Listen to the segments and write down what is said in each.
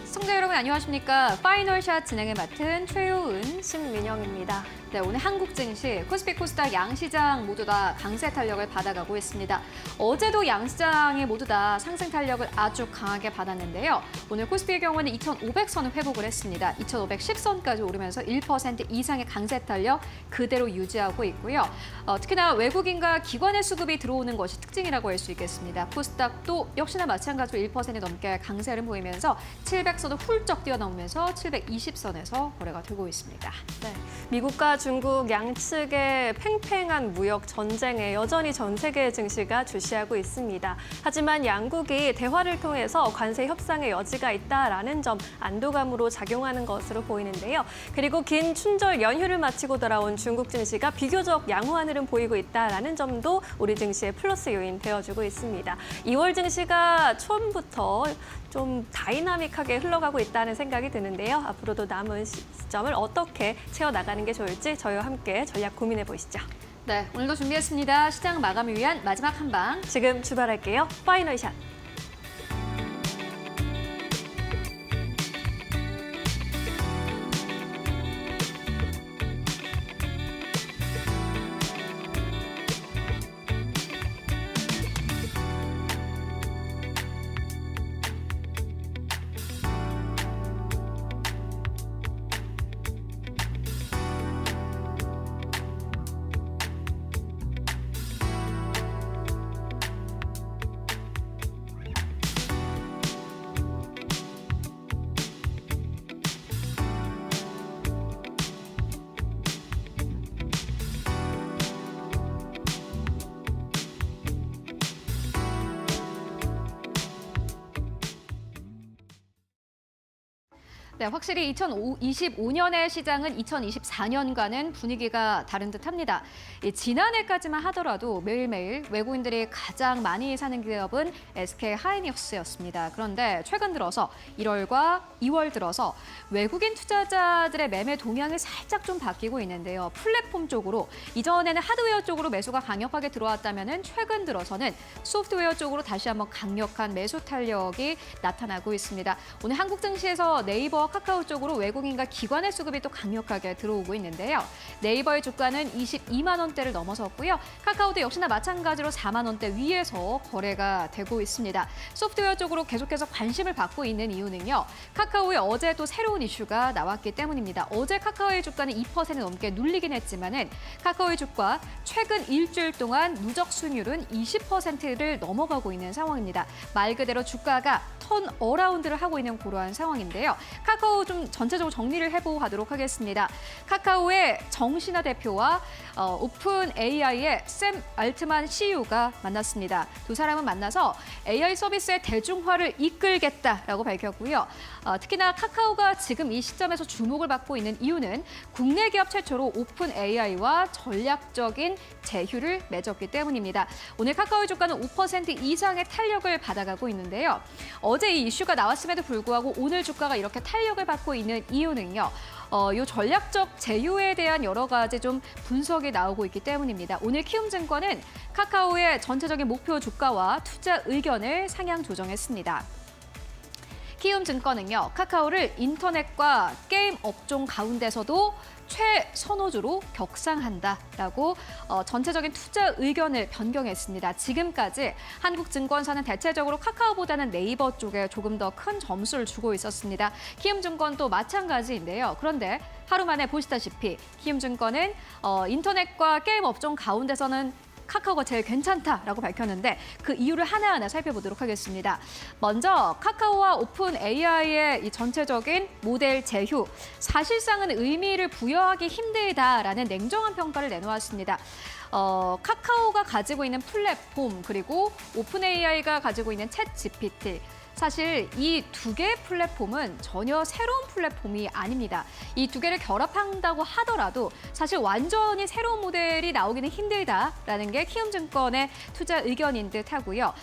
시청자 여러분 안녕하십니까? 파이널샷 진행을 맡은 최효은, 신민영입니다. 네, 오늘 한국 증시, 코스피, 코스닥 양시장 모두 다 강세 탄력을 받아가고 있습니다. 어제도 양시장이 모두 다 상승 탄력을 아주 강하게 받았는데요. 오늘 코스피의 경우는 2,500선을 회복을 했습니다. 2,510선까지 오르면서 1% 이상의 강세 탄력 그대로 유지하고 있고요. 특히나 외국인과 기관의 수급이 들어오는 것이 특징이라고 할 수 있겠습니다. 코스닥도 역시나 마찬가지로 1% 넘게 강세를 보이면서 700선을 훌쩍 뛰어넘으면서 720선에서 거래가 되고 있습니다. 네, 미국과 중국 양측의 팽팽한 무역 전쟁에 여전히 전 세계 증시가 주시하고 있습니다. 하지만 양국이 대화를 통해서 관세 협상의 여지가 있다라는 점 안도감으로 작용하는 것으로 보이는데요. 그리고 긴 춘절 연휴를 마치고 돌아온 중국 증시가 비교적 양호한 흐름 보이고 있다라는 점도 우리 증시의 플러스 요인 되어주고 있습니다. 2월 증시가 처음부터 좀 다이나믹하게 흘러가고 있다는 생각이 드는데요. 앞으로도 남은 시점을 어떻게 채워나가는 게 좋을지 저희와 함께 전략 고민해 보시죠. 네, 오늘도 준비했습니다. 시장 마감을 위한 마지막 한 방. 지금 출발할게요. 파이널샷. 네, 확실히 2025년의 시장은 2024년과는 분위기가 다른 듯합니다. 지난해까지만 하더라도 매일매일 외국인들이 가장 많이 사는 기업은 SK 하이닉스였습니다. 그런데 최근 들어서 1월과 2월 들어서 외국인 투자자들의 매매 동향이 살짝 좀 바뀌고 있는데요. 플랫폼 쪽으로, 이전에는 하드웨어 쪽으로 매수가 강력하게 들어왔다면 최근 들어서는 소프트웨어 쪽으로 다시 한번 강력한 매수 탄력이 나타나고 있습니다. 오늘 한국 증시에서 네이버와 카카오 쪽으로 외국인과 기관의 수급이 또 강력하게 들어오고 있는데요. 네이버의 주가는 22만 원대를 넘어섰고요. 카카오도 역시나 마찬가지로 4만 원대 위에서 거래가 되고 있습니다. 소프트웨어 쪽으로 계속해서 관심을 받고 있는 이유는요. 카카오의 어제 또 새로운 이슈가 나왔기 때문입니다. 어제 카카오의 주가는 2% 넘게 눌리긴 했지만은 카카오의 주가 최근 일주일 동안 누적 수익률은 20%를 넘어가고 있는 상황입니다. 말 그대로 주가가 턴 어라운드를 하고 있는 그러한 상황인데요. 카카오 좀 전체적으로 정리를 해보고 가도록 하겠습니다. 카카오의 정신화 대표와 오픈 AI의 샘 알트만 CEO가 만났습니다. 두 사람은 만나서 AI 서비스의 대중화를 이끌겠다라고 밝혔고요. 특히나 카카오가 지금 이 시점에서 주목을 받고 있는 이유는 국내 기업 최초로 오픈 AI와 전략적인 제휴를 맺었기 때문입니다. 오늘 카카오의 주가는 5% 이상의 탄력을 받아가고 있는데요. 어제 이 이슈가 나왔음에도 불구하고 오늘 주가가 이렇게 탄력을 받고 있는 이유는요. 이 전략적 제휴에 대한 여러 가지 좀 분석이 나오고 있기 때문입니다. 오늘 키움증권은 카카오의 전체적인 목표 주가와 투자 의견을 상향 조정했습니다. 키움증권은요, 카카오를 인터넷과 게임 업종 가운데서도 최선호주로 격상한다라고 전체적인 투자 의견을 변경했습니다. 지금까지 한국증권사는 대체적으로 카카오보다는 네이버 쪽에 조금 더 큰 점수를 주고 있었습니다. 키움증권도 마찬가지인데요. 그런데 하루 만에 보시다시피 키움증권은 인터넷과 게임 업종 가운데서는 카카오가 제일 괜찮다라고 밝혔는데 그 이유를 하나하나 살펴보도록 하겠습니다. 먼저 카카오와 오픈 AI의 이 전체적인 모델 제휴, 사실상은 의미를 부여하기 힘들다라는 냉정한 평가를 내놓았습니다. 카카오가 가지고 있는 플랫폼 그리고 오픈 AI가 가지고 있는 챗 GPT, 사실 이 두 개의 플랫폼은 전혀 새로운 플랫폼이 아닙니다. 이 두 개를 결합한다고 하더라도 사실 완전히 새로운 모델이 나오기는 힘들다라는 게 키움증권의 투자 의견인 듯 하고요.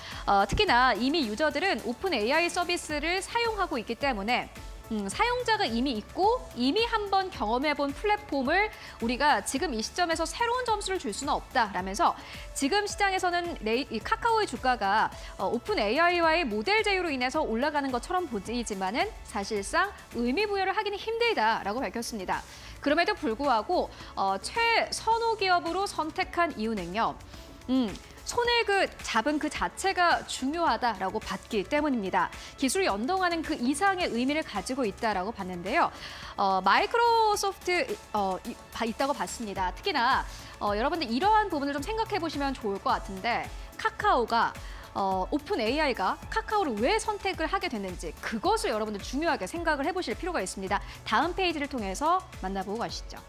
특히나 이미 유저들은 오픈 AI 서비스를 사용하고 있기 때문에 사용자가 이미 있고 이미 한번 경험해본 플랫폼을 우리가 지금 이 시점에서 새로운 점수를 줄 수는 없다라면서 지금 시장에서는 이 카카오의 주가가 오픈 AI와의 모델 제휴로 인해서 올라가는 것처럼 보이지만은 사실상 의미 부여를 하기는 힘들다라고 밝혔습니다. 그럼에도 불구하고 최선호 기업으로 선택한 이유는요. 손을 잡은 그 자체가 중요하다라고 봤기 때문입니다. 기술을 연동하는 그 이상의 의미를 가지고 있다라고 봤는데요. 마이크로소프트 있다고 봤습니다. 특히나 여러분들 이러한 부분을 좀 생각해 보시면 좋을 것 같은데 카카오가 오픈 AI가 카카오를 왜 선택을 하게 됐는지 그것을 여러분들 중요하게 생각을 해보실 필요가 있습니다. 다음 페이지를 통해서 만나보고 가시죠.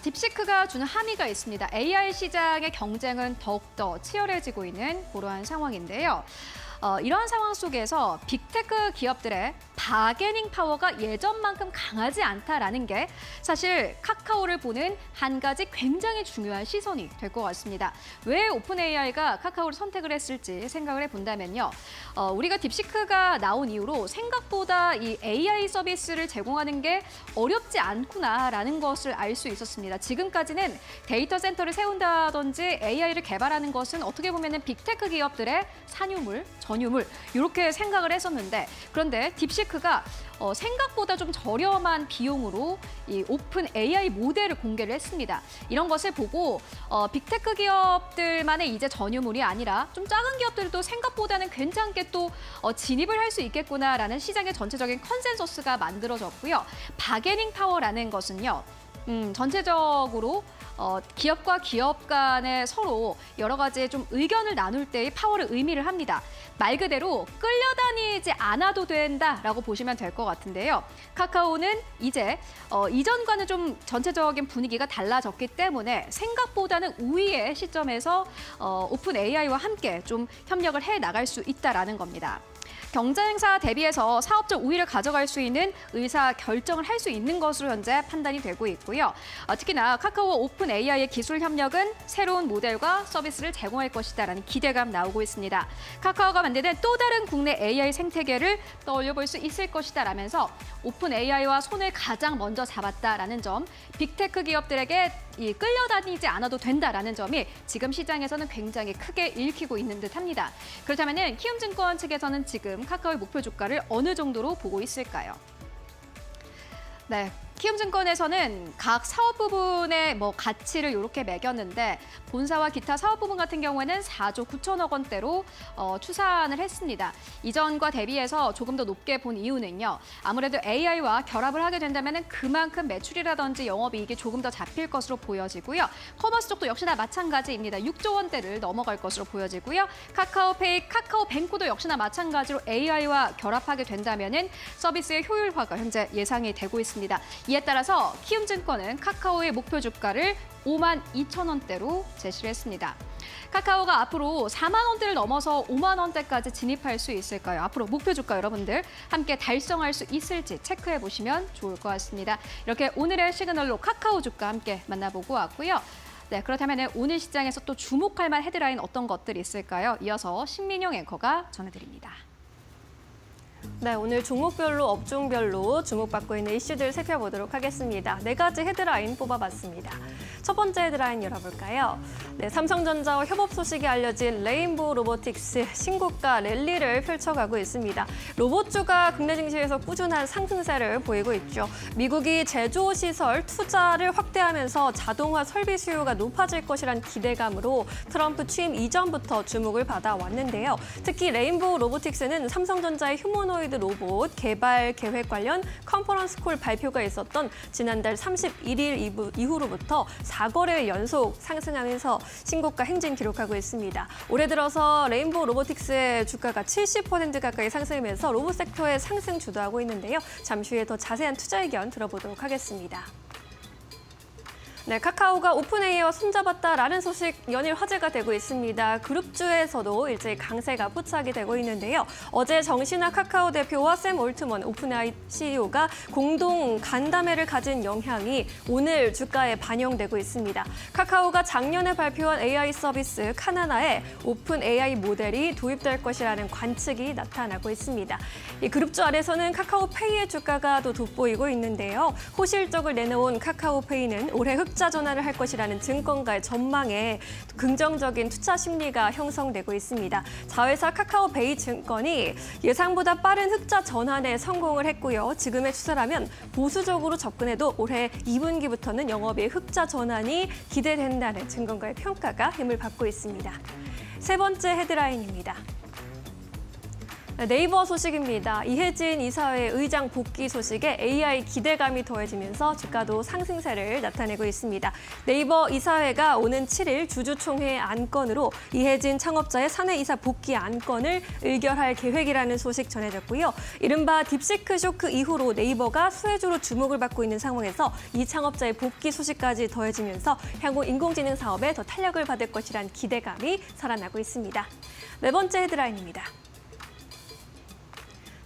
딥시크가 주는 함의가 있습니다. AI 시장의 경쟁은 더욱더 치열해지고 있는 그러한 상황인데요. 이러한 상황 속에서 빅테크 기업들의 바게닝 파워가 예전만큼 강하지 않다라는 게 사실 카카오를 보는 한 가지 굉장히 중요한 시선이 될 것 같습니다. 왜 오픈 AI가 카카오를 선택을 했을지 생각을 해본다면요. 우리가 딥시크가 나온 이후로 생각보다 이 AI 서비스를 제공하는 게 어렵지 않구나라는 것을 알 수 있었습니다. 지금까지는 데이터 센터를 세운다든지 AI를 개발하는 것은 어떻게 보면은 빅테크 기업들의 산유물, 전유물 이렇게 생각을 했었는데 그런데 딥시크가 생각보다 좀 저렴한 비용으로 이 오픈 AI 모델을 공개를 했습니다. 이런 것을 보고 빅테크 기업들만의 이제 전유물이 아니라 좀 작은 기업들도 생각보다는 괜찮게 또 진입을 할 수 있겠구나라는 시장의 전체적인 컨센서스가 만들어졌고요. 바게닝 파워라는 것은요. 전체적으로 기업과 기업 간에 서로 여러 가지 좀 의견을 나눌 때의 파워를 의미를 합니다. 말 그대로 끌려다니지 않아도 된다라고 보시면 될 것 같은데요. 카카오는 이제 이전과는 좀 전체적인 분위기가 달라졌기 때문에 생각보다는 우위의 시점에서 오픈 AI와 함께 좀 협력을 해 나갈 수 있다라는 겁니다. 경쟁사 대비해서 사업적 우위를 가져갈 수 있는 의사 결정을 할 수 있는 것으로 현재 판단이 되고 있고요. 특히나 카카오와 오픈 AI의 기술 협력은 새로운 모델과 서비스를 제공할 것이다라는 기대감 나오고 있습니다. 카카오가 만드는 또 다른 국내 AI 생태계를 떠올려볼 수 있을 것이다라면서 오픈 AI와 손을 가장 먼저 잡았다라는 점, 빅테크 기업들에게 끌려다니지 않아도 된다라는 점이 지금 시장에서는 굉장히 크게 읽히고 있는 듯합니다. 그렇다면 키움증권 측에서는 지금 카카오의 목표 주가를 어느 정도로 보고 있을까요? 네. 키움증권에서는 각 사업 부분의 가치를 이렇게 매겼는데 본사와 기타 사업 부분 같은 경우에는 4조 9천억 원대로 추산을 했습니다. 이전과 대비해서 조금 더 높게 본 이유는요. 아무래도 AI와 결합을 하게 된다면 그만큼 매출이라든지 영업이익이 조금 더 잡힐 것으로 보여지고요. 커머스 쪽도 역시나 마찬가지입니다. 6조 원대를 넘어갈 것으로 보여지고요. 카카오페이, 카카오뱅크도 역시나 마찬가지로 AI와 결합하게 된다면 서비스의 효율화가 현재 예상이 되고 있습니다. 이에 따라서 키움증권은 카카오의 목표 주가를 5만 2천 원대로 제시를 했습니다. 카카오가 앞으로 4만 원대를 넘어서 5만 원대까지 진입할 수 있을까요? 앞으로 목표 주가 여러분들 함께 달성할 수 있을지 체크해 보시면 좋을 것 같습니다. 이렇게 오늘의 시그널로 카카오 주가 함께 만나보고 왔고요. 네, 그렇다면 오늘 시장에서 또 주목할 만한 헤드라인 어떤 것들이 있을까요? 이어서 신민용 앵커가 전해드립니다. 네, 오늘 종목별로 업종별로 주목받고 있는 이슈들 살펴보도록 하겠습니다. 4가지 헤드라인 뽑아봤습니다. 첫 번째 헤드라인 열어볼까요? 네, 삼성전자와 협업 소식이 알려진 레인보우 로보틱스 신고가 랠리를 펼쳐가고 있습니다. 로봇주가 국내 증시에서 꾸준한 상승세를 보이고 있죠. 미국이 제조시설 투자를 확대하면서 자동화 설비 수요가 높아질 것이란 기대감으로 트럼프 취임 이전부터 주목을 받아왔는데요. 특히 레인보우 로보틱스는 삼성전자의 휴머노이드 로봇 개발 계획 관련 컨퍼런스 콜 발표가 있었던 지난달 31일 이후로부터 4거래 연속 상승하면서 신고가 행진 기록하고 있습니다. 올해 들어서 레인보우 로보틱스의 주가가 70% 가까이 상승하면서 로봇 섹터의 상승 주도하고 있는데요. 잠시 후에 더 자세한 투자 의견 들어보도록 하겠습니다. 네, 카카오가 오픈AI와 손잡았다라는 소식 연일 화제가 되고 있습니다. 그룹주에서도 일제히 강세가 포착이 되고 있는데요. 어제 정신아 카카오 대표와 샘 올트먼 오픈AI CEO가 공동 간담회를 가진 영향이 오늘 주가에 반영되고 있습니다. 카카오가 작년에 발표한 AI 서비스 카나나에 오픈AI 모델이 도입될 것이라는 관측이 나타나고 있습니다. 이 그룹주 아래서는 카카오페이의 주가가 또 돋보이고 있는데요. 호실적을 내놓은 카카오페이는 올해 흑자 전환을 할 것이라는 증권가의 전망에 긍정적인 투자 심리가 형성되고 있습니다. 자회사 카카오페이 증권이 예상보다 빠른 흑자 전환에 성공을 했고요. 지금의 추세라면 보수적으로 접근해도 올해 2분기부터는 영업이익 흑자 전환이 기대된다는 증권가의 평가가 힘을 받고 있습니다. 세 번째 헤드라인입니다. 네이버 소식입니다. 이혜진 이사회 의장 복귀 소식에 AI 기대감이 더해지면서 주가도 상승세를 나타내고 있습니다. 네이버 이사회가 오는 7일 주주총회 안건으로 이혜진 창업자의 사내 이사 복귀 안건을 의결할 계획이라는 소식 전해졌고요. 이른바 딥시크 쇼크 이후로 네이버가 수혜주로 주목을 받고 있는 상황에서 이 창업자의 복귀 소식까지 더해지면서 향후 인공지능 사업에 더 탄력을 받을 것이란 기대감이 살아나고 있습니다. 네 번째 헤드라인입니다.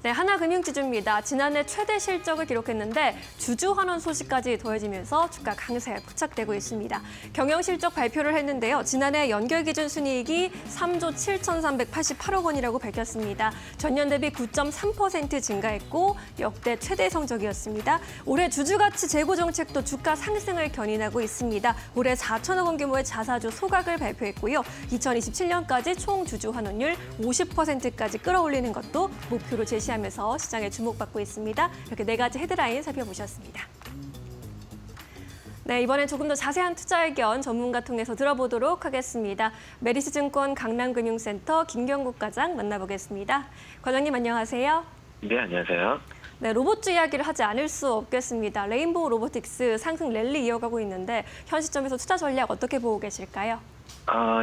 네, 하나금융지주입니다. 지난해 최대 실적을 기록했는데 주주 환원 소식까지 더해지면서 주가 강세에 포착되고 있습니다. 경영실적 발표를 했는데요. 지난해 연결 기준 순이익이 3조 7,388억 원이라고 밝혔습니다. 전년 대비 9.3% 증가했고 역대 최대 성적이었습니다. 올해 주주가치 재고 정책도 주가 상승을 견인하고 있습니다. 올해 4천억 원 규모의 자사주 소각을 발표했고요. 2027년까지 총 주주 환원율 50%까지 끌어올리는 것도 목표로 제시합니다. 하면서 시장에 주목받고 있습니다. 이렇게 네 가지 헤드라인 살펴보셨습니다. 네, 이번엔 조금 더 자세한 투자 의견 전문가 통해서 들어보도록 하겠습니다. 메리츠증권 강남금융센터 김경국 과장 만나보겠습니다. 과장님 안녕하세요. 네, 안녕하세요. 네, 로봇주 이야기를 하지 않을 수 없겠습니다. 레인보우 로보틱스 상승 랠리 이어가고 있는데 현 시점에서 투자 전략 어떻게 보고 계실까요?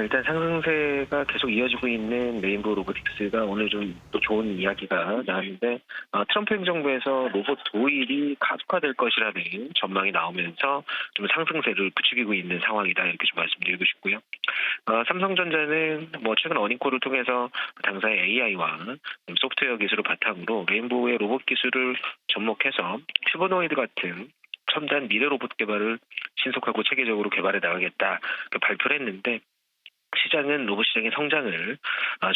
일단 상승세가 계속 이어지고 있는 레인보우 로보틱스가 오늘 좀 또 좋은 이야기가 나왔는데 트럼프 행정부에서 로봇 도입이 가속화될 것이라는 전망이 나오면서 좀 상승세를 부추기고 있는 상황이다 이렇게 좀 말씀드리고 싶고요. 삼성전자는 최근 어닝콜을 통해서 당사의 AI와 소프트웨어 기술을 바탕으로 레인보우의 로봇 기술을 접목해서 큐버노이드 같은 첨단 미래 로봇 개발을 신속하고 체계적으로 개발해 나가겠다 발표를 했는데 시장은 로봇 시장의 성장을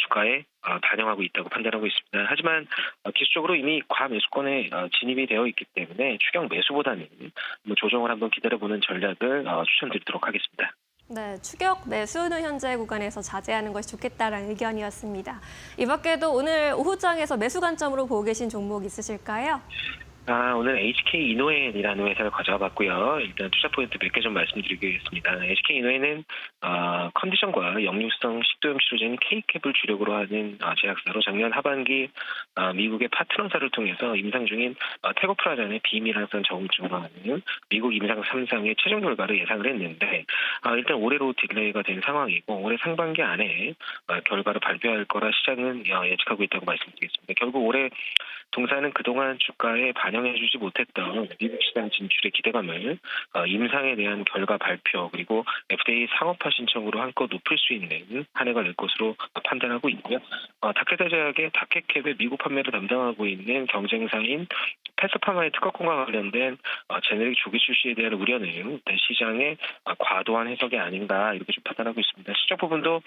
주가에 반영하고 있다고 판단하고 있습니다. 하지만 기술적으로 이미 과매수권에 진입이 되어 있기 때문에 추격 매수보다는 조정을 한번 기다려보는 전략을 추천드리도록 하겠습니다. 네, 추격 매수는 현재 구간에서 자제하는 것이 좋겠다라는 의견이었습니다. 이 밖에도 오늘 오후장에서 매수 관점으로 보고 계신 종목 있으실까요? 오늘 HK 이노엔이라는 회사를 가져와 봤고요. 일단 투자 포인트 몇 개 좀 말씀드리겠습니다. HK 이노엔은 컨디션과 역류성 식도염 치료제인 K캡을 주력으로 하는 제약사로 작년 하반기 미국의 파트너사를 통해서 임상 중인 테고프라잔의 비밀항성 저후증으로 하는 미국 임상 3상의 최종 결과를 예상을 했는데 일단 올해로 딜레이가 된 상황이고 올해 상반기 안에 결과를 발표할 거라 시장은 예측하고 있다고 말씀드리겠습니다. 결국 올해 동사는 그동안 주가에 반영해주지 못했던 미국 시장 진출의 기대감을 임상에 대한 결과 발표 그리고 FDA 상업화 신청으로 한껏 높일 수 있는 한 해가 될 것으로 판단하고 있고요. 다케다 제약의 다케캡의 미국 판매를 담당하고 있는 경쟁사인 패스파마의 특허권과 관련된 제네릭 조기 출시에 대한 우려는 일단 시장의 과도한 해석이 아닌가 이렇게 좀 판단하고 있습니다. 실적 부분도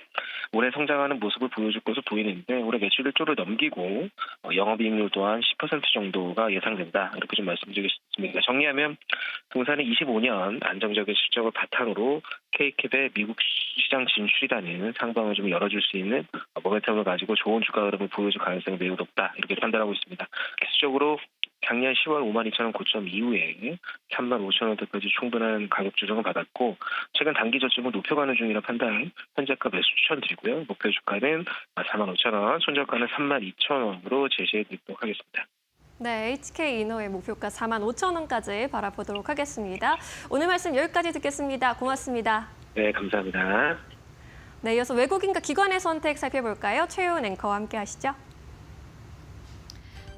올해 성장하는 모습을 보여줄 것으로 보이는데 올해 매출 1조를 넘기고 영업이익률 또한 10% 정도가 예상된다 이렇게 좀 말씀드리겠습니다. 정리하면 동사는 25년 안정적인 실적을 바탕으로 K캡의 미국 시장 진출이라는 상방을 좀 열어줄 수 있는 모멘텀을 가지고 좋은 주가 흐름을 보여줄 가능성이 매우 높다 이렇게 판단하고 있습니다. 기술적으로 작년 10월 52,000원 고점 이후에 35,000원대까지 충분한 가격 조정을 받았고 최근 단기 저점을 높여가는 중이라 판단 현재가 매수 추천드리고요. 목표 주가는 45,000원, 손절가는 32,000원으로 제시해드리도록 하겠습니다. 네, HK 이노의 목표가 45,000원까지 바라보도록 하겠습니다. 오늘 말씀 여기까지 듣겠습니다. 고맙습니다. 네, 감사합니다. 네, 이어서 외국인과 기관의 선택 살펴볼까요? 최효은 앵커와 함께 하시죠.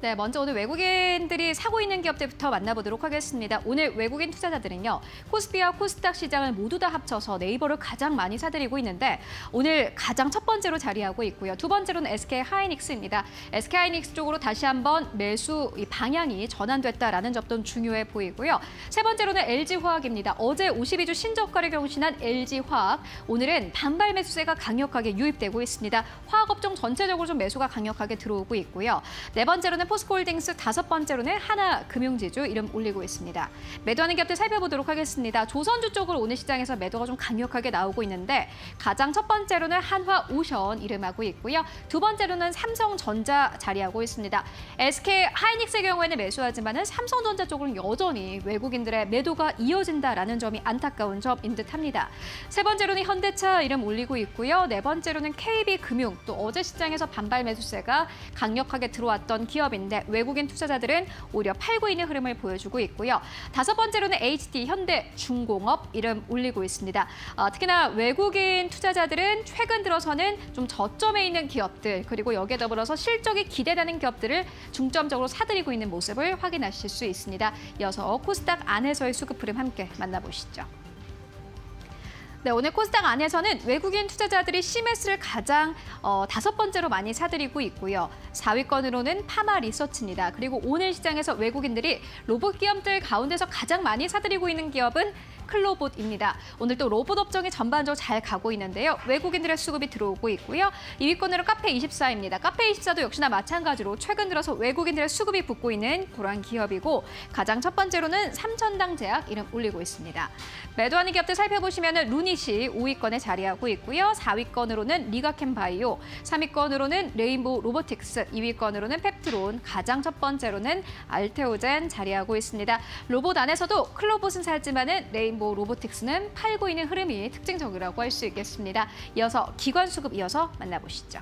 네, 먼저 오늘 외국인들이 사고 있는 기업들부터 만나보도록 하겠습니다. 오늘 외국인 투자자들은요, 코스피와 코스닥 시장을 모두 다 합쳐서 네이버를 가장 많이 사들이고 있는데 오늘 가장 첫 번째로 자리하고 있고요. 두 번째로는 SK하이닉스입니다. SK하이닉스 쪽으로 다시 한번 매수 방향이 전환됐다라는 점도 중요해 보이고요. 세 번째로는 LG화학입니다. 어제 52주 신저가를 경신한 LG화학, 오늘은 반발 매수세가 강력하게 유입되고 있습니다. 화학업종 전체적으로 좀 매수가 강력하게 들어오고 있고요. 네 번째로는 포스코홀딩스, 다섯 번째로는 하나금융지주 이름 올리고 있습니다. 매도하는 기업들 살펴보도록 하겠습니다. 조선주 쪽으로 오늘 시장에서 매도가 좀 강력하게 나오고 있는데 가장 첫 번째로는 한화오션 이름하고 있고요. 두 번째로는 삼성전자 자리하고 있습니다. SK하이닉스의 경우에는 매수하지만은 삼성전자 쪽은 여전히 외국인들의 매도가 이어진다라는 점이 안타까운 점인 듯합니다. 세 번째로는 현대차 이름 올리고 있고요. 네 번째로는 KB금융, 또 어제 시장에서 반발 매수세가 강력하게 들어왔던 기업인데 외국인 투자자들은 오히려 팔고 있는 흐름을 보여주고 있고요. 다섯 번째로는 HD 현대중공업 이름 올리고 있습니다. 특히나 외국인 투자자들은 최근 들어서는 좀 저점에 있는 기업들, 그리고 여기에 더불어서 실적이 기대되는 기업들을 중점적으로 사들이고 있는 모습을 확인하실 수 있습니다. 이어서 코스닥 안에서의 수급 흐름 함께 만나보시죠. 네, 오늘 코스닥 안에서는 외국인 투자자들이 CMS를 가장 다섯 번째로 많이 사들이고 있고요. 4위권으로는 파마 리서치입니다. 그리고 오늘 시장에서 외국인들이 로봇 기업들 가운데서 가장 많이 사들이고 있는 기업은 클로봇입니다. 오늘 또 로봇 업종이 전반적으로 잘 가고 있는데요. 외국인들의 수급이 들어오고 있고요. 2위권으로 카페24입니다. 카페24도 역시나 마찬가지로 최근 들어서 외국인들의 수급이 붙고 있는 그러한 기업이고 가장 첫 번째로는 삼천당제약 이름 올리고 있습니다. 매도하는 기업들 살펴보시면 루닛이 5위권에 자리하고 있고요. 4위권으로는 리가캠바이오, 3위권으로는 레인보우 로보틱스, 2위권으로는 펩트론, 가장 첫 번째로는 알테오젠 자리하고 있습니다. 로봇 안에서도 클로봇은 살지만은 레인보우 로보틱스는 팔고 있는 흐름이 특징적이라고 할 수 있겠습니다. 이어서 기관 수급 이어서 만나보시죠.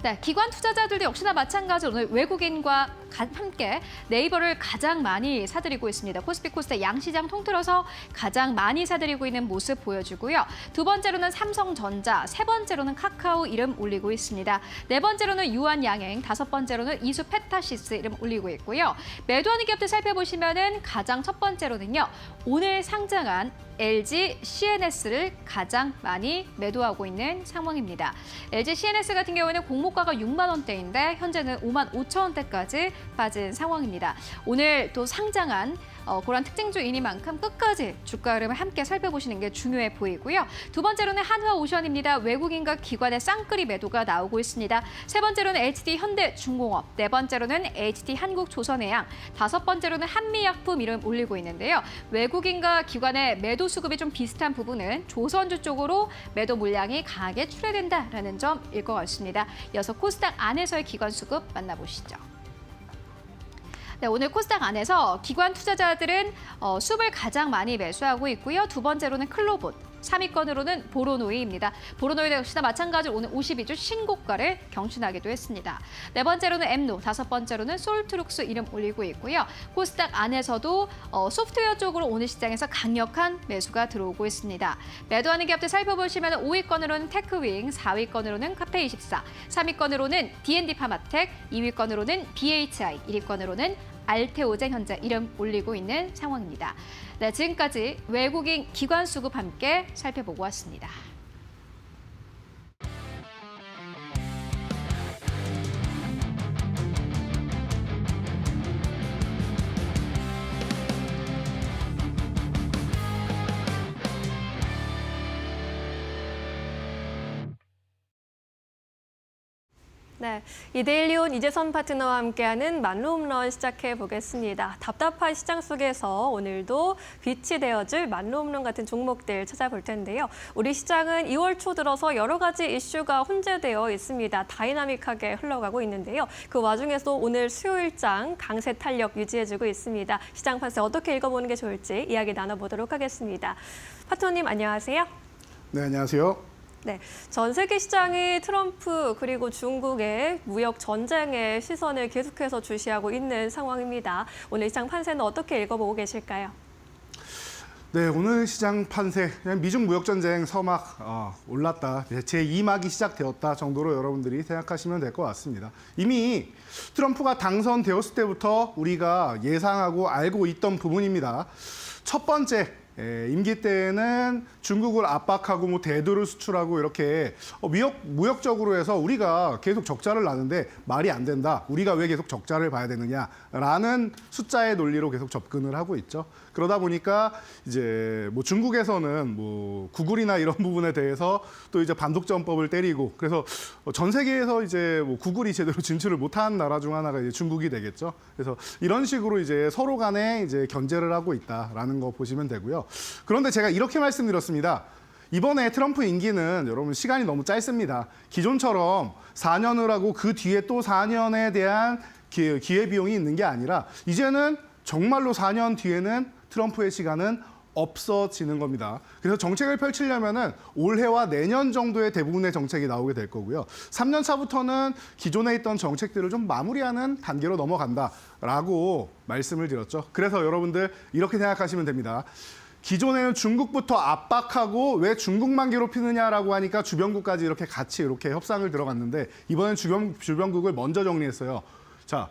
네, 기관 투자자들도 역시나 마찬가지로 오늘 외국인과 함께 네이버를 가장 많이 사들이고 있습니다. 코스피 코스닥 양시장 통틀어서 가장 많이 사들이고 있는 모습 보여주고요. 두 번째로는 삼성전자, 세 번째로는 카카오 이름 올리고 있습니다. 네 번째로는 유한양행, 다섯 번째로는 이수페타시스 이름 올리고 있고요. 매도하는 기업들 살펴보시면은 가장 첫 번째로는요, 오늘 상장한 LG CNS를 가장 많이 매도하고 있는 상황입니다. LG CNS 같은 경우에는 공모가가 6만 원대인데 현재는 5만 5천 원대까지 빠진 상황입니다. 오늘 또 상장한 그런 특징주이니만큼 끝까지 주가 흐름을 함께 살펴보시는 게 중요해 보이고요. 두 번째로는 한화오션입니다. 외국인과 기관의 쌍끌이 매도가 나오고 있습니다. 세 번째로는 HD 현대중공업, 네 번째로는 HD 한국조선해양, 다섯 번째로는 한미약품 이름 올리고 있는데요. 외국인과 기관의 매도 수급이 좀 비슷한 부분은 조선주 쪽으로 매도 물량이 강하게 출회된다라는 점일 것 같습니다. 이어서 코스닥 안에서의 기관 수급 만나보시죠. 네, 오늘 코스닥 안에서 기관 투자자들은 수급을 가장 많이 매수하고 있고요. 두 번째로는 클로봇, 3위권으로는 보로노이입니다. 보로노이도 역시나 마찬가지로 오늘 52주 신고가를 경신하기도 했습니다. 네 번째로는 엠노, 다섯 번째로는 솔트룩스 이름 올리고 있고요. 코스닥 안에서도 소프트웨어 쪽으로 오늘 시장에서 강력한 매수가 들어오고 있습니다. 매도하는 기업들 살펴보시면 5위권으로는 테크윙, 4위권으로는 카페24, 3위권으로는 D&D 파마텍, 2위권으로는 BHI, 1위권으로는 알테오젠 현재 이름 올리고 있는 상황입니다. 네, 지금까지 외국인 기관 수급 함께 살펴보고 왔습니다. 네, 이데일리온 이재선 파트너와 함께하는 만루홈런 시작해 보겠습니다. 답답한 시장 속에서 오늘도 빛이 되어줄 만루홈런 같은 종목들 찾아볼 텐데요. 우리 시장은 2월 초 들어서 여러 가지 이슈가 혼재되어 있습니다. 다이나믹하게 흘러가고 있는데요. 그 와중에서 오늘 수요일장 강세 탄력 유지해주고 있습니다. 시장 판세 어떻게 읽어보는 게 좋을지 이야기 나눠보도록 하겠습니다. 파트너님 안녕하세요. 네, 안녕하세요. 네, 전 세계 시장이 트럼프 그리고 중국의 무역 전쟁에 시선을 계속해서 주시하고 있는 상황입니다. 오늘 시장 판세는 어떻게 읽어보고 계실까요? 네, 오늘 시장 판세, 그냥 미중 무역 전쟁 서막 올랐다, 제2막이 시작되었다 정도로 여러분들이 생각하시면 될 것 같습니다. 이미 트럼프가 당선되었을 때부터 우리가 예상하고 알고 있던 부분입니다. 첫 번째, 임기 때에는 중국을 압박하고 뭐 대두를 수출하고 이렇게 무역적으로 해서 우리가 계속 적자를 나는데 말이 안 된다. 우리가 왜 계속 적자를 봐야 되느냐라는 숫자의 논리로 계속 접근을 하고 있죠. 그러다 보니까 이제 뭐 중국에서는 뭐 구글이나 이런 부분에 대해서 또 이제 반독점법을 때리고 그래서 전 세계에서 이제 뭐 구글이 제대로 진출을 못한 나라 중 하나가 이제 중국이 되겠죠. 그래서 이런 식으로 이제 서로 간에 이제 견제를 하고 있다라는 거 보시면 되고요. 그런데 제가 이렇게 말씀드렸습니다. 이번에 트럼프 임기는 여러분 시간이 너무 짧습니다. 기존처럼 4년을 하고 그 뒤에 또 4년에 대한 기회비용이 있는 게 아니라 이제는 정말로 4년 뒤에는 트럼프의 시간은 없어지는 겁니다. 그래서 정책을 펼치려면은 올해와 내년 정도의 대부분의 정책이 나오게 될 거고요. 3년 차부터는 기존에 있던 정책들을 좀 마무리하는 단계로 넘어간다라고 말씀을 드렸죠. 그래서 여러분들 이렇게 생각하시면 됩니다. 기존에는 중국부터 압박하고 왜 중국만 괴롭히느냐라고 하니까 주변국까지 이렇게 같이 이렇게 협상을 들어갔는데 이번엔 주변국을 먼저 정리했어요. 자,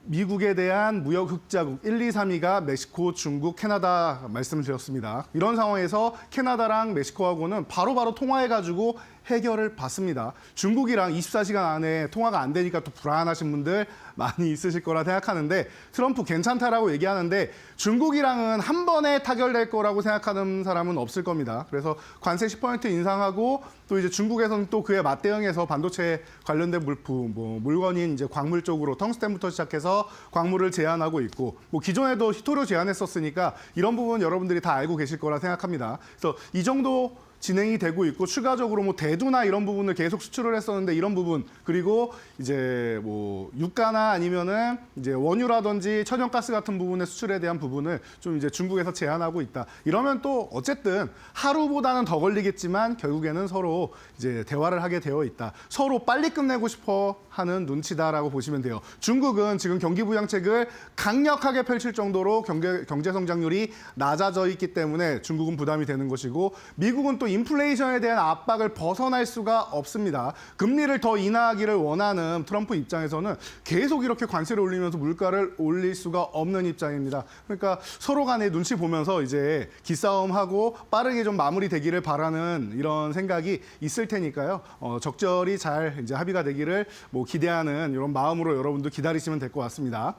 미국에 대한 무역 흑자국 1, 2, 3위가 멕시코, 중국, 캐나다 말씀드렸습니다. 이런 상황에서 캐나다랑 멕시코하고는 바로바로 통화해가지고 해결을 받습니다. 중국이랑 24시간 안에 통화가 안 되니까 또 불안하신 분들 많이 있으실 거라 생각하는데 트럼프 괜찮다라고 얘기하는데 중국이랑은 한 번에 타결될 거라고 생각하는 사람은 없을 겁니다. 그래서 관세 10% 인상하고 또 이제 중국에서는 또 그에 맞대응해서 반도체 관련된 물품, 뭐 물건인 이제 광물 쪽으로 텅스텐부터 시작해서 광물을 제한하고 있고 뭐 기존에도 히토류 제한했었으니까 이런 부분 여러분들이 다 알고 계실 거라 생각합니다. 그래서 이 정도 진행이 되고 있고 추가적으로 뭐 대두나 이런 부분을 계속 수출을 했었는데 이런 부분 그리고 이제 뭐 유가나 아니면은 이제 원유라든지 천연가스 같은 부분의 수출에 대한 부분을 좀 이제 중국에서 제한하고 있다. 이러면 또 어쨌든 하루보다는 더 걸리겠지만 결국에는 서로 이제 대화를 하게 되어 있다. 서로 빨리 끝내고 싶어 하는 눈치다라고 보시면 돼요. 중국은 지금 경기 부양책을 강력하게 펼칠 정도로 경제 성장률이 낮아져 있기 때문에 중국은 부담이 되는 것이고 미국은 또 인플레이션에 대한 압박을 벗어날 수가 없습니다. 금리를 더 인하하기를 원하는 트럼프 입장에서는 계속 이렇게 관세를 올리면서 물가를 올릴 수가 없는 입장입니다. 그러니까 서로 간에 눈치 보면서 이제 기싸움하고 빠르게 좀 마무리되기를 바라는 이런 생각이 있을 테니까요. 적절히 잘 이제 합의가 되기를 뭐 기대하는 이런 마음으로 여러분도 기다리시면 될 것 같습니다.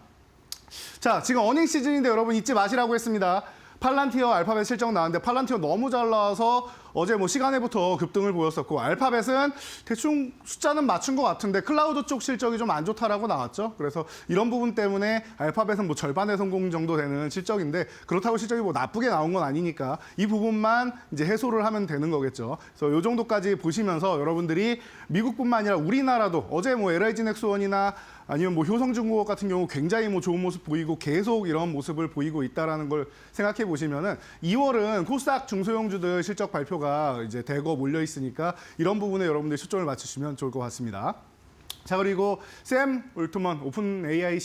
자, 지금 어닝 시즌인데 여러분 잊지 마시라고 했습니다. 팔란티어, 알파벳 실적 나왔는데 팔란티어 너무 잘 나와서 어제 뭐 시간에부터 급등을 보였었고 알파벳은 대충 숫자는 맞춘 것 같은데 클라우드 쪽 실적이 좀 안 좋다라고 나왔죠. 그래서 이런 부분 때문에 알파벳은 뭐 절반의 성공 정도 되는 실적인데 그렇다고 실적이 뭐 나쁘게 나온 건 아니니까 이 부분만 이제 해소를 하면 되는 거겠죠. 그래서 이 정도까지 보시면서 여러분들이 미국뿐만 아니라 우리나라도 어제 뭐 LIG 넥스원이나 아니면 뭐 효성중공업 같은 경우 굉장히 뭐 좋은 모습 보이고 계속 이런 모습을 보이고 있다라는 걸 생각해 보시면은 2월은 코스닥 중소형주들 실적 발표가 이제 대거 몰려 있으니까 이런 부분에 여러분들이 초점을 맞추시면 좋을 것 같습니다. 자, 그리고 샘 올트먼 오픈 AI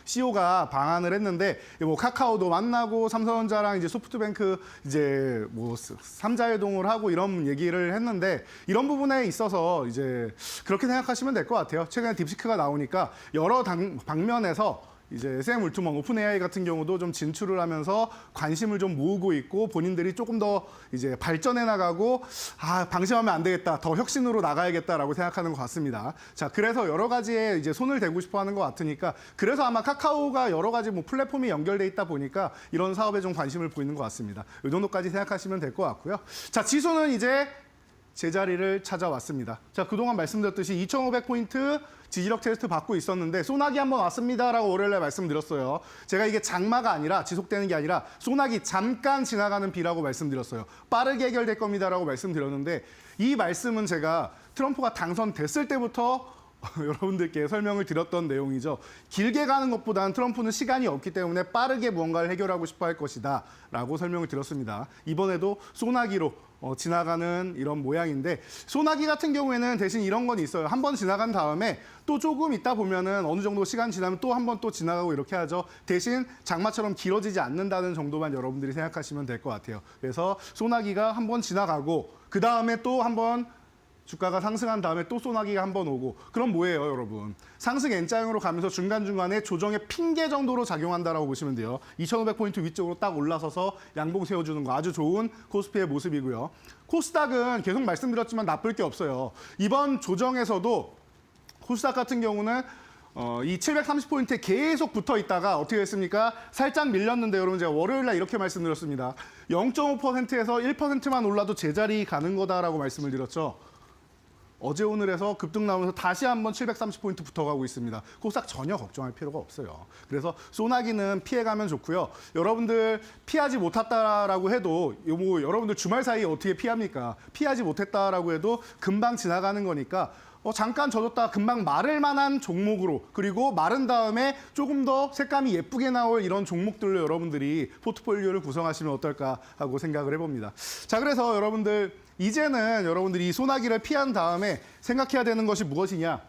CEO가 방한을 했는데 뭐 카카오도 만나고 삼성전자랑 이제 소프트뱅크 이제 뭐 3자 회동을 하고 이런 얘기를 했는데 이런 부분에 있어서 이제 그렇게 생각하시면 될 것 같아요. 최근에 딥시크가 나오니까 여러 방면에서 이제 샘 올트먼 오픈 AI 같은 경우도 좀 진출을 하면서 관심을 좀 모으고 있고 본인들이 조금 더 이제 발전해 나가고 방심하면 안 되겠다, 더 혁신으로 나가야겠다라고 생각하는 것 같습니다. 자, 그래서 여러 가지에 이제 손을 대고 싶어하는 것 같으니까 그래서 아마 카카오가 여러 가지 뭐 플랫폼이 연결돼 있다 보니까 이런 사업에 좀 관심을 보이는 것 같습니다. 이 정도까지 생각하시면 될 것 같고요. 자, 지수는 이제 제자리를 찾아왔습니다. 자, 그동안 말씀드렸듯이 2,500포인트 지지력 테스트 받고 있었는데 소나기 한번 왔습니다라고 월요일에 말씀드렸어요. 제가 이게 장마가 아니라 지속되는 게 아니라 소나기 잠깐 지나가는 비라고 말씀드렸어요. 빠르게 해결될 겁니다라고 말씀드렸는데 이 말씀은 제가 트럼프가 당선됐을 때부터 여러분들께 설명을 드렸던 내용이죠. 길게 가는 것보다는 트럼프는 시간이 없기 때문에 빠르게 무언가를 해결하고 싶어 할 것이다 라고 설명을 드렸습니다. 이번에도 소나기로 지나가는 이런 모양인데 소나기 같은 경우에는 대신 이런 건 있어요. 한 번 지나간 다음에 또 조금 있다 보면은 어느 정도 시간 지나면 또 한 번 또 지나가고 이렇게 하죠. 대신 장마처럼 길어지지 않는다는 정도만 여러분들이 생각하시면 될 것 같아요. 그래서 소나기가 한 번 지나가고 그 다음에 또 한 번 주가가 상승한 다음에 또 소나기가 한 번 오고 그럼 뭐예요, 여러분? 상승 N자형으로 가면서 중간중간에 조정의 핑계 정도로 작용한다라고 보시면 돼요. 2,500포인트 위쪽으로 딱 올라서서 양봉 세워주는 거 아주 좋은 코스피의 모습이고요. 코스닥은 계속 말씀드렸지만 나쁠 게 없어요. 이번 조정에서도 코스닥 같은 경우는 이 730포인트에 계속 붙어 있다가 어떻게 됐습니까? 살짝 밀렸는데 여러분 제가 월요일 날 이렇게 말씀드렸습니다. 0.5%에서 1%만 올라도 제자리 가는 거다라고 말씀을 드렸죠. 어제 오늘에서 급등 나오면서 다시 한번 730포인트 붙어가고 있습니다. 코스닥 전혀 걱정할 필요가 없어요. 그래서 소나기는 피해가면 좋고요. 여러분들 피하지 못했다라고 해도 뭐 여러분들 주말 사이에 어떻게 피합니까? 피하지 못했다라고 해도 금방 지나가는 거니까 잠깐 젖었다 금방 마를 만한 종목으로 그리고 마른 다음에 조금 더 색감이 예쁘게 나올 이런 종목들로 여러분들이 포트폴리오를 구성하시면 어떨까 하고 생각을 해봅니다. 자, 그래서 여러분들 이제는 여러분들이 이 소나기를 피한 다음에 생각해야 되는 것이 무엇이냐.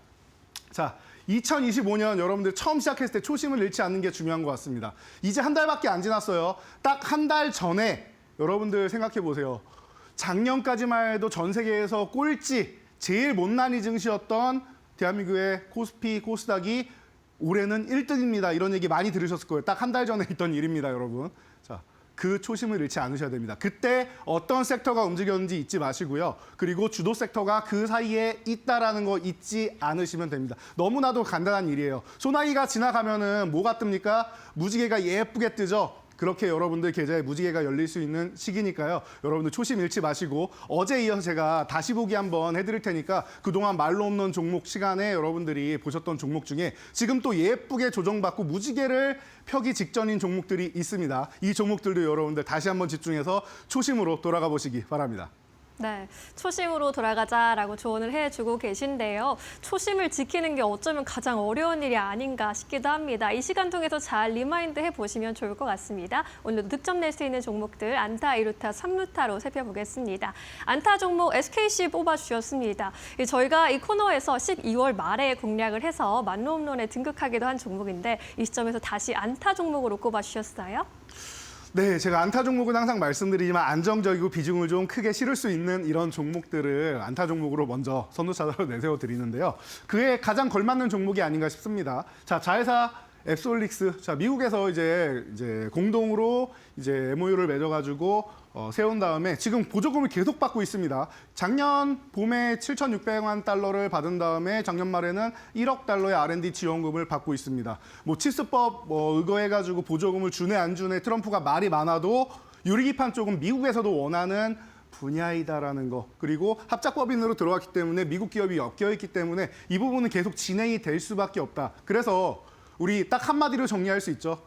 자, 2025년 여러분들 처음 시작했을 때 초심을 잃지 않는 게 중요한 것 같습니다. 이제 한 달밖에 안 지났어요. 딱 한 달 전에 여러분들 생각해 보세요. 작년까지만 해도 전 세계에서 꼴찌, 제일 못난이 증시였던 대한민국의 코스피, 코스닥이 올해는 1등입니다. 이런 얘기 많이 들으셨을 거예요. 딱 한 달 전에 있던 일입니다, 여러분. 자, 그 초심을 잃지 않으셔야 됩니다. 그때 어떤 섹터가 움직였는지 잊지 마시고요. 그리고 주도 섹터가 그 사이에 있다라는 거 잊지 않으시면 됩니다. 너무나도 간단한 일이에요. 소나기가 지나가면은 뭐가 뜹니까? 무지개가 예쁘게 뜨죠. 그렇게 여러분들 계좌에 무지개가 열릴 수 있는 시기니까요. 여러분들 초심 잃지 마시고 어제 이어서 제가 다시 보기 한번 해드릴 테니까 그동안 말로 없는 종목 시간에 여러분들이 보셨던 종목 중에 지금 또 예쁘게 조정받고 무지개를 펴기 직전인 종목들이 있습니다. 이 종목들도 여러분들 다시 한번 집중해서 초심으로 돌아가 보시기 바랍니다. 네, 초심으로 돌아가자라고 조언을 해주고 계신데요. 초심을 지키는 게 어쩌면 가장 어려운 일이 아닌가 싶기도 합니다. 이 시간 통해서 잘 리마인드 해보시면 좋을 것 같습니다. 오늘도 득점 낼 수 있는 종목들 안타, 2루타, 3루타로 살펴보겠습니다. 안타 종목 SKC 뽑아주셨습니다. 저희가 이 코너에서 12월 말에 공략을 해서 만노홈런에 등극하기도 한 종목인데 이 시점에서 다시 안타 종목으로 꼽아주셨어요. 네, 제가 안타 종목은 항상 말씀드리지만 안정적이고 비중을 좀 크게 실을 수 있는 이런 종목들을 안타 종목으로 먼저 선두차사로 내세워 드리는데요. 그에 가장 걸맞는 종목이 아닌가 싶습니다. 자, 자회사 앱솔릭스. 자, 미국에서 이제 공동으로 이제 MOU를 맺어가지고 세운 다음에 지금 보조금을 계속 받고 있습니다. 작년 봄에 7,600만 달러를 받은 다음에 작년 말에는 1억 달러의 R&D 지원금을 받고 있습니다. 뭐 치스법 의거해가지고 보조금을 주네 안 주네 트럼프가 말이 많아도 유리기판 쪽은 미국에서도 원하는 분야이다라는 거. 그리고 합작법인으로 들어왔기 때문에 미국 기업이 엮여있기 때문에 이 부분은 계속 진행이 될 수밖에 없다. 그래서 우리 딱 한마디로 정리할 수 있죠.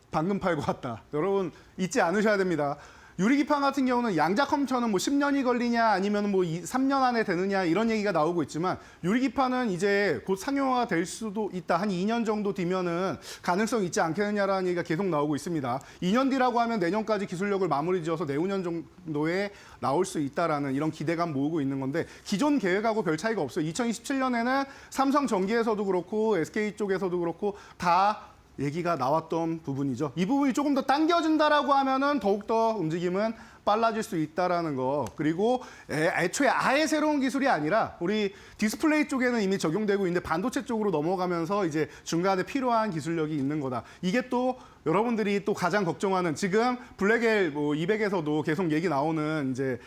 방금 팔고 왔다. 여러분 잊지 않으셔야 됩니다. 유리기판 같은 경우는 양자 컴퓨터는 뭐 10년이 걸리냐 아니면 뭐 3년 안에 되느냐 이런 얘기가 나오고 있지만 유리기판은 이제 곧 상용화가 될 수도 있다. 한 2년 정도 뒤면은 가능성 있지 않겠느냐라는 얘기가 계속 나오고 있습니다. 2년 뒤라고 하면 내년까지 기술력을 마무리 지어서 내후년 정도에 나올 수 있다라는 이런 기대감 모으고 있는 건데 기존 계획하고 별 차이가 없어요. 2027년에는 삼성전기에서도 그렇고 SK 쪽에서도 그렇고 다 얘기가 나왔던 부분이죠. 이 부분이 조금 더 당겨진다라고 하면은 더욱더 움직임은 빨라질 수 있다라는 거. 그리고 애초에 아예 새로운 기술이 아니라 우리 디스플레이 쪽에는 이미 적용되고 있는데 반도체 쪽으로 넘어가면서 이제 중간에 필요한 기술력이 있는 거다. 이게 또 여러분들이 또 가장 걱정하는 지금 블랙엘 뭐 200에서도 계속 얘기 나오는 이제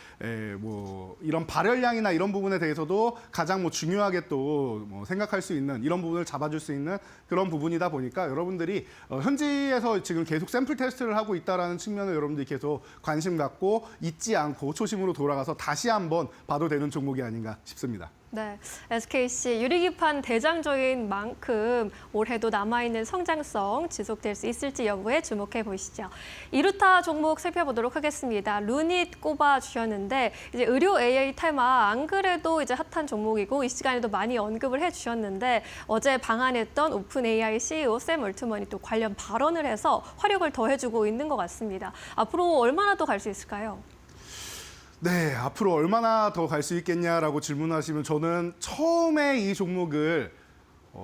뭐 이런 발열량이나 이런 부분에 대해서도 가장 뭐 중요하게 또 뭐 생각할 수 있는 이런 부분을 잡아줄 수 있는 그런 부분이다 보니까 여러분들이 현지에서 지금 계속 샘플 테스트를 하고 있다라는 측면을 여러분들이 계속 관심 갖고 잊지 않고 초심으로 돌아가서 다시 한번 봐도 되는 종목이 아닌가 싶습니다. 네, SKC 유리기판 대장조인 만큼 올해도 남아있는 성장성 지속될 수 있을지 여부에 주목해 보시죠. 2루타 종목 살펴보도록 하겠습니다. 루닛 꼽아주셨는데 이제 의료 AI 테마 안 그래도 이제 핫한 종목이고 이 시간에도 많이 언급을 해주셨는데 어제 방한했던 오픈 AI CEO 샘 올트먼이 또 관련 발언을 해서 화력을 더해주고 있는 것 같습니다. 앞으로 얼마나 더 갈 수 있을까요? 네, 앞으로 얼마나 더 갈 수 있겠냐라고 질문하시면 저는 처음에 이 종목을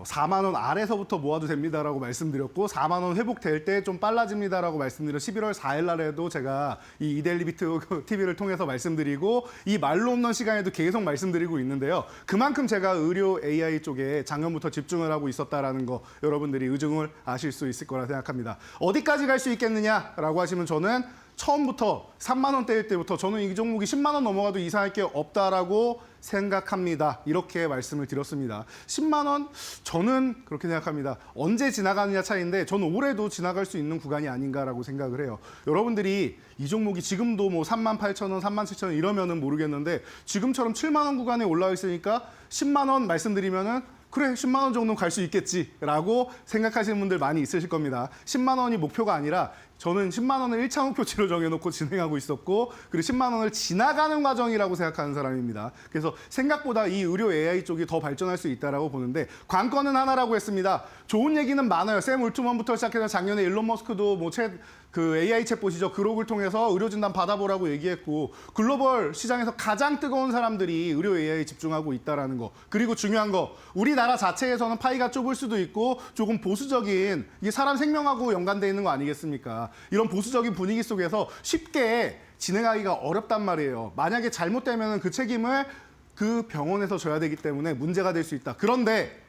4만 원 아래서부터 모아도 됩니다라고 말씀드렸고 4만 원 회복될 때 좀 빨라집니다라고 말씀드려 11월 4일 날에도 제가 이 이데일리비트 TV를 통해서 말씀드리고 이 말로 없는 시간에도 계속 말씀드리고 있는데요. 그만큼 제가 의료 AI 쪽에 작년부터 집중을 하고 있었다라는 거 여러분들이 의중을 아실 수 있을 거라 생각합니다. 어디까지 갈 수 있겠느냐라고 하시면 저는 처음부터 3만 원대일 때부터 저는 이 종목이 10만 원 넘어가도 이상할 게 없다라고 생각합니다. 이렇게 말씀을 드렸습니다. 10만 원 저는 그렇게 생각합니다. 언제 지나가느냐 차이인데 저는 올해도 지나갈 수 있는 구간이 아닌가라고 생각을 해요. 여러분들이 이 종목이 지금도 뭐 3만 8천 원, 3만 7천 원 이러면은 모르겠는데 지금처럼 7만 원 구간에 올라와 있으니까 10만 원 말씀드리면은 그래 10만 원 정도는 갈 수 있겠지라고 생각하시는 분들 많이 있으실 겁니다. 10만 원이 목표가 아니라 저는 10만 원을 1차 목표치로 정해놓고 진행하고 있었고 그리고 10만 원을 지나가는 과정이라고 생각하는 사람입니다. 그래서 생각보다 이 의료 AI 쪽이 더 발전할 수 있다라고 보는데 관건은 하나라고 했습니다. 좋은 얘기는 많아요. 샘 올트먼부터 시작해서 작년에 일론 머스크도 그 AI 챗봇이죠. 그록을 통해서 의료 진단 받아보라고 얘기했고 글로벌 시장에서 가장 뜨거운 사람들이 의료 AI에 집중하고 있다라는 거. 그리고 중요한 거 우리나라 자체에서는 파이가 좁을 수도 있고 조금 보수적인 이게 사람 생명하고 연관돼 있는 거 아니겠습니까? 이런 보수적인 분위기 속에서 쉽게 진행하기가 어렵단 말이에요. 만약에 잘못되면 그 책임을 그 병원에서 져야 되기 때문에 문제가 될 수 있다. 그런데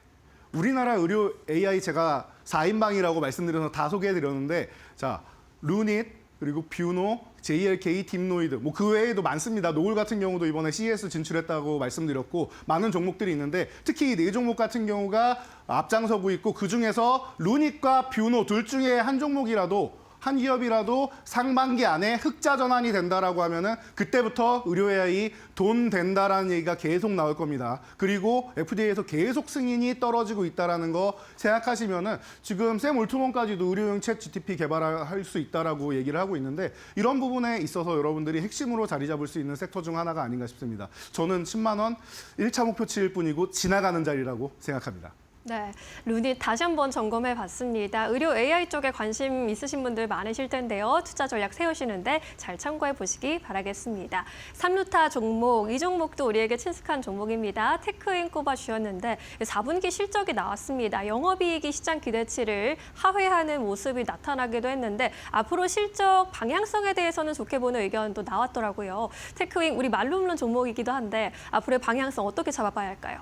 우리나라 의료 AI 제가 4인방이라고 말씀드려서 다 소개해드렸는데 자 루닛 그리고 뷰노, JLK, 딥노이드 뭐 그 외에도 많습니다. 노을 같은 경우도 이번에 CES 진출했다고 말씀드렸고 많은 종목들이 있는데 특히 이 네 종목 같은 경우가 앞장서고 있고 그중에서 루닛과 뷰노 둘 중에 한 종목이라도 한 기업이라도 상반기 안에 흑자 전환이 된다라고 하면은 그때부터 의료 AI 돈 된다라는 얘기가 계속 나올 겁니다. 그리고 FDA에서 계속 승인이 떨어지고 있다라는 거 생각하시면은 지금 샘 올트먼까지도 의료용 챗 GTP 개발할 수 있다라고 얘기를 하고 있는데 이런 부분에 있어서 여러분들이 핵심으로 자리 잡을 수 있는 섹터 중 하나가 아닌가 싶습니다. 저는 10만 원 1차 목표치일 뿐이고 지나가는 자리라고 생각합니다. 네, 루닛 다시 한번 점검해 봤습니다. 의료 AI 쪽에 관심 있으신 분들 많으실 텐데요. 투자 전략 세우시는데 잘 참고해 보시기 바라겠습니다. 3루타 종목, 이 종목도 우리에게 친숙한 종목입니다. 테크인 꼽아주셨는데 4분기 실적이 나왔습니다. 영업이익이 시장 기대치를 하회하는 모습이 나타나기도 했는데 앞으로 실적 방향성에 대해서는 좋게 보는 의견도 나왔더라고요. 테크인 우리 말로 없는 종목이기도 한데 앞으로의 방향성 어떻게 잡아봐야 할까요?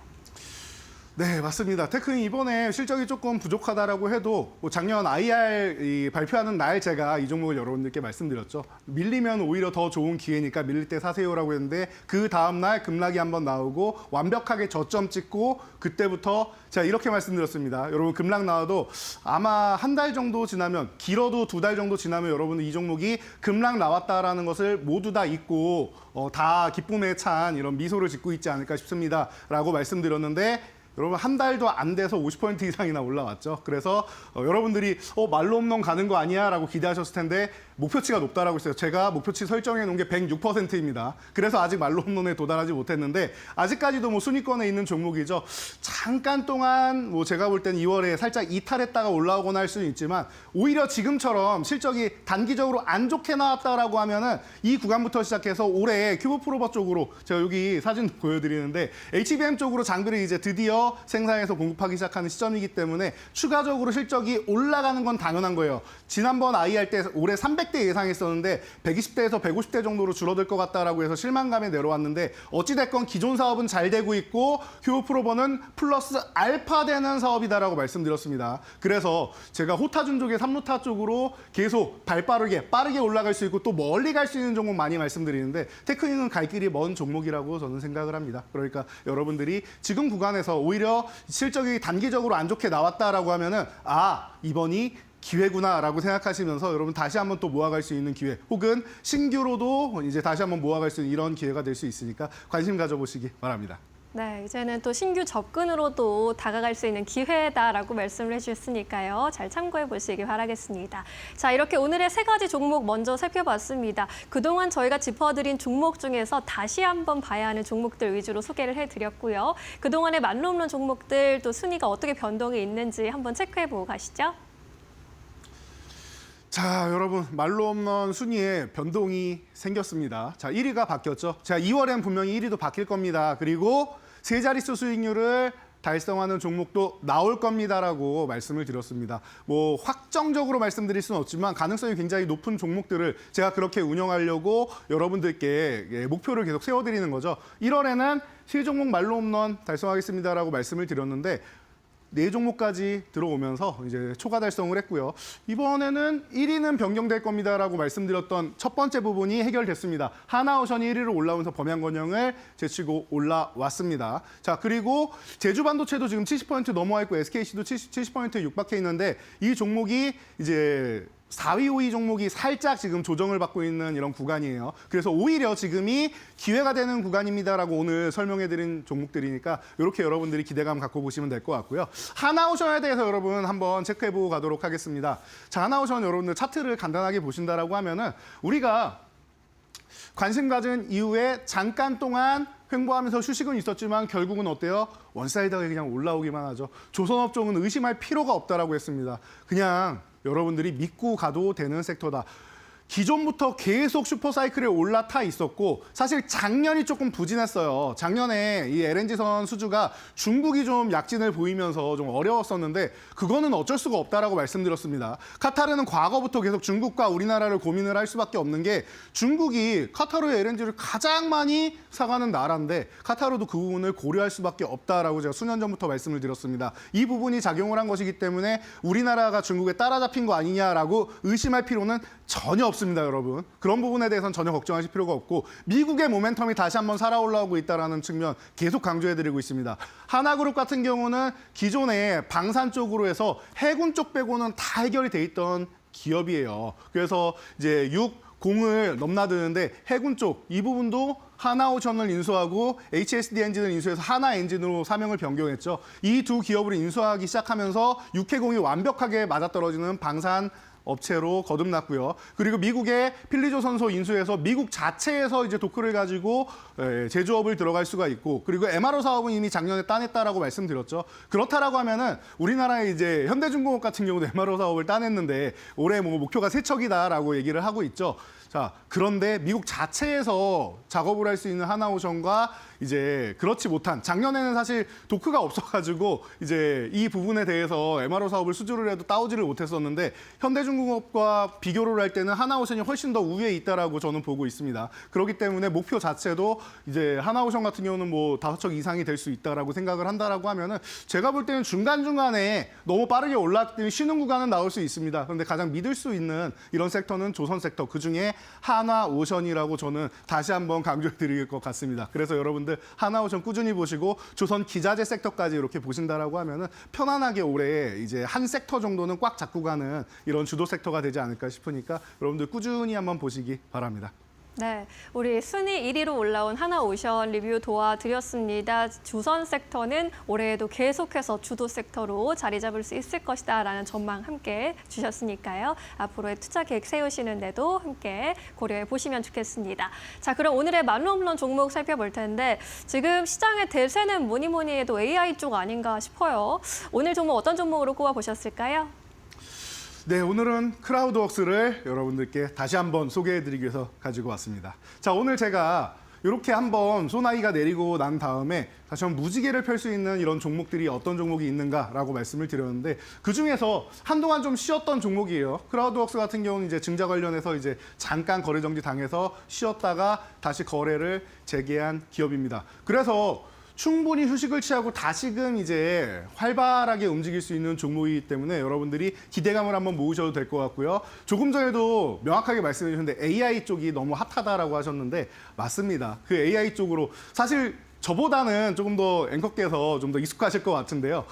네, 맞습니다. 테크인 이번에 실적이 조금 부족하다라고 해도 뭐 작년 IR 발표하는 날 제가 이 종목을 여러분들께 말씀드렸죠. 밀리면 오히려 더 좋은 기회니까 밀릴 때 사세요라고 했는데 그 다음 날 급락이 한번 나오고 완벽하게 저점 찍고 그때부터 제가 이렇게 말씀드렸습니다. 여러분 급락 나와도 아마 한 달 정도 지나면 길어도 2달 정도 지나면 여러분은 이 종목이 급락 나왔다라는 것을 모두 다 잊고 다 기쁨에 찬 이런 미소를 짓고 있지 않을까 싶습니다라고 말씀드렸는데 여러분 한 달도 안 돼서 50% 이상이나 올라왔죠. 그래서 여러분들이 말로 홈런 가는 거 아니야? 라고 기대하셨을 텐데 목표치가 높다라고 했어요. 제가 목표치 설정해 놓은 게 106%입니다. 그래서 아직 말로 홈런에 도달하지 못했는데 아직까지도 뭐 순위권에 있는 종목이죠. 잠깐 동안 뭐 제가 볼 때는 2월에 살짝 이탈했다가 올라오거나 할 수는 있지만 오히려 지금처럼 실적이 단기적으로 안 좋게 나왔다라고 하면은 이 구간부터 시작해서 올해 큐브 프로버 쪽으로 제가 여기 사진 보여드리는데 HBM 쪽으로 장비를 이제 드디어 생산해서 공급하기 시작하는 시점이기 때문에 추가적으로 실적이 올라가는 건 당연한 거예요. 지난번 IR 때 올해 300대 예상했었는데 120대에서 150대 정도로 줄어들 것 같다라고 해서 실망감에 내려왔는데 어찌됐건 기존 사업은 잘 되고 있고 큐브 프로버는 플러스 알파 되는 사업이다라고 말씀드렸습니다. 그래서 제가 호타준족의 3루타 쪽으로 계속 빠르게 올라갈 수 있고 또 멀리 갈 수 있는 종목 많이 말씀드리는데 테크닉은 갈 길이 먼 종목이라고 저는 생각을 합니다. 그러니까 여러분들이 지금 구간에서 오히려 실적이 단기적으로 안 좋게 나왔다라고 하면은 이번이 기회구나라고 생각하시면서 여러분 다시 한번 또 모아갈 수 있는 기회 혹은 신규로도 이제 다시 한번 모아갈 수 있는 이런 기회가 될 수 있으니까 관심 가져보시기 바랍니다. 네, 이제는 또 신규 접근으로도 다가갈 수 있는 기회다라고 말씀을 해주셨으니까요. 잘 참고해 보시기 바라겠습니다. 자, 이렇게 오늘의 세 가지 종목 먼저 살펴봤습니다. 그동안 저희가 짚어드린 종목 중에서 다시 한번 봐야 하는 종목들 위주로 소개를 해드렸고요. 그동안의 만로홈런 종목들 또 순위가 어떻게 변동이 있는지 한번 체크해보고 가시죠. 자, 여러분, 말로 없는 순위에 변동이 생겼습니다. 자, 1위가 바뀌었죠. 자, 2월엔 분명히 1위도 바뀔 겁니다. 그리고 세 자릿수 수익률을 달성하는 종목도 나올 겁니다라고 말씀을 드렸습니다. 뭐 확정적으로 말씀드릴 수는 없지만 가능성이 굉장히 높은 종목들을 제가 그렇게 운영하려고 여러분들께 목표를 계속 세워드리는 거죠. 1월에는 세 종목 말로 홈런 달성하겠습니다라고 말씀을 드렸는데 4종목까지 들어오면서 이제 초과 달성을 했고요. 이번에는 1위는 변경될 겁니다라고 말씀드렸던 첫 번째 부분이 해결됐습니다. 하나오션이 1위로 올라오면서 범양건영을 제치고 올라왔습니다. 자, 그리고 제주반도체도 지금 70% 넘어와 있고 SKC도 70%에 육박해 있는데 이 종목이 이제 4위, 5위 종목이 살짝 지금 조정을 받고 있는 이런 구간이에요. 그래서 오히려 지금이 기회가 되는 구간입니다라고 오늘 설명해드린 종목들이니까 이렇게 여러분들이 기대감 갖고 보시면 될 것 같고요. 하나오션에 대해서 여러분 한번 체크해보고 가도록 하겠습니다. 자, 하나오션 여러분들 차트를 간단하게 보신다라고 하면은 우리가 관심 가진 이후에 잠깐 동안 횡보하면서 휴식은 있었지만 결국은 어때요? 원사이드가 그냥 올라오기만 하죠. 조선업종은 의심할 필요가 없다라고 했습니다. 그냥 여러분들이 믿고 가도 되는 섹터다. 기존부터 계속 슈퍼사이클에 올라타 있었고 사실 작년이 조금 부진했어요. 작년에 이 LNG선 수주가 중국이 좀 약진을 보이면서 좀 어려웠었는데 그거는 어쩔 수가 없다라고 말씀드렸습니다. 카타르는 과거부터 계속 중국과 우리나라를 고민을 할 수밖에 없는 게 중국이 카타르의 LNG를 가장 많이 사가는 나라인데 카타르도 그 부분을 고려할 수밖에 없다라고 제가 수년 전부터 말씀을 드렸습니다. 이 부분이 작용을 한 것이기 때문에 우리나라가 중국에 따라잡힌 거 아니냐라고 의심할 필요는 전혀 없습니다, 여러분. 그런 부분에 대해서는 전혀 걱정하실 필요가 없고 미국의 모멘텀이 다시 한번 살아 올라오고 있다는 측면 계속 강조해드리고 있습니다. 하나그룹 같은 경우는 기존에 방산 쪽으로 해서 해군 쪽 빼고는 다 해결이 돼 있던 기업이에요. 그래서 이제 0을 넘나드는데 해군 쪽 이 부분도 하나오션을 인수하고 HSD 엔진을 인수해서 하나 엔진으로 사명을 변경했죠. 이 두 기업을 인수하기 시작하면서 육해공이 완벽하게 맞아떨어지는 방산 업체로 거듭났고요. 그리고 미국의 필리조선소 인수해서 미국 자체에서 이제 도크를 가지고 제조업을 들어갈 수가 있고 그리고 MRO 사업은 이미 작년에 따냈다라고 말씀드렸죠. 그렇다라고 하면은 우리나라의 이제 현대중공업 같은 경우도 MRO 사업을 따냈는데 올해 뭐 목표가 세척이다라고 얘기를 하고 있죠. 자, 그런데 미국 자체에서 작업을 할 수 있는 하나오션과 이제 그렇지 못한 작년에는 사실 도크가 없어가지고 이제 이 부분에 대해서 MRO 사업을 수주를 해도 따오지를 못했었는데 현대중공업과 비교를 할 때는 하나오션이 훨씬 더 우위에 있다라고 저는 보고 있습니다. 그렇기 때문에 목표 자체도 이제 하나오션 같은 경우는 뭐 5척 이상이 될 수 있다라고 생각을 한다라고 하면은 제가 볼 때는 중간중간에 너무 빠르게 올랐기 때문에 쉬는 구간은 나올 수 있습니다. 그런데 가장 믿을 수 있는 이런 섹터는 조선 섹터 그중에 하나오션이라고 저는 다시 한번 강조해 드릴 것 같습니다. 그래서 여러분들 하나오션 꾸준히 보시고 조선 기자재 섹터까지 이렇게 보신다라고 하면은 편안하게 올해 이제 한 섹터 정도는 꽉 잡고 가는 이런 주도 섹터가 되지 않을까 싶으니까 여러분들 꾸준히 한번 보시기 바랍니다. 네, 우리 순위 1위로 올라온 하나오션 리뷰 도와드렸습니다. 조선 섹터는 올해에도 계속해서 주도 섹터로 자리 잡을 수 있을 것이다라는 전망 함께 주셨으니까요. 앞으로의 투자 계획 세우시는데도 함께 고려해 보시면 좋겠습니다. 자, 그럼 오늘의 만로홈런 종목 살펴볼 텐데 지금 시장의 대세는 뭐니 해도 AI 쪽 아닌가 싶어요. 오늘 종목 어떤 종목으로 꼽아보셨을까요? 네, 오늘은 크라우드웍스를 여러분들께 다시 한번 소개해드리기 위해서 가지고 왔습니다. 자, 오늘 제가 이렇게 한번 소나이가 내리고 난 다음에 다시 한번 무지개를 펼 수 있는 이런 종목들이 어떤 종목이 있는가라고 말씀을 드렸는데 그중에서 한동안 좀 쉬었던 종목이에요. 크라우드웍스 같은 경우는 이제 증자 관련해서 이제 잠깐 거래 정지 당해서 쉬었다가 다시 거래를 재개한 기업입니다. 그래서 충분히 휴식을 취하고 다시금 이제 활발하게 움직일 수 있는 종목이기 때문에 여러분들이 기대감을 한번 모으셔도 될 것 같고요. 조금 전에도 명확하게 말씀해 주셨는데 AI 쪽이 너무 핫하다라고 하셨는데 맞습니다. 그 AI 쪽으로 사실 저보다는 조금 더 앵커께서 좀 더 익숙하실 것 같은데요.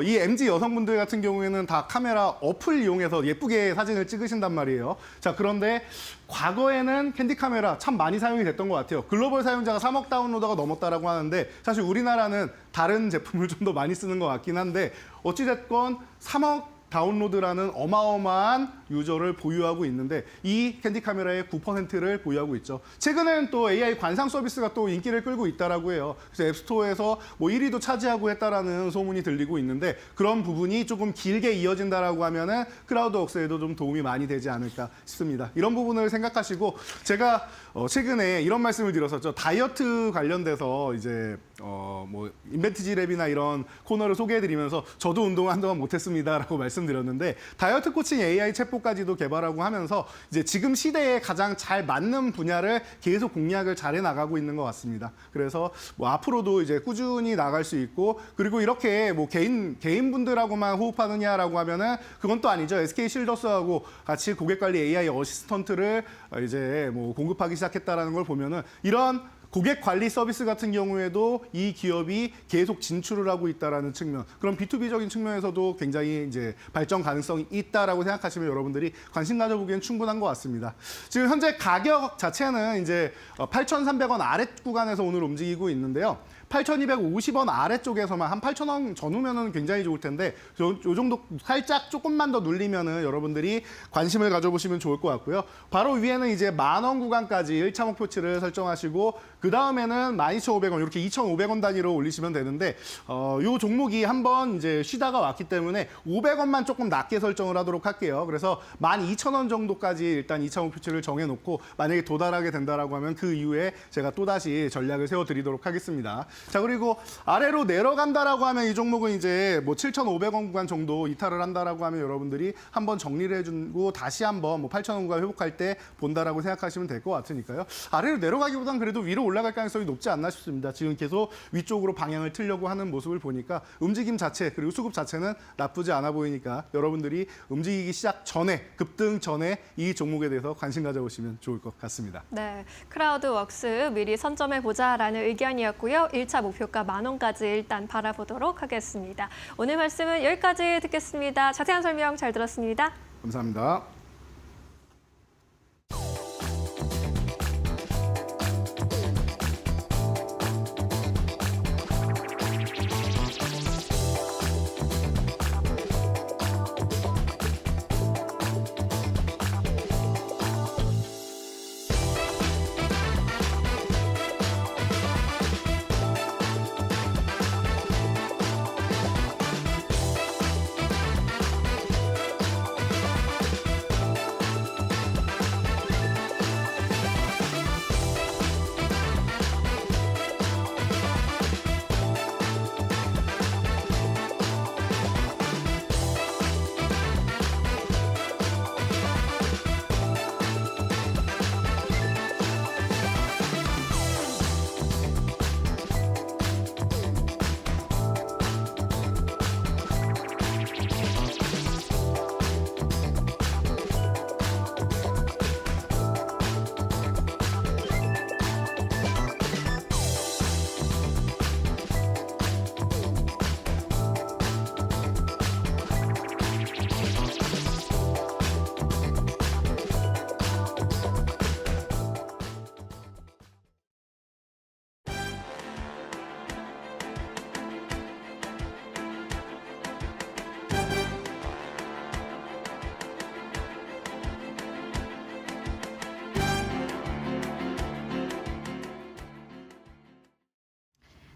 이 MZ 여성분들 같은 경우에는 다 카메라 어플 이용해서 예쁘게 사진을 찍으신단 말이에요. 자, 그런데 과거에는 캔디 카메라 참 많이 사용이 됐던 것 같아요. 글로벌 사용자가 3억 다운로더가 넘었다라고 하는데 사실 우리나라는 다른 제품을 좀 더 많이 쓰는 것 같긴 한데 어찌됐건 3억 다운로드라는 어마어마한 유저를 보유하고 있는데 이 캔디 카메라의 9%를 보유하고 있죠. 최근엔 또 AI 관상 서비스가 또 인기를 끌고 있다라고 해요. 그래서 앱스토어에서 뭐 1위도 차지하고 했다라는 소문이 들리고 있는데 그런 부분이 조금 길게 이어진다라고 하면은 크라우드웍스에도 좀 도움이 많이 되지 않을까 싶습니다. 이런 부분을 생각하시고 제가 최근에 이런 말씀을 드렸었죠. 다이어트 관련돼서 이제 뭐 인벤티지 랩이나 이런 코너를 소개해드리면서 저도 운동을 한동안 못했습니다라고 말씀드렸는데 다이어트 코칭 AI 챗봇까지도 개발하고 하면서 이제 지금 시대에 가장 잘 맞는 분야를 계속 공략을 잘해 나가고 있는 것 같습니다. 그래서 뭐 앞으로도 이제 꾸준히 나갈 수 있고 그리고 이렇게 뭐 개인 분들하고만 호흡하느냐라고 하면은 그건 또 아니죠. SK 실더스하고 같이 고객 관리 AI 어시스턴트를 이제 뭐 공급하기 시작했다라는 걸 보면은 이런 고객 관리 서비스 같은 경우에도 이 기업이 계속 진출을 하고 있다라는 측면, 그런 B2B적인 측면에서도 굉장히 이제 발전 가능성이 있다라고 생각하시면 여러분들이 관심 가져보기엔 충분한 것 같습니다. 지금 현재 가격 자체는 이제 8,300원 아래 구간에서 오늘 움직이고 있는데요. 8,250원 아래쪽에서만 한 8,000원 전후면은 굉장히 좋을 텐데 요 정도 살짝 조금만 더 눌리면은 여러분들이 관심을 가져보시면 좋을 것 같고요. 바로 위에는 이제 10,000원 구간까지 1차 목표치를 설정하시고 그 다음에는 12,500원 이렇게 2,500원 단위로 올리시면 되는데 요 종목이 한번 이제 쉬다가 왔기 때문에 500원만 조금 낮게 설정을 하도록 할게요. 그래서 12,000원 정도까지 일단 2차 목표치를 정해놓고 만약에 도달하게 된다라고 하면 그 이후에 제가 또다시 전략을 세워드리도록 하겠습니다. 자, 그리고 아래로 내려간다라고 하면 이 종목은 이제 뭐 7,500원 구간 정도 이탈을 한다라고 하면 여러분들이 한번 정리를 해주고 다시 한번 뭐 8,000원 구간 회복할 때 본다라고 생각하시면 될 것 같으니까요. 아래로 내려가기보단 그래도 위로 올라갈 가능성이 높지 않나 싶습니다. 지금 계속 위쪽으로 방향을 틀려고 하는 모습을 보니까 움직임 자체 그리고 수급 자체는 나쁘지 않아 보이니까 여러분들이 움직이기 시작 전에 급등 전에 이 종목에 대해서 관심 가져보시면 좋을 것 같습니다. 네, 크라우드웍스 미리 선점해보자라는 의견이었고요. 1차 목표가 10,000원까지 일단 바라보도록 하겠습니다. 오늘 말씀은 여기까지 듣겠습니다. 자세한 설명 잘 들었습니다. 감사합니다.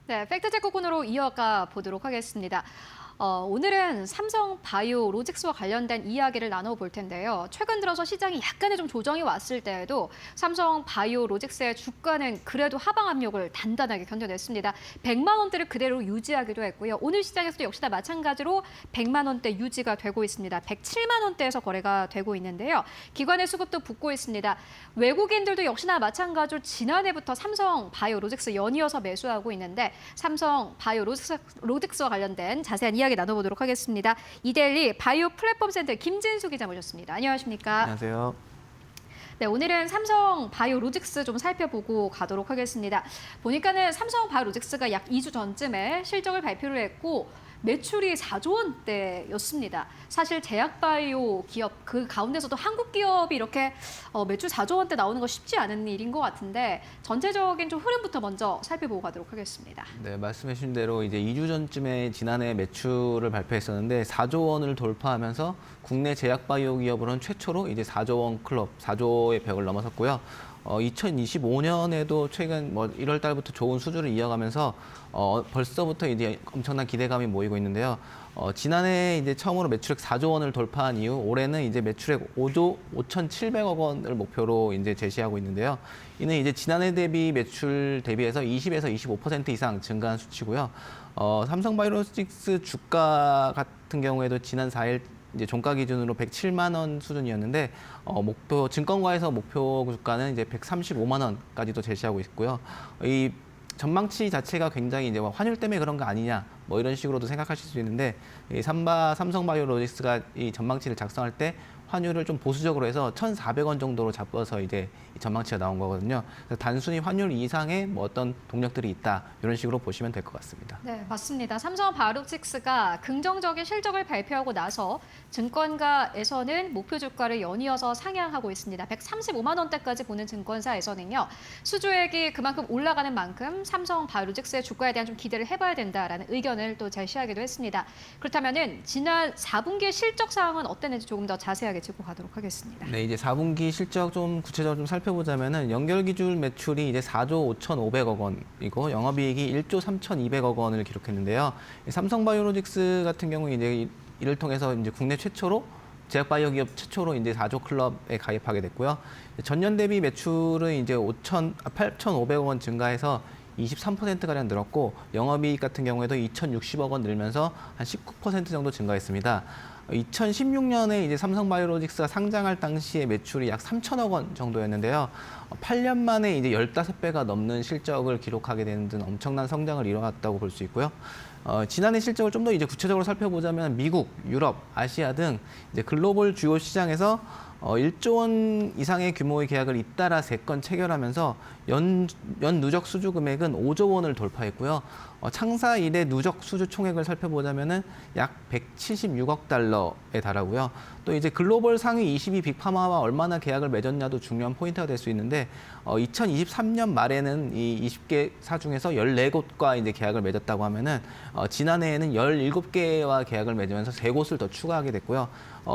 네, 팩트체크 코너로 이어가 보도록 하겠습니다. 오늘은 삼성 바이오 로직스와 관련된 이야기를 나눠볼 텐데요. 최근 들어서 시장이 약간의 좀 조정이 왔을 때에도 삼성 바이오 로직스의 주가는 그래도 하방 압력을 단단하게 견뎌냈습니다. 100만 원대를 그대로 유지하기도 했고요. 오늘 시장에서도 역시나 마찬가지로 100만 원대 유지가 되고 있습니다. 107만 원대에서 거래가 되고 있는데요. 기관의 수급도 붙고 있습니다. 외국인들도 역시나 마찬가지로 지난해부터 삼성 바이오 로직스 연이어서 매수하고 있는데 삼성 바이오 로직스와 관련된 자세한 이야기 나눠보도록 하겠습니다. 이데일리 바이오 플랫폼 센터 김진수 기자 모셨습니다. 안녕하십니까? 안녕하세요. 네, 오늘은 삼성 바이오로직스 좀 살펴보고 가도록 하겠습니다. 보니까는 삼성 바이오로직스가 약 2주 전쯤에 실적을 발표를 했고 매출이 4조 원대였습니다. 사실 제약바이오 기업 그 가운데서도 한국 기업이 이렇게 매출 4조 원대 나오는 거 쉽지 않은 일인 것 같은데 전체적인 좀 흐름부터 먼저 살펴보고 가도록 하겠습니다. 네, 말씀해 주신 대로 이제 2주 전쯤에 지난해 매출을 발표했었는데 4조 원을 돌파하면서 국내 제약바이오 기업으로는 최초로 이제 4조 원 클럽, 4조의 벽을 넘어섰고요. 2025년에도 최근 1월 달부터 좋은 수준을 이어가면서 벌써부터 이제 엄청난 기대감이 모이고 있는데요. 지난해 이제 처음으로 매출액 4조 원을 돌파한 이후 올해는 이제 매출액 5조 5,700억 원을 목표로 이제 제시하고 있는데요. 이는 이제 지난해 대비 매출 대비해서 20에서 25% 이상 증가한 수치고요. 삼성바이오로직스 주가 같은 경우에도 지난 4일 이제 종가 기준으로 107만 원 수준이었는데 증권가에서 목표 주가는 이제 135만 원까지도 제시하고 있고요. 이 전망치 자체가 굉장히 이제 환율 때문에 그런 거 아니냐 이런 식으로도 생각하실 수 있는데 이 삼성바이오로직스가 이 전망치를 작성할 때 환율을 좀 보수적으로 해서 1,400원 정도로 잡아서 이제 이 전망치가 나온 거거든요. 그래서 단순히 환율 이상의 어떤 동력들이 있다 이런 식으로 보시면 될 것 같습니다. 네, 맞습니다. 삼성 바이오로직스가 긍정적인 실적을 발표하고 나서 증권가에서는 목표 주가를 연이어서 상향하고 있습니다. 135만 원대까지 보는 증권사에서는요. 수주액이 그만큼 올라가는 만큼 삼성 바이오로직스의 주가에 대한 좀 기대를 해봐야 된다라는 의견을 또 제시하기도 했습니다. 그렇다면은 지난 4분기 실적 상황은 어땠는지 조금 더 자세하게 짚고 가도록 하겠습니다. 네, 이제 4분기 실적 좀 구체적으로 좀 살펴보자면은 연결 기준 매출이 이제 4조 5,500억 원이고 영업이익이 1조 3,200억 원을 기록했는데요. 삼성바이오로직스 같은 경우 이제 이를 통해서 이제 국내 최초로 제약바이오 기업 최초로 이제 4조 클럽에 가입하게 됐고요. 전년 대비 매출은 이제 8,500억 원 증가해서 23%가량 늘었고 영업이익 같은 경우에도 2,060억 원 늘면서 한 19% 정도 증가했습니다. 2016년에 이제 삼성바이오로직스가 상장할 당시에 매출이 약 3천억 원 정도였는데요. 8년 만에 이제 15배가 넘는 실적을 기록하게 되는 등 엄청난 성장을 이뤄왔다고 볼 수 있고요. 지난해 실적을 좀 더 이제 구체적으로 살펴보자면 미국, 유럽, 아시아 등 이제 글로벌 주요 시장에서 1조 원 이상의 규모의 계약을 잇따라 3건 체결하면서 연 누적 수주 금액은 5조 원을 돌파했고요. 창사 이래 누적 수주 총액을 살펴보자면은 약 176억 달러에 달하고요. 또 이제 글로벌 상위 22 빅파마와 얼마나 계약을 맺었냐도 중요한 포인트가 될 수 있는데 2023년 말에는 이 20개사 중에서 14곳과 이제 계약을 맺었다고 하면은 지난해에는 17개와 계약을 맺으면서 3곳을 더 추가하게 됐고요.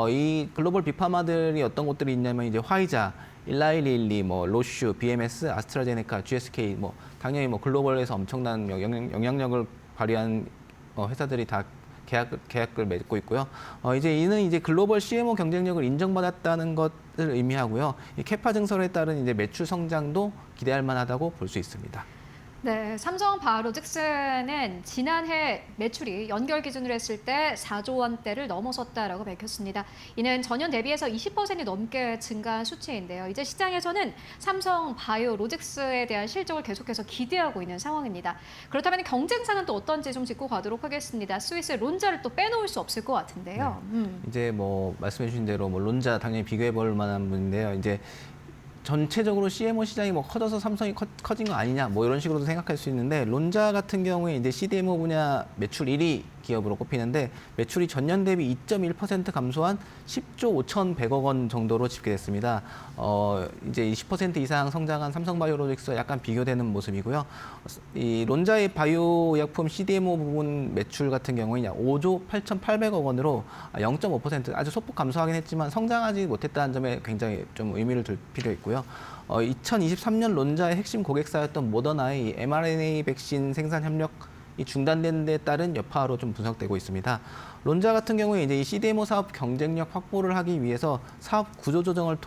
이 글로벌 빅파마들이 어떤 곳들이 있냐면 이제 화이자, 일라일리, 로슈, BMS, 아스트라제네카, GSK 당연히 글로벌에서 엄청난 영향력을 발휘한 회사들이 다 계약을 맺고 있고요. 이제 이는 이제 글로벌 CMO 경쟁력을 인정받았다는 것을 의미하고요. 이 캐파 증설에 따른 이제 매출 성장도 기대할 만하다고 볼 수 있습니다. 네, 삼성 바이오로직스는 지난해 매출이 연결 기준으로 했을 때 4조 원대를 넘어섰다라고 밝혔습니다. 이는 전년 대비해서 20% 넘게 증가한 수치인데요. 이제 시장에서는 삼성 바이오로직스에 대한 실적을 계속해서 기대하고 있는 상황입니다. 그렇다면 경쟁사는 또 어떤지 좀 짚고 가도록 하겠습니다. 스위스의 론자를 또 빼놓을 수 없을 것 같은데요. 이제 말씀해 주신 대로 론자 당연히 비교해 볼 만한 분인데요. 이제 전체적으로 CMO 시장이 커져서 삼성이 커진 거 아니냐 이런 식으로도 생각할 수 있는데 론자 같은 경우에 이제 CDMO 분야 매출 1위 기업으로 꼽히는데 매출이 전년 대비 2.1% 감소한 10조 5,100억 원 정도로 집계됐습니다. 이제 20% 이상 성장한 삼성바이오로직스와 약간 비교되는 모습이고요. 이 론자의 바이오 약품 CDMO 부분 매출 같은 경우는 약 5조 8,800억 원으로 0.5% 아주 소폭 감소하긴 했지만 성장하지 못했다는 점에 굉장히 좀 의미를 둘 필요 있고요. 2023년 론자의 핵심 고객사였던 모더나의 mRNA 백신 생산 협력이 중단된 데 따른 여파로 좀 분석되고 있습니다. 론자 같은 경우에 이제 이 CDMO 사업 경쟁력 확보를 하기 위해서 사업 구조 조정을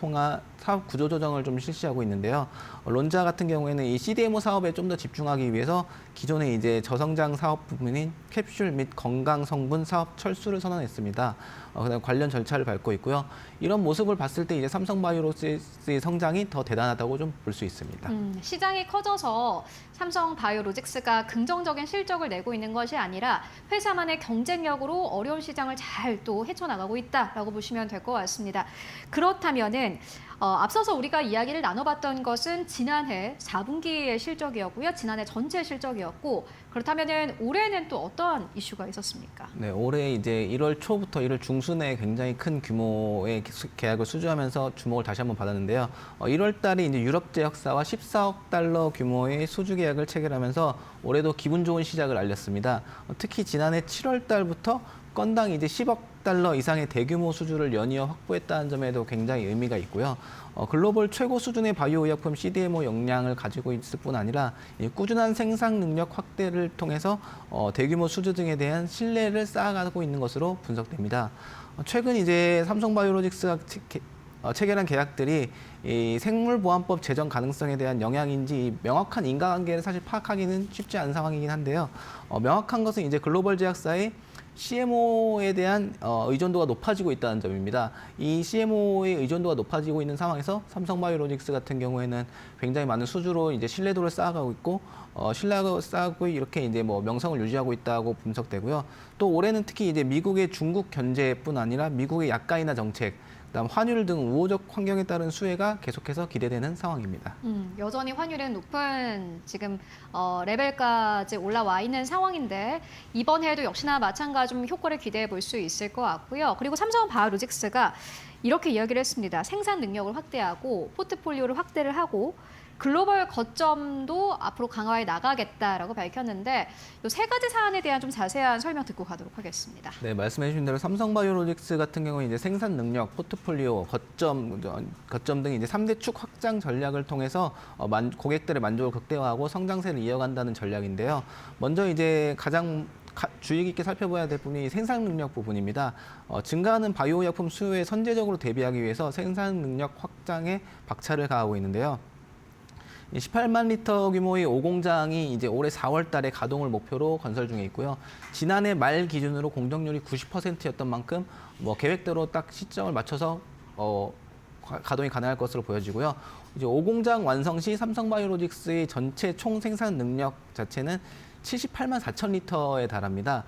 좀 실시하고 있는데요. 론자 같은 경우에는 이 CDMO 사업에 좀 더 집중하기 위해서 기존의 이제 저성장 사업 부문인 캡슐 및 건강 성분 사업 철수를 선언했습니다. 그다음 관련 절차를 밟고 있고요. 이런 모습을 봤을 때 이제 삼성바이오로직스의 성장이 더 대단하다고 좀 볼 수 있습니다. 시장이 커져서 삼성 바이오로직스가 긍정적인 실적을 내고 있는 것이 아니라 회사만의 경쟁력으로 어려운 시장을 잘 또 헤쳐나가고 있다라고 보시면 될 것 같습니다. 그렇다면은 앞서서 우리가 이야기를 나눠봤던 것은 지난해 4분기의 실적이었고요. 지난해 전체 실적이었고 그렇다면은 올해는 또 어떠한 이슈가 있었습니까? 네, 올해 이제 1월 초부터 1월 중순에 굉장히 큰 규모의 계약을 수주하면서 주목을 다시 한번 받았는데요. 1월 달에 이제 유럽 제약사와 14억 달러 규모의 수주 계약을 체결하면서 올해도 기분 좋은 시작을 알렸습니다. 특히 지난해 7월 달부터 건당 이제 10억 달러 이상의 대규모 수주를 연이어 확보했다는 점에도 굉장히 의미가 있고요. 글로벌 최고 수준의 바이오 의약품 CDMO 역량을 가지고 있을 뿐 아니라 꾸준한 생산 능력 확대를 통해서 대규모 수주 등에 대한 신뢰를 쌓아가고 있는 것으로 분석됩니다. 최근 이제 삼성바이오로직스가 체결한 계약들이 이 생물보안법 제정 가능성에 대한 영향인지 명확한 인과관계를 사실 파악하기는 쉽지 않은 상황이긴 한데요. 명확한 것은 이제 글로벌 제약사의 CMO에 대한 의존도가 높아지고 있다는 점입니다. 이 CMO의 의존도가 높아지고 있는 상황에서 삼성바이오로직스 같은 경우에는 굉장히 많은 수주로 이제 신뢰도를 쌓아가고 있고 신뢰를 쌓고 이렇게 이제 뭐 명성을 유지하고 있다고 분석되고요. 또 올해는 특히 이제 미국의 중국 견제뿐 아니라 미국의 약가인화 정책, 그다음 환율 등 우호적 환경에 따른 수혜가 계속해서 기대되는 상황입니다. 여전히 환율은 높은 지금 레벨까지 올라와 있는 상황인데 이번 해에도 역시나 마찬가지 좀 효과를 기대해 볼 수 있을 것 같고요. 그리고 삼성바이오로직스가 이렇게 이야기를 했습니다. 생산 능력을 확대하고 포트폴리오를 확대를 하고 글로벌 거점도 앞으로 강화해 나가겠다라고 밝혔는데 이 세 가지 사안에 대한 좀 자세한 설명 듣고 가도록 하겠습니다. 네, 말씀해 주신 대로 삼성바이오로직스 같은 경우는 이제 생산 능력, 포트폴리오, 거점 등 이제 3대 축 확장 전략을 통해서 고객들의 만족을 극대화하고 성장세를 이어간다는 전략인데요. 먼저 이제 가장 주의 깊게 살펴봐야 될 부분이 생산 능력 부분입니다. 증가하는 바이오 약품 수요에 선제적으로 대비하기 위해서 생산 능력 확장에 박차를 가하고 있는데요. 18만 리터 규모의 5공장이 이제 올해 4월 달에 가동을 목표로 건설 중에 있고요. 지난해 말 기준으로 공정률이 90%였던 만큼 계획대로 딱 시점을 맞춰서 가동이 가능할 것으로 보여지고요. 이제 5공장 완성 시 삼성바이오로직스의 전체 총 생산 능력 자체는 78만 4천 리터에 달합니다.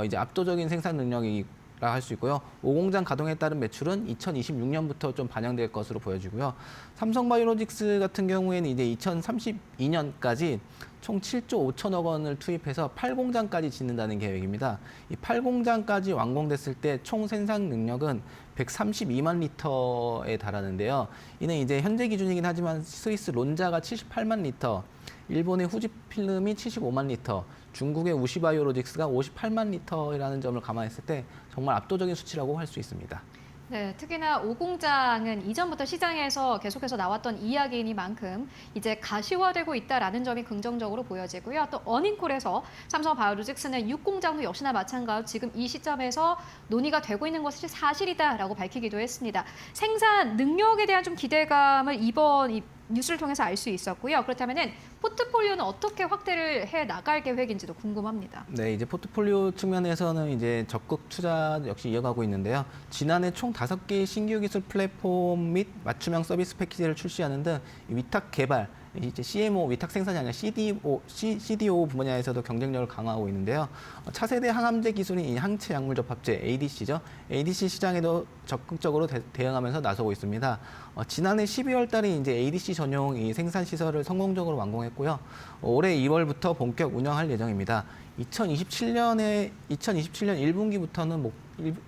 이제 압도적인 생산 능력이 할 수 있고요. 5공장 가동에 따른 매출은 2026년부터 좀 반영될 것으로 보여지고요. 삼성바이오로직스 같은 경우에는 이제 2032년까지 총 7조 5천억 원을 투입해서 8공장까지 짓는다는 계획입니다. 이 8공장까지 완공됐을 때 총 생산 능력은 132만 리터에 달하는데요. 이는 이제 현재 기준이긴 하지만 스위스 론자가 78만 리터, 일본의 후지필름이 75만 리터, 중국의 우시바이오로직스가 58만 리터라는 점을 감안했을 때 정말 압도적인 수치라고 할 수 있습니다. 네, 특히나 5공장은 이전부터 시장에서 계속해서 나왔던 이야기이니만큼 이제 가시화되고 있다라는 점이 긍정적으로 보여지고요. 또 어닝콜에서 삼성바이오로직스는 6공장도 역시나 마찬가지로 지금 이 시점에서 논의가 되고 있는 것이 사실이다라고 밝히기도 했습니다. 생산 능력에 대한 좀 기대감을 이번 이 뉴스를 통해서 알 수 있었고요. 그렇다면은 포트폴리오는 어떻게 확대를 해 나갈 계획인지도 궁금합니다. 네, 이제 포트폴리오 측면에서는 이제 적극 투자 역시 이어가고 있는데요. 지난해 총 5개의 신규 기술 플랫폼 및 맞춤형 서비스 패키지를 출시하는 등 위탁 개발, 이제 CMO 위탁 생산이 아니라 CDO 분야에서도 경쟁력을 강화하고 있는데요. 차세대 항암제 기술인 이 항체 약물 접합제 ADC죠. ADC 시장에도 적극적으로 대응하면서 나서고 있습니다. 지난해 12월 달에 이제 ADC 전용 이 생산 시설을 성공적으로 완공했고요. 올해 2월부터 본격 운영할 예정입니다. 2027년 1분기부터는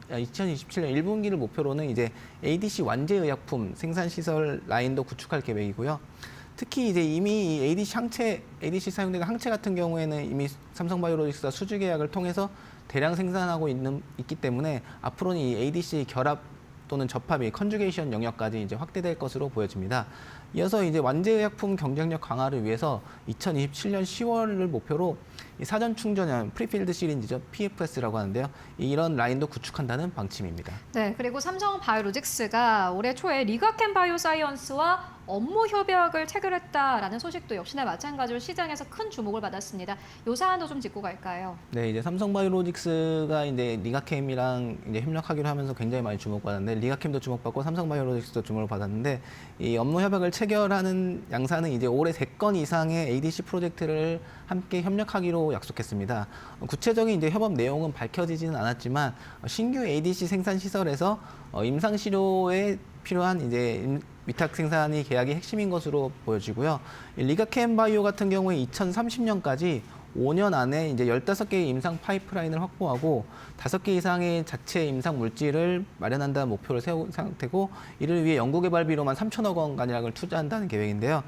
2027년 1분기를 목표로는 이제 ADC 완제 의약품 생산 시설 라인도 구축할 계획이고요. 특히 이제 이미 이 ADC 사용되는 항체 같은 경우에는 이미 삼성바이오로직스가 수주 계약을 통해서 대량 생산하고 있기 때문에 앞으로는 이 ADC 결합 또는 접합이 컨주게이션 영역까지 이제 확대될 것으로 보여집니다. 이어서 이제 완제의약품 경쟁력 강화를 위해서 2027년 10월을 목표로 이 사전 충전형 프리필드 시리즈죠. PFS라고 하는데요. 이런 라인도 구축한다는 방침입니다. 네, 그리고 삼성바이오로직스가 올해 초에 리가켄 바이오사이언스와 업무 협약을 체결했다라는 소식도 역시나 마찬가지로 시장에서 큰 주목을 받았습니다. 이 사안도 좀 짚고 갈까요? 네, 이제 삼성바이오로직스가 이제 리가캠이랑 이제 협력하기로 하면서 굉장히 많이 주목받았는데 리가캠도 주목받고 삼성바이오로직스도 주목을 받았는데 이 업무 협약을 체결하는 양사는 이제 올해 3건 이상의 ADC 프로젝트를 함께 협력하기로 약속했습니다. 구체적인 이제 협업 내용은 밝혀지지는 않았지만 신규 ADC 생산 시설에서 임상 치료에 필요한 이제 위탁 생산이 계약의 핵심인 것으로 보여지고요. 리가켄 바이오 같은 경우에 2030년까지 5년 안에 이제 15개의 임상 파이프라인을 확보하고 5개 이상의 자체 임상 물질을 마련한다는 목표를 세운 상태고, 이를 위해 연구개발비로만 3천억 원 가량을 투자한다는 계획인데요.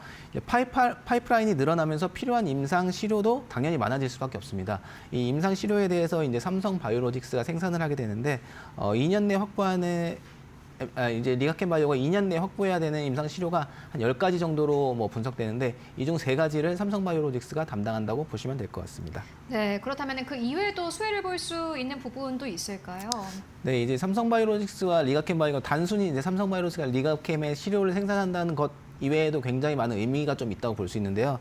파이프라인이 늘어나면서 필요한 임상 시료도 당연히 많아질 수밖에 없습니다. 이 임상 시료에 대해서 이제 삼성 바이오로직스가 생산을 하게 되는데 2년 내 확보하는 이제 리가켄 바이오가 2년 내에 확보해야 되는 임상 시료가 한 10가지 정도로 뭐 분석되는데, 이 중 3가지를 삼성 바이오로직스가 담당한다고 보시면 될 것 같습니다. 네, 그렇다면 그 이외에도 수혜를 볼 수 있는 부분도 있을까요? 네, 이제 삼성 바이오로직스와 리가켄 바이오가 단순히 이제 삼성 바이오로직스가 리가켄의 시료를 생산한다는 것 이외에도 굉장히 많은 의미가 좀 있다고 볼 수 있는데요.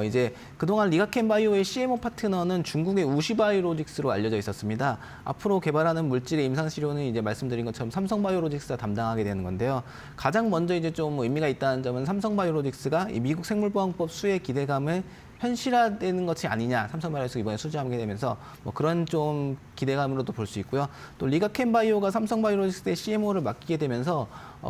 이제 그동안 리가켄 바이오의 CMO 파트너는 중국의 우시바이오로직스로 알려져 있었습니다. 앞으로 개발하는 물질의 임상 시료는 이제 말씀드린 것처럼 삼성 바이오로직스가 담당하게 되는 건데요. 가장 먼저 이제 좀 의미가 있다는 점은 삼성 바이오로직스가 이 미국 생물보안법 수혜 기대감을 현실화되는 것이 아니냐, 삼성 바이오로직스가 이번에 수주하게 되면서 뭐 그런 좀 기대감으로도 볼 수 있고요. 또 리가켄 바이오가 삼성 바이오로직스의 CMO를 맡기게 되면서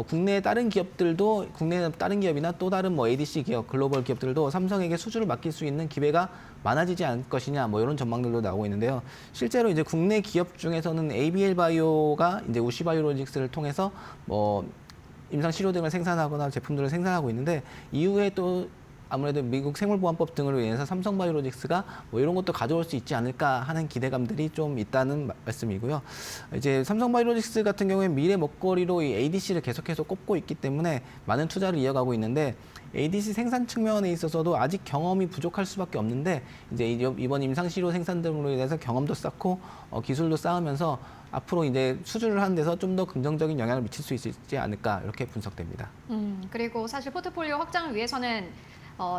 국내 다른 기업들도, 국내 다른 기업이나 또 다른 뭐 ADC 기업, 글로벌 기업들도 삼성에게 수주를 맡길 수 있는 기회가 많아지지 않을 것이냐, 뭐 이런 전망들도 나오고 있는데요. 실제로 이제 국내 기업 중에서는 ABL 바이오가 이제 우시 바이오로직스를 통해서 뭐 임상 치료 등을 생산하거나 제품들을 생산하고 있는데, 이후에 또 아무래도 미국 생물보안법 등으로 인해서 삼성 바이오로직스가 뭐 이런 것도 가져올 수 있지 않을까 하는 기대감들이 좀 있다는 말씀이고요. 이제 삼성 바이오로직스 같은 경우에 미래 먹거리로 이 ADC를 계속해서 꼽고 있기 때문에 많은 투자를 이어가고 있는데, ADC 생산 측면에 있어서도 아직 경험이 부족할 수밖에 없는데, 이제 이번 임상 시료 생산 등으로 인해서 경험도 쌓고 기술도 쌓으면서 앞으로 이제 수주를 하는 데서 좀 더 긍정적인 영향을 미칠 수 있지 않을까, 이렇게 분석됩니다. 그리고 사실 포트폴리오 확장을 위해서는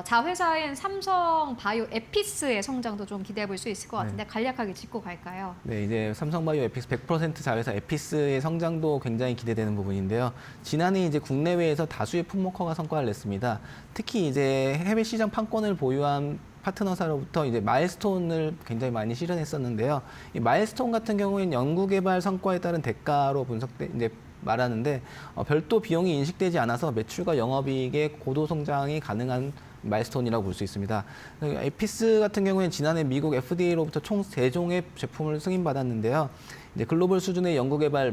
자회사인 삼성 바이오 에피스의 성장도 좀 기대해 볼 수 있을 것 같은데, 간략하게 짚고 갈까요? 네, 이제 삼성 바이오 에피스 100% 자회사 에피스의 성장도 굉장히 기대되는 부분인데요. 지난해 이제 국내외에서 다수의 품목허가 성과를 냈습니다. 특히 이제 해외 시장 판권을 보유한 파트너사로부터 이제 마일스톤을 굉장히 많이 실현했었는데요. 이 마일스톤 같은 경우에는 연구개발 성과에 따른 대가로 이제 말하는데, 별도 비용이 인식되지 않아서 매출과 영업이익의 고도 성장이 가능한 마일스톤이라고 볼 수 있습니다. 에피스 같은 경우에는 지난해 미국 FDA로부터 총 3종의 제품을 승인받았는데요. 이제 글로벌 수준의 연구개발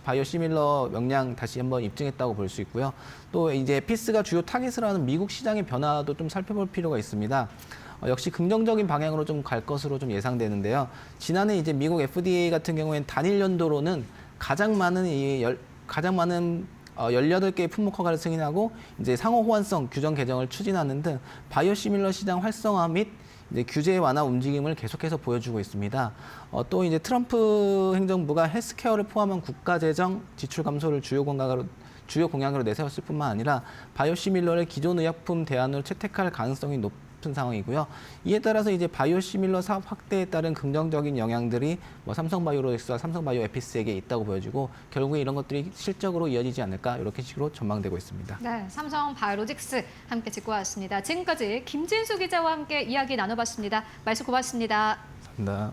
바이오 시밀러 역량 다시 한번 입증했다고 볼 수 있고요. 또 이제 에피스가 주요 타깃을 하는 미국 시장의 변화도 좀 살펴볼 필요가 있습니다. 역시 긍정적인 방향으로 좀 갈 것으로 좀 예상되는데요. 지난해 이제 미국 FDA 같은 경우에는 단일 연도로는 가장 많은 18개의 품목 허가를 승인하고 이제 상호 호환성 규정 개정을 추진하는 등 바이오 시밀러 시장 활성화 및 이제 규제 완화 움직임을 계속해서 보여주고 있습니다. 또 이제 트럼프 행정부가 헬스케어를 포함한 국가 재정 지출 감소를 주요 공약으로 내세웠을 뿐만 아니라 바이오 시밀러를 기존 의약품 대안으로 채택할 가능성이 높은 상황이고요. 이에 따라서 이제 바이오 시밀러 사업 확대에 따른 긍정적인 영향들이 뭐 삼성 바이오로직스와 삼성 바이오 에피스에게 있다고 보여지고, 결국에 이런 것들이 실적으로 이어지지 않을까, 이렇게 식으로 전망되고 있습니다. 네, 삼성 바이오로직스 함께 짚고 왔습니다. 지금까지 김진수 기자와 함께 이야기 나눠봤습니다. 말씀 고맙습니다. 감사합니다.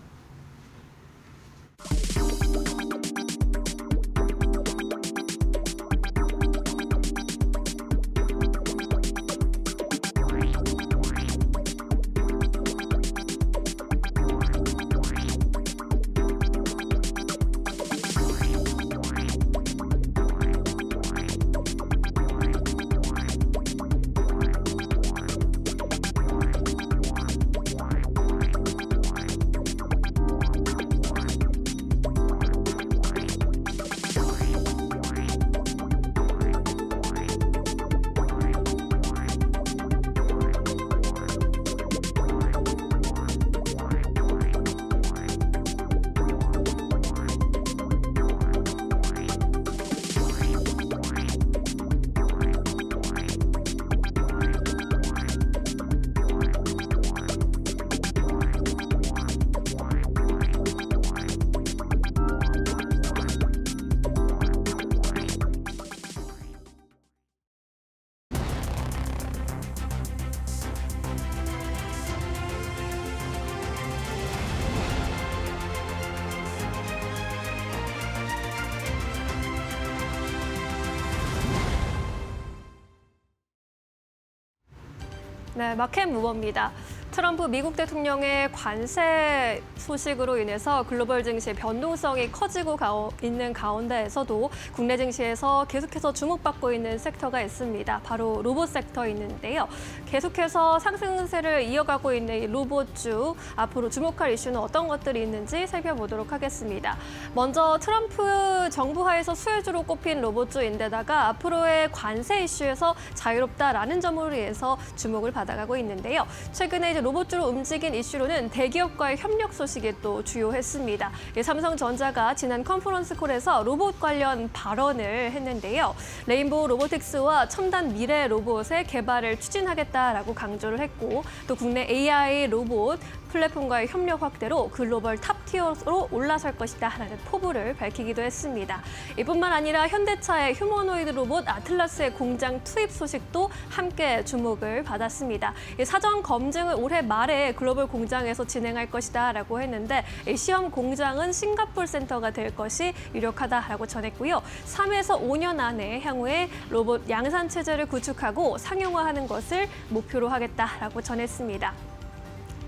네, 마켓 무버입니다. 트럼프 미국 대통령의 관세 소식으로 인해서 글로벌 증시의 변동성이 커지고 있는 가운데에서도 국내 증시에서 계속해서 주목받고 있는 섹터가 있습니다. 바로 로봇 섹터에 있는데요. 계속해서 상승세를 이어가고 있는 이 로봇주, 앞으로 주목할 이슈는 어떤 것들이 있는지 살펴보도록 하겠습니다. 먼저 트럼프 정부 하에서 수혜주로 꼽힌 로봇주인데다가 앞으로의 관세 이슈에서 자유롭다라는 점으로 인해서 주목을 받아가고 있는데요. 최근에 이제 로봇주로 움직인 이슈로는 대기업과의 협력 소식이 또 주요했습니다. 삼성전자가 지난 컨퍼런스 콜에서 로봇 관련 발언을 했는데요. 레인보우 로보틱스와 첨단 미래 로봇의 개발을 추진하겠다라고 강조를 했고, 또 국내 AI 로봇 플랫폼과의 협력 확대로 글로벌 탑티어로 올라설 것이다라는 포부를 밝히기도 했습니다. 이뿐만 아니라 현대차의 휴머노이드 로봇 아틀라스의 공장 투입 소식도 함께 주목을 받았습니다. 사전 검증을 올해 말에 글로벌 공장에서 진행할 것이다라고 했는데, 시험 공장은 싱가포르 센터가 될 것이 유력하다라고 전했고요. 3에서 5년 안에 향후에 로봇 양산 체제를 구축하고 상용화하는 것을 목표로 하겠다라고 전했습니다.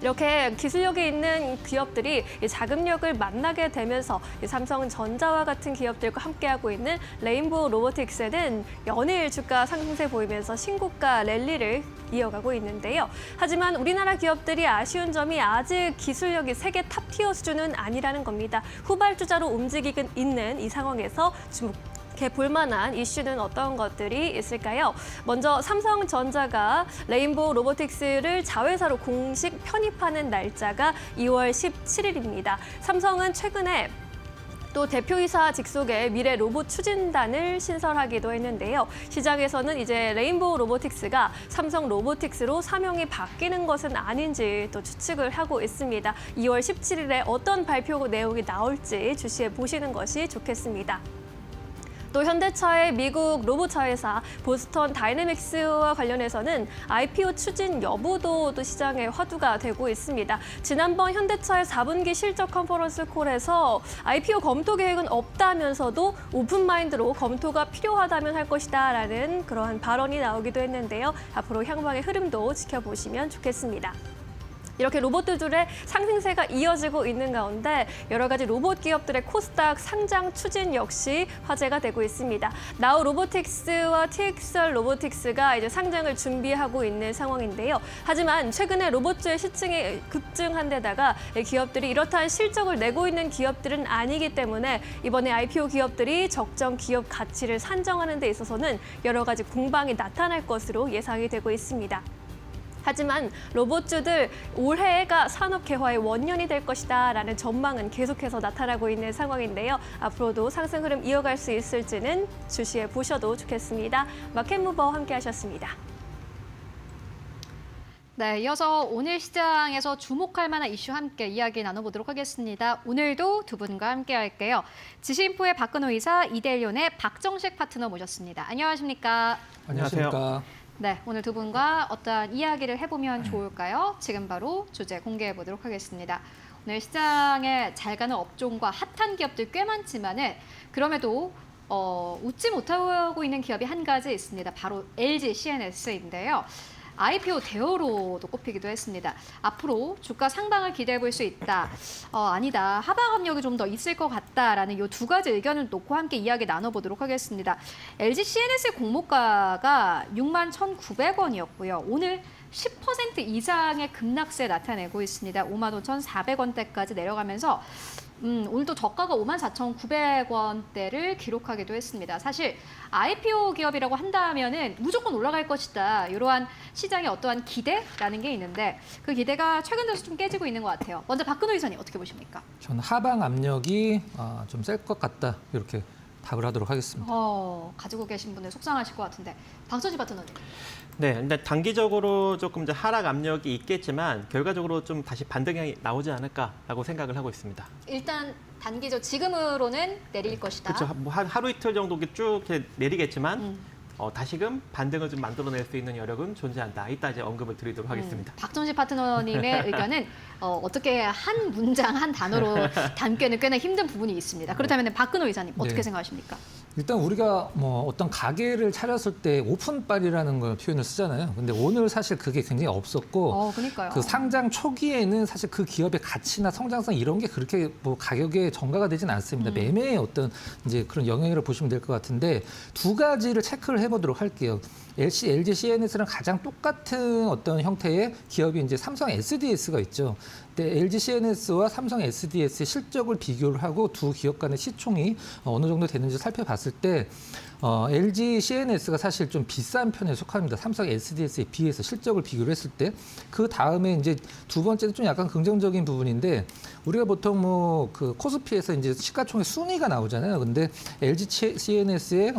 이렇게 기술력이 있는 기업들이 자금력을 만나게 되면서 삼성전자와 같은 기업들과 함께하고 있는 레인보우 로보틱스는 연일 주가 상승세 보이면서 신고가 랠리를 이어가고 있는데요. 하지만 우리나라 기업들이 아쉬운 점이 아직 기술력이 세계 탑티어 수준은 아니라는 겁니다. 후발주자로 움직이고 있는 이 상황에서 이렇게 볼만한 이슈는 어떤 것들이 있을까요? 먼저 삼성전자가 레인보우 로보틱스를 자회사로 공식 편입하는 날짜가 2월 17일입니다. 삼성은 최근에 또 대표이사 직속의 미래 로봇 추진단을 신설하기도 했는데요. 시장에서는 이제 레인보우 로보틱스가 삼성 로보틱스로 사명이 바뀌는 것은 아닌지 또 추측을 하고 있습니다. 2월 17일에 어떤 발표 내용이 나올지 주시해 보시는 것이 좋겠습니다. 또 현대차의 미국 로봇 자회사 보스턴 다이내믹스와 관련해서는 IPO 추진 여부도 또 시장의 화두가 되고 있습니다. 지난번 현대차의 4분기 실적 컨퍼런스 콜에서 IPO 검토 계획은 없다면서도 오픈마인드로 검토가 필요하다면 할 것이다라는 그러한 발언이 나오기도 했는데요. 앞으로 향방의 흐름도 지켜보시면 좋겠습니다. 이렇게 로봇들의 상승세가 이어지고 있는 가운데 여러 가지 로봇 기업들의 코스닥 상장 추진 역시 화제가 되고 있습니다. 나우 로보틱스와 TXR 로보틱스가 이제 상장을 준비하고 있는 상황인데요. 하지만 최근에 로봇주의 시층이 급증한 데다가 기업들이 이렇다한 실적을 내고 있는 기업들은 아니기 때문에 이번에 IPO 기업들이 적정 기업 가치를 산정하는 데 있어서는 여러 가지 공방이 나타날 것으로 예상이 되고 있습니다. 하지만 로봇주들 올해가 산업 개화의 원년이 될 것이다라는 전망은 계속해서 나타나고 있는 상황인데요. 앞으로도 상승 흐름 이어갈 수 있을지는 주시해 보셔도 좋겠습니다. 마켓무버 함께하셨습니다. 네, 이어서 오늘 시장에서 주목할 만한 이슈 함께 이야기 나눠보도록 하겠습니다. 오늘도 두 분과 함께 할게요. 지식인포의 박근호 이사, 이데일리온의 박정식 파트너 모셨습니다. 안녕하십니까? 안녕하십니까? 네, 오늘 두 분과 어떠한 이야기를 해보면 좋을까요? 지금 바로 주제 공개해 보도록 하겠습니다. 오늘 시장에 잘 가는 업종과 핫한 기업들 꽤 많지만은 그럼에도 웃지 못하고 있는 기업이 한 가지 있습니다. 바로 LG CNS인데요. IPO 대어로도 꼽히기도 했습니다. 앞으로 주가 상방을 기대해 볼 수 있다. 아니다. 하방 압력이 좀 더 있을 것 같다라는 이 두 가지 의견을 놓고 함께 이야기 나눠보도록 하겠습니다. LG CNS의 공모가가 61,900원이었고요. 오늘 10% 이상의 급락세 나타내고 있습니다. 55,400원대까지 내려가면서 오늘도 저가가 54,900원대를 기록하기도 했습니다. 사실 IPO 기업이라고 한다면은 무조건 올라갈 것이다. 이러한 시장의 어떠한 기대라는 게 있는데 그 기대가 최근 들어서 좀 깨지고 있는 것 같아요. 먼저 박근호 이사님 어떻게 보십니까? 저는 하방 압력이 좀 셀 것 같다 이렇게 답을 하도록 하겠습니다. 가지고 계신 분들 속상하실 것 같은데 박서지 파트너님. 네, 근데 단기적으로 조금 이제 하락 압력이 있겠지만 결과적으로 좀 다시 반등이 나오지 않을까라고 생각을 하고 있습니다. 일단 단기적 지금으로는 내릴 것이다. 그렇죠. 뭐 하루 이틀 정도 쭉 이렇게 내리겠지만 다시금 반등을 좀 만들어낼 수 있는 여력은 존재한다. 이따 이제 언급을 드리도록 하겠습니다. 박정식 파트너님의 의견은 어떻게 한 문장, 한 단어로 담기에는 꽤나 힘든 부분이 있습니다. 그렇다면 박근호 이사님 어떻게 네. 생각하십니까? 일단 우리가 뭐 어떤 가게를 차렸을 때 오픈빨이라는 걸 표현을 쓰잖아요. 근데 오늘 사실 그게 굉장히 없었고 그러니까요. 그 상장 초기에는 사실 그 기업의 가치나 성장성 이런 게 그렇게 뭐 가격에 전가가 되진 않습니다. 매매의 어떤 이제 그런 영향을 보시면 될 것 같은데 두 가지를 체크를 해보도록 할게요. LG CNS랑 가장 똑같은 어떤 형태의 기업이 이제 삼성 SDS가 있죠. 근데 LG CNS와 삼성 SDS의 실적을 비교를 하고 두 기업 간의 시총이 어느 정도 되는지 살펴봤을 때 LG CNS가 사실 좀 비싼 편에 속합니다. 삼성 SDS에 비해서 실적을 비교를 했을 때. 그 다음에 이제 두 번째는 좀 약간 긍정적인 부분인데 우리가 보통 뭐 그 코스피에서 이제 시가총액 순위가 나오잖아요. 근데 LG CNS의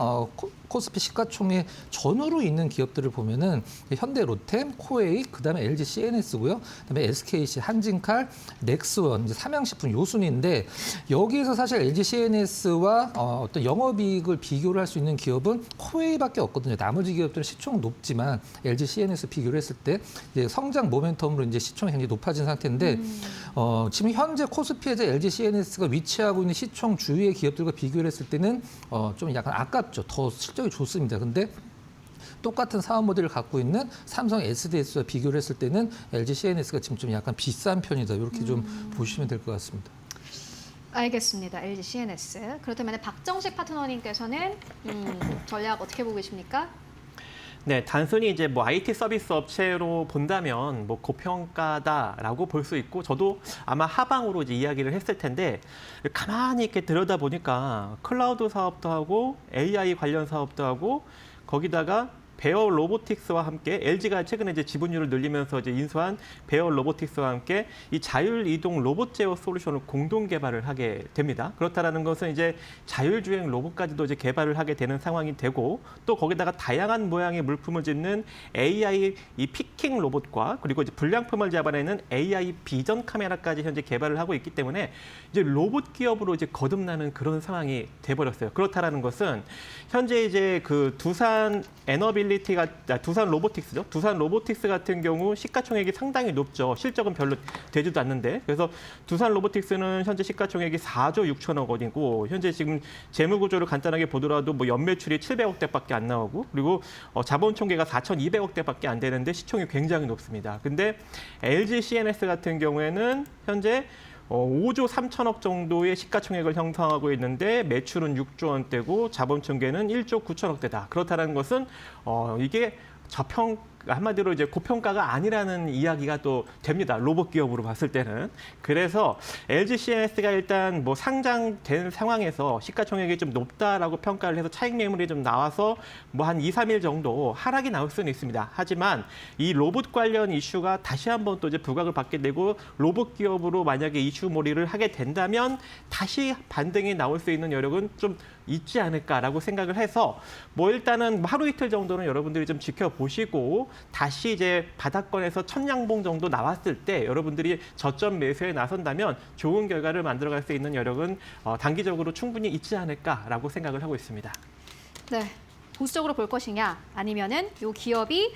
코스피 시가총액 전후로 있는 기업들을 보면은 현대 로템, 코웨이, 그다음에 LG CNS고요. 그다음에 SKC, 한진칼, 넥스원, 이제 삼양식품 요 순위인데 여기에서 사실 LG CNS와 어떤 영업이익을 비교를 할 수 있는 기업은 코웨이밖에 없거든요. 나머지 기업들은 시총 높지만 LG CNS 비교를 했을 때 이제 성장 모멘텀으로 이제 시총이 굉장히 높아진 상태인데 지금 현재 코스피에서 LG CNS가 위치하고 있는 시총 주위의 기업들과 비교를 했을 때는 좀 약간 아깝죠. 더 실적이 좋습니다. 근데 똑같은 사업 모델을 갖고 있는 삼성 SDS와 비교를 했을 때는 LG CNS가 지금 좀 약간 비싼 편이다. 이렇게 좀 보시면 될 것 같습니다. 알겠습니다. LG CNS. 그렇다면 박정식 파트너님께서는 전략 어떻게 보고 계십니까? 네, 단순히 이제 뭐 IT 서비스 업체로 본다면 뭐 고평가다라고 볼 수 있고 저도 아마 하방으로 이제 이야기를 했을 텐데 가만히 이렇게 들여다 보니까 클라우드 사업도 하고 AI 관련 사업도 하고 거기다가 베어 로보틱스와 함께 LG가 최근에 이제 지분율을 늘리면서 이제 인수한 베어 로보틱스와 함께 이 자율 이동 로봇 제어 솔루션을 공동 개발을 하게 됩니다. 그렇다라는 것은 이제 자율주행 로봇까지도 이제 개발을 하게 되는 상황이 되고 또 거기다가 다양한 모양의 물품을 짓는 AI 이 피킹 로봇과 그리고 이제 불량품을 잡아내는 AI 비전 카메라까지 현재 개발을 하고 있기 때문에 이제 로봇 기업으로 이제 거듭나는 그런 상황이 돼버렸어요. 그렇다라는 것은 현재 이제 그 두산 두산 로보틱스죠. 두산 로보틱스 같은 경우 시가총액이 상당히 높죠. 실적은 별로 되지도 않는데. 그래서 두산 로보틱스는 현재 시가총액이 4조 6천억 원이고 현재 지금 재무 구조를 간단하게 보더라도 뭐 연매출이 700억대밖에 안 나오고 그리고 자본 총계가 4,200억대밖에 안 되는데 시총이 굉장히 높습니다. 근데 LG CNS 같은 경우에는 현재 5조 3천억 정도의 시가총액을 형성하고 있는데 매출은 6조 원대고 자본 총계는 1조 9천억대다. 그렇다는 것은 이게 한마디로 이제 고평가가 아니라는 이야기가 또 됩니다. 로봇 기업으로 봤을 때는. 그래서 LG CNS가 일단 뭐 상장된 상황에서 시가총액이 좀 높다라고 평가를 해서 차익 매물이 좀 나와서 뭐 한 2, 3일 정도 하락이 나올 수는 있습니다. 하지만 이 로봇 관련 이슈가 다시 한번 또 이제 부각을 받게 되고 로봇 기업으로 만약에 이슈 몰이를 하게 된다면 다시 반등이 나올 수 있는 여력은 좀 있지 않을까라고 생각을 해서 뭐 일단은 하루 이틀 정도는 여러분들이 좀 지켜보시고 다시 이제 바닥권에서 천냥봉 정도 나왔을 때 여러분들이 저점 매수에 나선다면 좋은 결과를 만들어갈 수 있는 여력은 단기적으로 충분히 있지 않을까라고 생각을 하고 있습니다. 네, 보수적으로 볼 것이냐 아니면은 이 기업이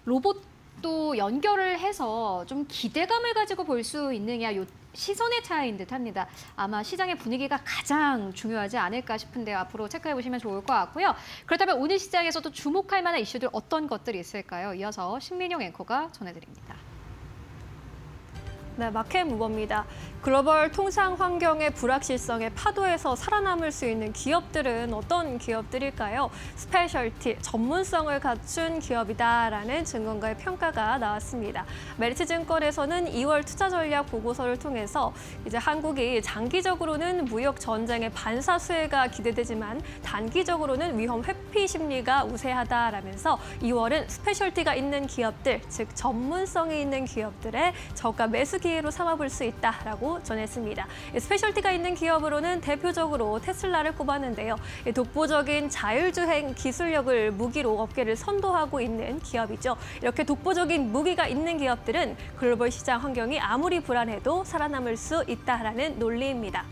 로봇도 연결을 해서 좀 기대감을 가지고 볼 수 있느냐 요 시선의 차이인 듯합니다. 아마 시장의 분위기가 가장 중요하지 않을까 싶은데 앞으로 체크해 보시면 좋을 것 같고요. 그렇다면 오늘 시장에서도 주목할 만한 이슈들 어떤 것들이 있을까요? 이어서 신민용 앵커가 전해드립니다. 네, 마켓 무버입니다. 글로벌 통상 환경의 불확실성의 파도에서 살아남을 수 있는 기업들은 어떤 기업들일까요? 스페셜티, 전문성을 갖춘 기업이다라는 증권가의 평가가 나왔습니다. 메리츠증권에서는 2월 투자 전략 보고서를 통해서 이제 한국이 장기적으로는 무역 전쟁의 반사 수혜가 기대되지만 단기적으로는 위험 회피 심리가 우세하다라면서 2월은 스페셜티가 있는 기업들, 즉 전문성이 있는 기업들의 저가 매수 기회로 삼아볼 수 있다라고 전했습니다. 스페셜티가 있는 기업으로는 대표적으로 테슬라를 꼽았는데요. 독보적인 자율주행 기술력을 무기로 업계를 선도하고 있는 기업이죠. 이렇게 독보적인 무기가 있는 기업들은 글로벌 시장 환경이 아무리 불안해도 살아남을 수 있다라는 논리입니다.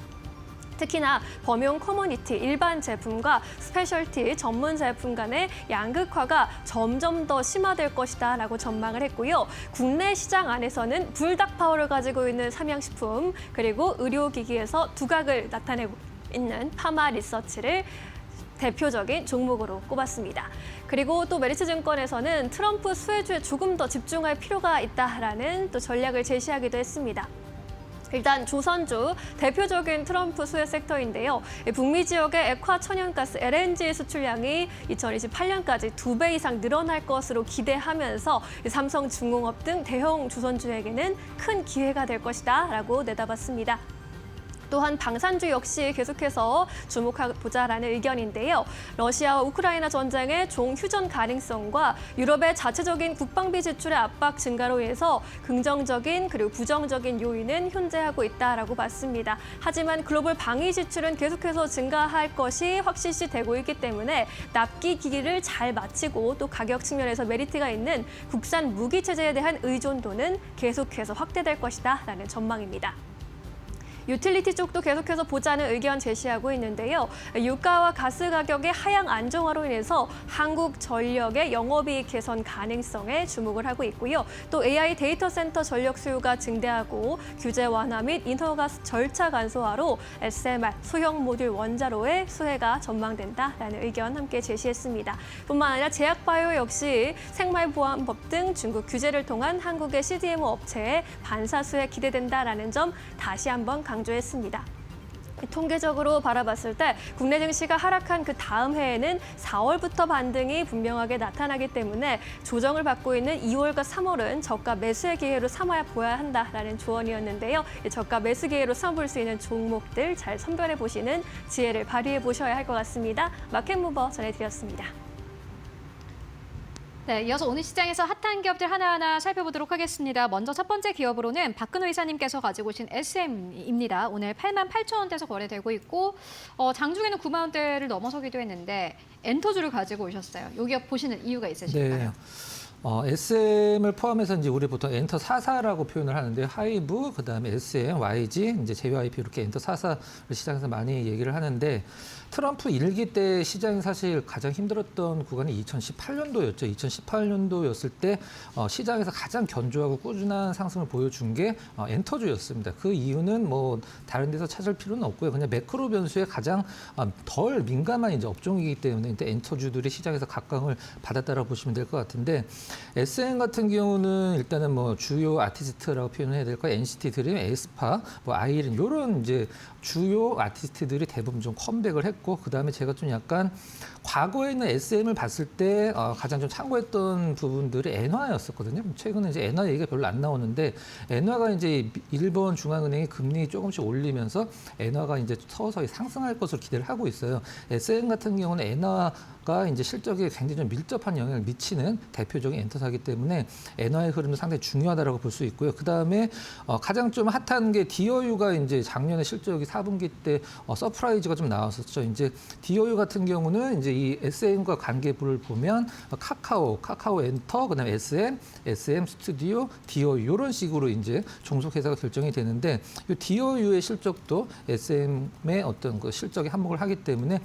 특히나 범용 커머니티, 일반 제품과 스페셜티, 전문 제품 간의 양극화가 점점 더 심화될 것이다라고 전망을 했고요. 국내 시장 안에서는 불닭 파워를 가지고 있는 삼양식품, 그리고 의료기기에서 두각을 나타내고 있는 파마 리서치를 대표적인 종목으로 꼽았습니다. 그리고 또 메리츠증권에서는 트럼프 수혜주에 조금 더 집중할 필요가 있다라는 또 전략을 제시하기도 했습니다. 일단 조선주 대표적인 트럼프 수혜 섹터인데요. 북미 지역의 액화 천연가스 LNG 수출량이 2028년까지 2배 이상 늘어날 것으로 기대하면서 삼성중공업 등 대형 조선주에게는 큰 기회가 될 것이다라고 내다봤습니다. 또한 방산주 역시 계속해서 주목해보자라는 의견인데요. 러시아와 우크라이나 전쟁의 종휴전 가능성과 유럽의 자체적인 국방비 지출의 압박 증가로 인해서 긍정적인 그리고 부정적인 요인은 현재하고 있다라고 봤습니다. 하지만 글로벌 방위 지출은 계속해서 증가할 것이 확실시되고 있기 때문에 납기 기기를 잘 마치고 또 가격 측면에서 메리트가 있는 국산 무기 체제에 대한 의존도는 계속해서 확대될 것이다라는 전망입니다. 유틸리티 쪽도 계속해서 보자는 의견 제시하고 있는데요. 유가와 가스 가격의 하향 안정화로 인해서 한국전력의 영업이익 개선 가능성에 주목을 하고 있고요. 또 AI 데이터 센터 전력 수요가 증대하고 규제 완화 및 인허가스 절차 간소화로 SMR, 소형 모듈 원자로의 수혜가 전망된다라는 의견 함께 제시했습니다. 뿐만 아니라 제약바이오 역시 생말보안법 등 중국 규제를 통한 한국의 CDMO 업체의 반사 수혜 기대된다라는 점 다시 한번 강조했습니다. 통계적으로 바라봤을 때 국내 증시가 하락한 그 다음 해에는 4월부터 반등이 분명하게 나타나기 때문에 조정을 받고 있는 2월과 3월은 저가 매수의 기회로 삼아 보아야 한다라는 조언이었는데요. 저가 매수 기회로 삼아볼 수 있는 종목들 잘 선별해 보시는 지혜를 발휘해 보셔야 할 것 같습니다. 마켓무버 전해드렸습니다. 네, 이어서 오늘 시장에서 핫한 기업들 하나하나 살펴보도록 하겠습니다. 먼저 첫 번째 기업으로는 박근호 이사님께서 가지고 오신 SM입니다. 오늘 88,000원대에서 거래되고 있고 장중에는 9만 원대를 넘어서기도 했는데 엔터주를 가지고 오셨어요. 이 기업 보시는 이유가 있으실까요? 네. SM을 포함해서 이제 우리 보통 엔터 44라고 표현을 하는데 하이브, 그다음에 SM, YG, 이제 JYP 이렇게 엔터 44를 시장에서 많이 얘기를 하는데 트럼프 1기 때 시장이 사실 가장 힘들었던 구간이 2018년도였죠. 2018년도였을 때 시장에서 가장 견조하고 꾸준한 상승을 보여준 게 엔터주였습니다. 그 이유는 뭐 다른 데서 찾을 필요는 없고요. 그냥 매크로 변수에 가장 덜 민감한 이제 업종이기 때문에 엔터주들이 시장에서 각광을 받았다라고 보시면 될 것 같은데 SM 같은 경우는 일단은 뭐 주요 아티스트라고 표현해야 될 거예요. NCT 드림, 에스파, 뭐 아이린 이런 이제 주요 아티스트들이 대부분 좀 컴백을 했고 그다음에 제가 좀 약간 과거에 있는 SM을 봤을 때 가장 좀 참고했던 부분들이 엔화였었거든요. 최근에 이제 엔화 얘기가 별로 안 나오는데 엔화가 이제 일본 중앙은행이 금리 조금씩 올리면서 엔화가 이제 서서히 상승할 것으로 기대를 하고 있어요. SM 같은 경우는 엔화가 이제 실적에 굉장히 좀 밀접한 영향을 미치는 대표적인 엔터사기 때문에 엔화의 흐름은 상당히 중요하다라고 볼 수 있고요. 그다음에 가장 좀 핫한 게 디어유가 이제 작년에 실적이 4분기 때 서프라이즈가 좀 나왔었죠. 이제 디어유 같은 경우는 이제 이 SM과 관계부를 보면 카카오 엔터, 그다음에 SM 스튜디오, 디어유 이런 식으로 이제 종속회사가 결정이 되는데 이 디어유의 실적도 SM의 어떤 그 실적에 한몫을 하기 때문에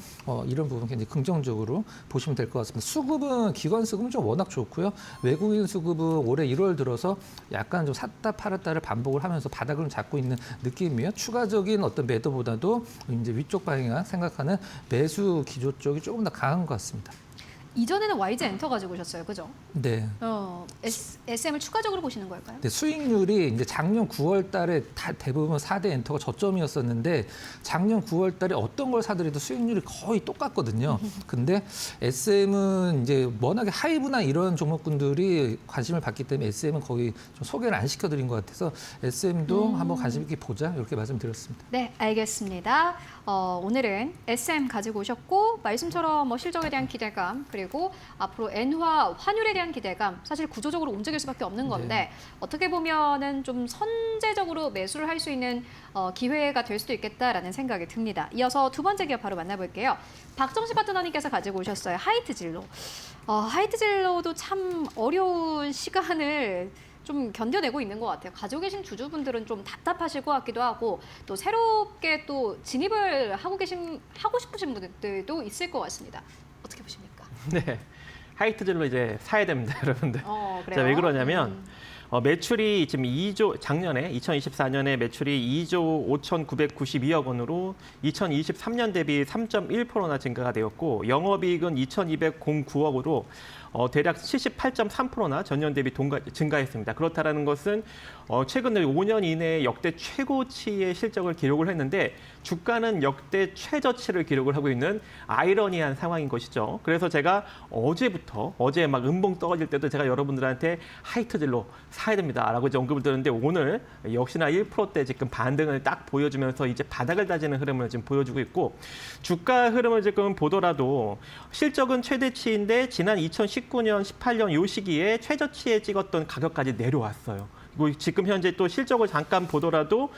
이런 부분 굉장히 긍정적으로 보시면 될 것 같습니다. 수급은 기관 수급은 좀 워낙 좋고요. 외국인 수급은 올해 1월 들어서 약간 좀 샀다 팔았다를 반복을 하면서 바닥을 좀 잡고 있는 느낌이에요. 추가적인 어떤 매도보다도 이제 위쪽 방향 생각하는 매수 기조 쪽이 조금 더 강한 것 같습니다. 이전에는 YG 엔터 가지고 오셨어요, 그죠? 네. SM을 추가적으로 보시는 걸까요? 네, 수익률이 이제 작년 9월 달에 대부분 4대 엔터가 저점이었었는데 작년 9월 달에 어떤 걸 사더라도 수익률이 거의 똑같거든요. 근데 SM은 이제 워낙에 하이브나 이런 종목군들이 관심을 받기 때문에 SM은 거의 좀 소개를 안 시켜드린 것 같아서 SM도 한번 관심 있게 보자 이렇게 말씀드렸습니다. 네, 알겠습니다. 오늘은 SM 가지고 오셨고 말씀처럼 뭐 실적에 대한 기대감 그리고 앞으로 엔화 환율에 대한 기대감 사실 구조적으로 움직일 수밖에 없는 건데 어떻게 보면은 좀 선제적으로 매수를 할 수 있는 기회가 될 수도 있겠다라는 생각이 듭니다. 이어서 두 번째 기업 바로 만나볼게요. 박정식 파트너님께서 가지고 오셨어요. 하이트진로. 하이트진로도 참 어려운 시간을 좀 견뎌내고 있는 것 같아요. 가지고 계신 주주분들은 좀 답답하실 것 같기도 하고 또 새롭게 또 진입을 하고 싶으신 분들도 있을 것 같습니다. 어떻게 보십니까? 네. 하이트젤로 이제 사야 됩니다, 여러분들. 그래요? 자, 왜 그러냐면 매출이 지금 2조 작년에 2024년에 매출이 2조 5,992억 원으로 2023년 대비 3.1%나 증가가 되었고 영업이익은 2,209억으로 대략 78.3%나 전년 대비 증가했습니다. 그렇다라는 것은 최근 5년 이내에 역대 최고치의 실적을 기록을 했는데 주가는 역대 최저치를 기록을 하고 있는 아이러니한 상황인 것이죠. 그래서 제가 어제 막 음봉 떨어질 때도 제가 여러분들한테 하이트젤로 사야 됩니다라고 이제 언급을 드렸는데 오늘 역시나 1%대 지금 반등을 딱 보여주면서 이제 바닥을 다지는 흐름을 지금 보여주고 있고 지금 흐름을 지금 보더라도 실적은 최대치인데 지난 2019년, 18년 요 시기에 최저치에 찍었던 가격까지 내려왔어요. 그리고 지금 현재 또 실적을 잠깐 보더라도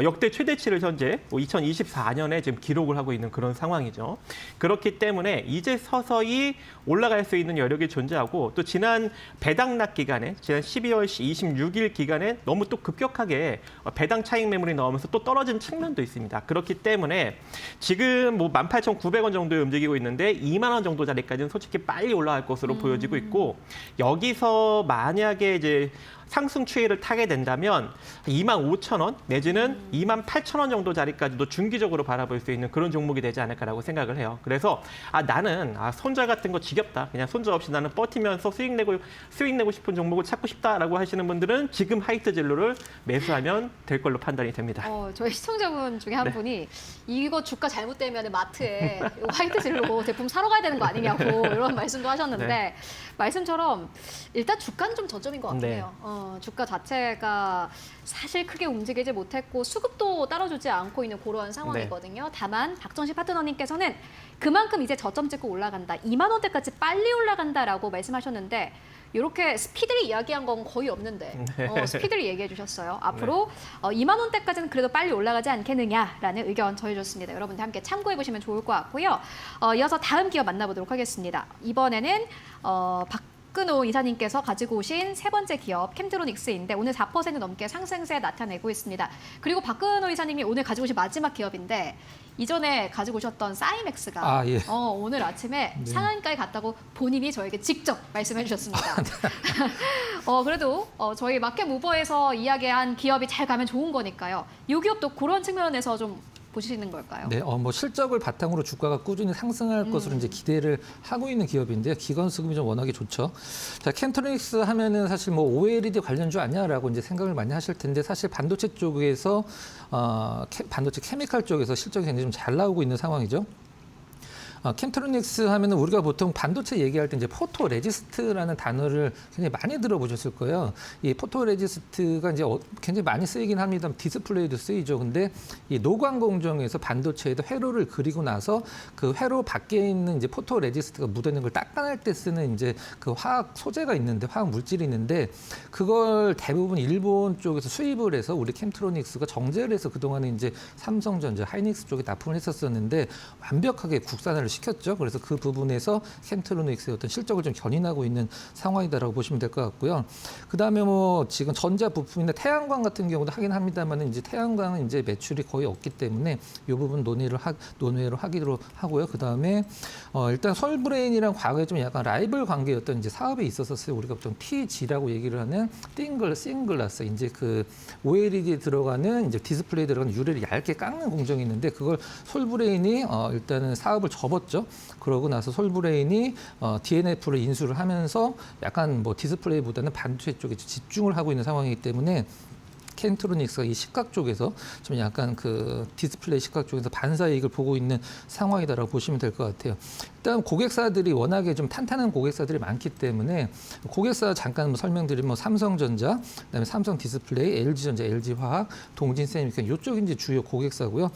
역대 최대치를 현재 2024년에 지금 기록을 하고 있는 그런 상황이죠. 그렇기 때문에 이제 서서히 올라갈 수 있는 여력이 존재하고 또 지난 배당락 기간에 지난 12월 26일 기간에 너무 또 급격하게 배당 차익 매물이 나오면서 또 떨어진 측면도 있습니다. 그렇기 때문에 지금 뭐 18,900원 정도에 움직이고 있는데 2만 원 정도 자리까지는 솔직히 빨리 올라갈 것으로 보여지고 있고 여기서 만약에 이제 상승 추이를 타게 된다면 25,000원 내지는 28,000원 정도 자리까지도 중기적으로 바라볼 수 있는 그런 종목이 되지 않을까라고 생각을 해요. 그래서 나는 손절 같은 거 지겹다. 그냥 손절 없이 나는 버티면서 수익 내고 싶은 종목을 찾고 싶다라고 하시는 분들은 지금 하이트젤로를 매수하면 될 걸로 판단이 됩니다. 저희 시청자분 중에 한 분이 이거 주가 잘못되면 마트에 화이트젤로 제품 사러 가야 되는 거 아니냐고 이런 말씀도 하셨는데 말씀처럼 일단 주가는 좀 저점인 것 같긴 해요. 주가 자체가 사실 크게 움직이지 못했고 수급도 따라주지 않고 있는 그러한 상황이거든요. 다만 박정식 파트너님께서는 그만큼 이제 저점 찍고 올라간다. 2만 원대까지 빨리 올라간다라고 말씀하셨는데 이렇게 스피드를 이야기한 건 거의 없는데 스피드를 얘기해 주셨어요. 앞으로 2만 원대까지는 그래도 빨리 올라가지 않겠느냐라는 의견 전해줬습니다. 여러분들 함께 참고해 보시면 좋을 것 같고요. 이어서 다음 기업 만나보도록 하겠습니다. 이번에는 박근호 이사님께서 가지고 오신 세 번째 기업 캠트로닉스인데 오늘 4% 넘게 상승세 나타내고 있습니다. 그리고 박근호 이사님이 오늘 가지고 오신 마지막 기업인데 이전에 가지고 오셨던 사이맥스가 예. 오늘 아침에 상한가에 갔다고 본인이 저에게 직접 말씀해 주셨습니다. 그래도 저희 마켓 무버에서 이야기한 기업이 잘 가면 좋은 거니까요. 이 기업도 그런 측면에서 좀 보시는 걸까요? 네, 뭐 실적을 바탕으로 주가가 꾸준히 상승할 것으로 이제 기대를 하고 있는 기업인데요. 기관 수급이 좀 워낙에 좋죠. 자, 캠트로닉스 하면은 사실 뭐 OLED 관련주 아니야라고 이제 생각을 많이 하실 텐데 사실 반도체 쪽에서 반도체 케미칼 쪽에서 실적이 굉장히 좀 잘 나오고 있는 상황이죠. 캠트로닉스 하면은 우리가 보통 반도체 얘기할 때 이제 포토 레지스트라는 단어를 굉장히 많이 들어보셨을 거예요. 이 포토 레지스트가 이제 굉장히 많이 쓰이긴 합니다. 디스플레이도 쓰이죠. 근데 이 노광 공정에서 반도체에도 회로를 그리고 나서 그 회로 밖에 있는 이제 포토 레지스트가 묻어 있는 걸 닦아낼 때 쓰는 이제 그 화학 소재가 있는데 화학 물질이 있는데 그걸 대부분 일본 쪽에서 수입을 해서 우리 캠트로닉스가 정제를 해서 그동안에 이제 삼성전자, 하이닉스 쪽에 납품을 했었었는데 완벽하게 국산화를 시켰죠. 그래서 그 부분에서 캠트로닉스의 어떤 실적을 좀 견인하고 있는 상황이다라고 보시면 될 것 같고요. 그다음에 뭐 지금 전자 부품이나 태양광 같은 경우도 하긴 합니다만 이제 태양광은 이제 매출이 거의 없기 때문에 이 부분 논의로 하기로 하고요. 그다음에 일단 솔브레인이랑 과거에 좀 약간 라이벌 관계였던 이제 사업에 있었어요. 우리가 보통 TG라고 얘기를 하는 싱글라스 이제 그 OLED에 들어가는 이제 디스플레이에 들어가는 유리를 얇게 깎는 공정이 있는데 그걸 솔브레인이 일단은 사업을 접었죠. 그러고 나서 솔브레인이 DNF를 인수를 하면서 약간 뭐 디스플레이보다는 반도체 쪽에 집중을 하고 있는 상황이기 때문에 캠트로닉스가 이 시각 쪽에서 좀 약간 그 디스플레이 시각 쪽에서 반사 이익을 보고 있는 상황이다라고 보시면 될 것 같아요. 일단 고객사들이 워낙에 좀 탄탄한 고객사들이 많기 때문에 고객사 잠깐 설명드리면 삼성전자, 그다음에 삼성 디스플레이, LG전자, LG화학, 동진세미콘 이쪽이 이제 주요 고객사고요.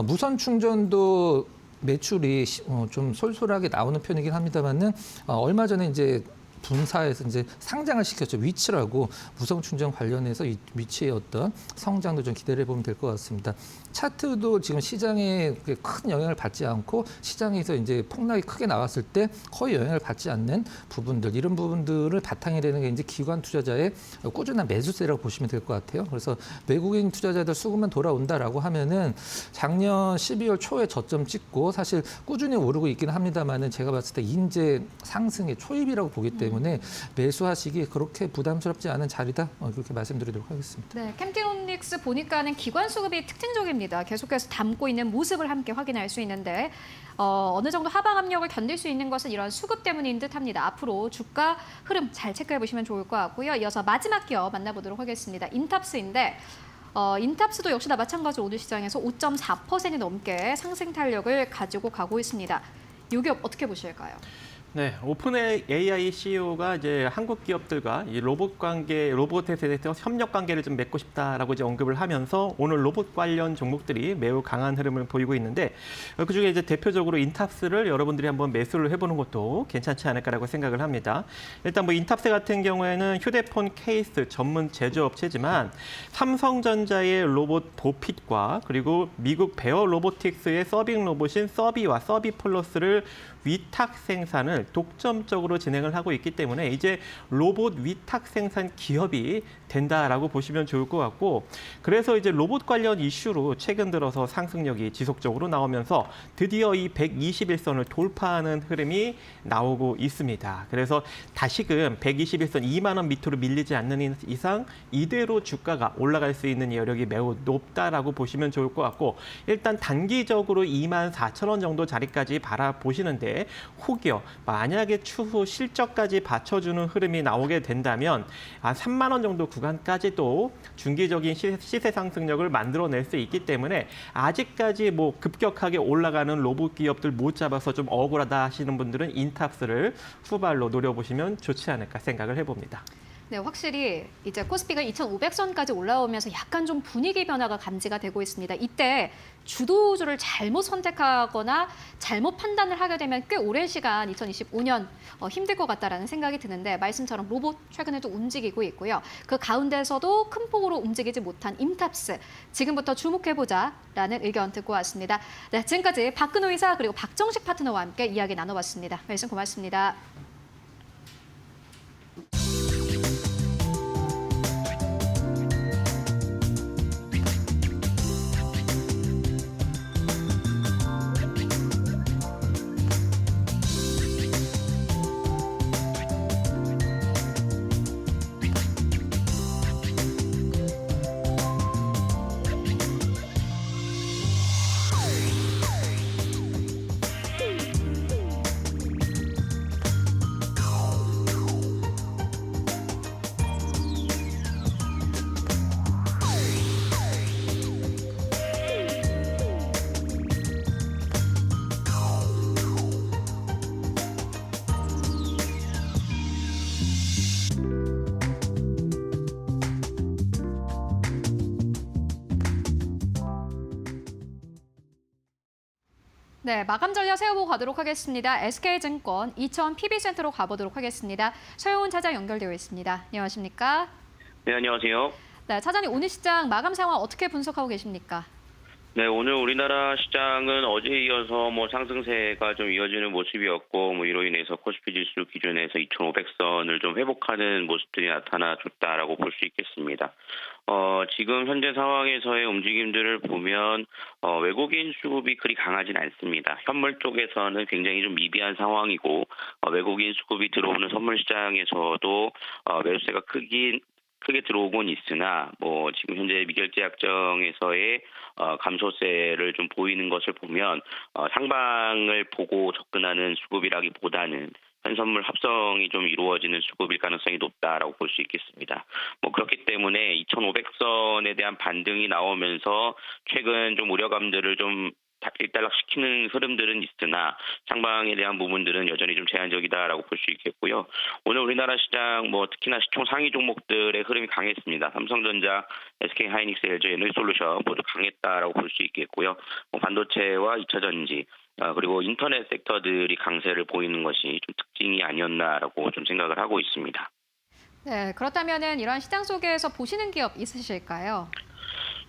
무선 충전도 매출이 좀 솔솔하게 나오는 편이긴 합니다만은 얼마 전에 이제 분사해서 이제 상장을 시켰죠. 위치라고 무선 충전 관련해서 이 위치의 어떤 성장도 좀 기대를 해보면 될 것 같습니다. 차트도 지금 시장에 큰 영향을 받지 않고 시장에서 이제 폭락이 크게 나왔을 때 거의 영향을 받지 않는 부분들, 이런 부분들을 바탕이 되는 게 이제 기관 투자자의 꾸준한 매수세라고 보시면 될 것 같아요. 그래서 외국인 투자자들 수급만 돌아온다라고 하면은 작년 12월 초에 저점 찍고 사실 꾸준히 오르고 있기는 합니다만은 제가 봤을 때 인제 상승의 초입이라고 보기 때문에 매수하시기 그렇게 부담스럽지 않은 자리다, 그렇게 말씀드리도록 하겠습니다. 네, 캠티론닉스 보니까는 기관 수급이 특징적입니다. 계속해서 담고 있는 모습을 함께 확인할 수 있는데 어느 정도 하방 압력을 견딜 수 있는 것은 이런 수급 때문인 듯합니다. 앞으로 주가 흐름 잘 체크해 보시면 좋을 것 같고요. 이어서 마지막 기업 만나보도록 하겠습니다. 인탑스인데 인탑스도 역시나 마찬가지로 오늘 시장에서 5.4% 넘게 상승 탄력을 가지고 가고 있습니다. 이 기업 어떻게 보실까요? 네, 오픈AI CEO가 이제 한국 기업들과 이 로봇에 대해서 협력 관계를 좀 맺고 싶다라고 이제 언급을 하면서 오늘 로봇 관련 종목들이 매우 강한 흐름을 보이고 있는데 그중에 이제 대표적으로 인탑스를 여러분들이 한번 매수를 해보는 것도 괜찮지 않을까라고 생각을 합니다. 일단 뭐 인탑스 같은 경우에는 휴대폰 케이스 전문 제조업체지만 삼성전자의 로봇 보핏과 그리고 미국 베어 로보틱스의 서빙 로봇인 서비와 서비 플러스를 위탁 생산을 독점적으로 진행을 하고 있기 때문에 이제 로봇 위탁 생산 기업이 된다라고 보시면 좋을 것 같고, 그래서 이제 로봇 관련 이슈로 최근 들어서 상승력이 지속적으로 나오면서 드디어 이 121선을 돌파하는 흐름이 나오고 있습니다. 그래서 다시금 121선 2만 원 밑으로 밀리지 않는 이상 이대로 주가가 올라갈 수 있는 여력이 매우 높다라고 보시면 좋을 것 같고, 일단 단기적으로 24,000원 정도 자리까지 바라보시는데 혹여 만약에 추후 실적까지 받쳐주는 흐름이 나오게 된다면 3만 원 정도 구간까지도 중기적인 시세 상승력을 만들어낼 수 있기 때문에 아직까지 뭐 급격하게 올라가는 로봇 기업들 못 잡아서 좀 억울하다 하시는 분들은 인탑스를 후발로 노려보시면 좋지 않을까 생각을 해봅니다. 네, 확실히 이제 코스피가 2,500선까지 올라오면서 약간 좀 분위기 변화가 감지가 되고 있습니다. 이때 주도주를 잘못 선택하거나 잘못 판단을 하게 되면 꽤 오랜 시간 2025년 힘들 것 같다라는 생각이 드는데, 말씀처럼 로봇 최근에도 움직이고 있고요. 그 가운데서도 큰 폭으로 움직이지 못한 인탑스, 지금부터 주목해보자라는 의견 듣고 왔습니다. 네, 지금까지 박근호 이사 그리고 박정식 파트너와 함께 이야기 나눠봤습니다. 말씀 고맙습니다. 네, 마감 전략 세워보고 가도록 하겠습니다. SK증권 이천 PB센터로 가보도록 하겠습니다. 서영훈 차장 연결되어 있습니다. 안녕하십니까? 네, 안녕하세요. 네, 차장님 오늘 시장 마감 상황 어떻게 분석하고 계십니까? 네, 오늘 우리나라 시장은 어제에 이어서 상승세가 좀 이어지는 모습이었고, 이로 인해서 코스피 지수 기준에서 2,500선을 좀 회복하는 모습들이 나타나줬다라고 볼 수 있겠습니다. 지금 현재 상황에서의 움직임들을 보면 외국인 수급이 그리 강하진 않습니다. 현물 쪽에서는 굉장히 좀 미비한 상황이고, 외국인 수급이 들어오는 선물 시장에서도 매수세가 크게 들어오곤 있으나 지금 현재 미결제 약정에서의 감소세를 좀 보이는 것을 보면 상방을 보고 접근하는 수급이라기보다는 현선물 합성이 좀 이루어지는 수급일 가능성이 높다라고 볼 수 있겠습니다. 그렇기 때문에 2,500선에 대한 반등이 나오면서 최근 좀 우려감들을 좀 일단락시키는 흐름들은 있으나 상방에 대한 부분들은 여전히 좀 제한적이다라고 볼 수 있겠고요. 오늘 우리나라 시장 특히나 시총 상위 종목들의 흐름이 강했습니다. 삼성전자, SK하이닉스, LG 에너지솔루션 모두 강했다라고 볼 수 있겠고요. 반도체와 2차전지 그리고 인터넷 섹터들이 강세를 보이는 것이 좀 특징이 아니었나라고 좀 생각을 하고 있습니다. 네, 그렇다면은 이런 시장 속에서 보시는 기업 있으실까요?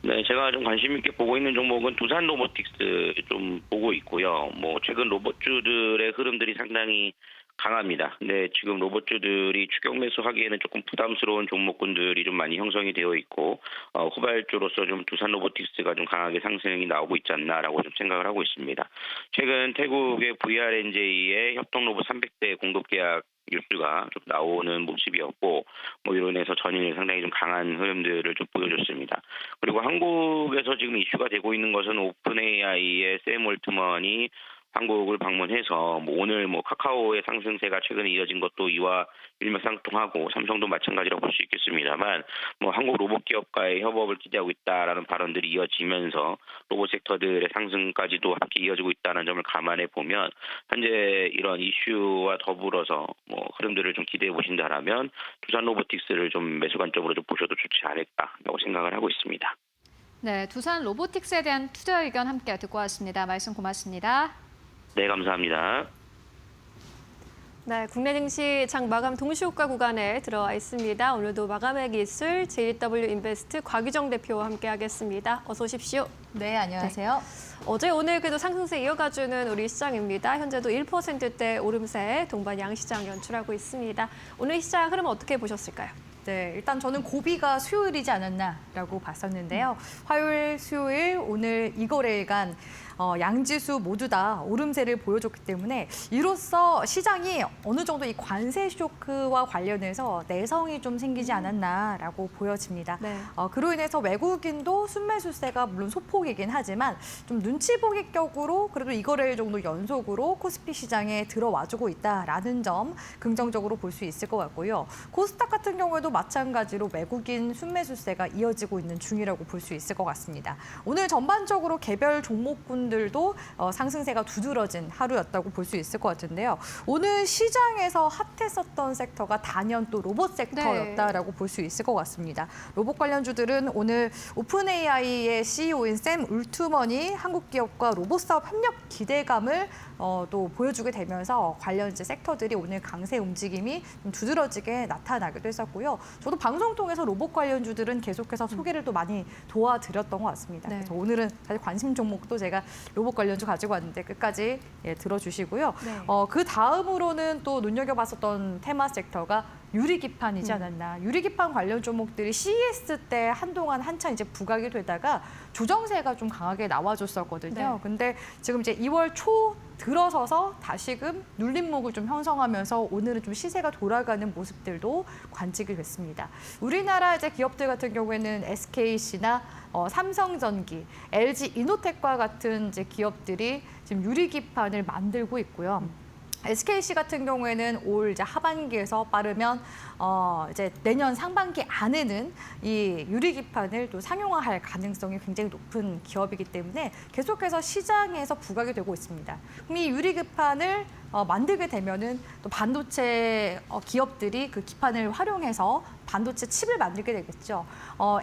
네, 제가 좀 관심 있게 보고 있는 종목은 두산 로보틱스 좀 보고 있고요. 최근 로봇주들의 흐름들이 상당히 강합니다. 근데 지금 로봇주들이 추격 매수하기에는 조금 부담스러운 종목군들이 좀 많이 형성이 되어 있고 후발주로서 좀 두산 로보틱스가 좀 강하게 상승이 나오고 있지 않나라고 좀 생각을 하고 있습니다. 최근 태국의 VRNJ의 협동로봇 300대 공급 계약 뉴스가 좀 나오는 모습이었고 이로 인해서 전일 상당히 좀 강한 흐름들을 좀 보여줬습니다. 그리고 한국에서 지금 이슈가 되고 있는 것은 오픈 AI의 샘 올트먼이 한국을 방문해서 오늘 카카오의 상승세가 최근에 이어진 것도 이와 일맥상통하고 삼성도 마찬가지라고 볼 수 있겠습니다만 한국 로봇 기업과의 협업을 기대하고 있다라는 발언들이 이어지면서 로봇 섹터들의 상승까지도 함께 이어지고 있다는 점을 감안해 보면 현재 이런 이슈와 더불어서 흐름들을 좀 기대해 보신다라면 두산 로보틱스를 좀 매수 관점으로 좀 보셔도 좋지 않을까라고 생각을 하고 있습니다. 네, 두산 로보틱스에 대한 투자 의견 함께 듣고 왔습니다. 말씀 고맙습니다. 네, 감사합니다. 네, 국내 증시 장 마감 동시효과 구간에 들어와 있습니다. 오늘도 마감의 기술 JW 인베스트 곽유정 대표와 함께하겠습니다. 어서 오십시오. 네, 안녕하세요. 어제 오늘 그래도 상승세 이어가주는 우리 시장입니다. 현재도 1%대 오름세 동반 양시장 연출하고 있습니다. 오늘 시장 흐름 어떻게 보셨을까요? 네, 일단 저는 고비가 수요일이지 않았나라고 봤었는데요. 화요일, 수요일, 오늘 이 거래일간 양지수 모두 다 오름세를 보여줬기 때문에 이로써 시장이 어느 정도 이 관세 쇼크와 관련해서 내성이 좀 생기지 않았나라고 보여집니다. 네. 그로 인해서 외국인도 순매수세가 물론 소폭이긴 하지만 좀 눈치 보기 격으로 그래도 이 거래일 정도 연속으로 코스피 시장에 들어와주고 있다라는 점 긍정적으로 볼 수 있을 것 같고요. 코스닥 같은 경우에도 마찬가지로 외국인 순매수세가 이어지고 있는 중이라고 볼 수 있을 것 같습니다. 오늘 전반적으로 개별 종목군들도 상승세가 두드러진 하루였다고 볼 수 있을 것 같은데요. 오늘 시장에서 핫했었던 섹터가 단연 또 로봇 섹터였다라고 볼 수 있을 것 같습니다. 로봇 관련주들은 오늘 오픈 AI의 CEO인 샘 울트먼이 한국 기업과 로봇 사업 협력 기대감을 또 보여주게 되면서 관련 섹터들이 오늘 강세 움직임이 좀 두드러지게 나타나기도 했었고요. 저도 방송 통해서 로봇 관련주들은 계속해서 소개를 또 많이 도와드렸던 것 같습니다. 네. 그래서 오늘은 사실 관심 종목도 제가 로봇 관련주 가지고 왔는데 끝까지 들어주시고요. 네. 그 다음으로는 또 눈여겨봤었던 테마 섹터가 유리기판이지 않았나. 유리기판 관련 종목들이 CES 때 한동안 한참 이제 부각이 되다가 조정세가 좀 강하게 나와줬었거든요. 네. 근데 지금 이제 2월 초 들어서서 다시금 눌림목을 좀 형성하면서 오늘은 좀 시세가 돌아가는 모습들도 관측이 됐습니다. 우리나라 이제 기업들 같은 경우에는 SKC나 삼성전기, LG 이노텍과 같은 이제 기업들이 지금 유리기판을 만들고 있고요. SKC 같은 경우에는 올 이제 하반기에서 빠르면 이제 내년 상반기 안에는 이 유리기판을 또 상용화할 가능성이 굉장히 높은 기업이기 때문에 계속해서 시장에서 부각이 되고 있습니다. 그럼 이 유리기판을 만들게 되면은 또 반도체 기업들이 그 기판을 활용해서 반도체 칩을 만들게 되겠죠.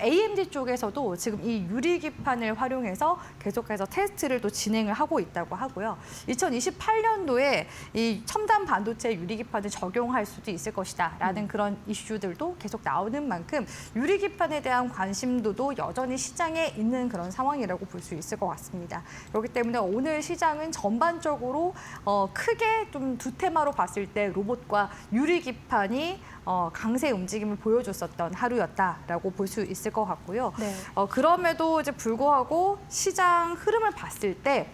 AMD 쪽에서도 지금 이 유리기판을 활용해서 계속해서 테스트를 또 진행을 하고 있다고 하고요. 2028년도에 이 첨단 반도체 유리기판을 적용할 수도 있을 것이다라는 그런 이슈들도 계속 나오는 만큼 유리기판에 대한 관심도도 여전히 시장에 있는 그런 상황이라고 볼 수 있을 것 같습니다. 그렇기 때문에 오늘 시장은 전반적으로 크게 좀 두 테마로 봤을 때 로봇과 유리기판이 강세 움직임을 보여줬었던 하루였다라고 볼 수 있을 것 같고요. 네. 그럼에도 이제 불구하고 시장 흐름을 봤을 때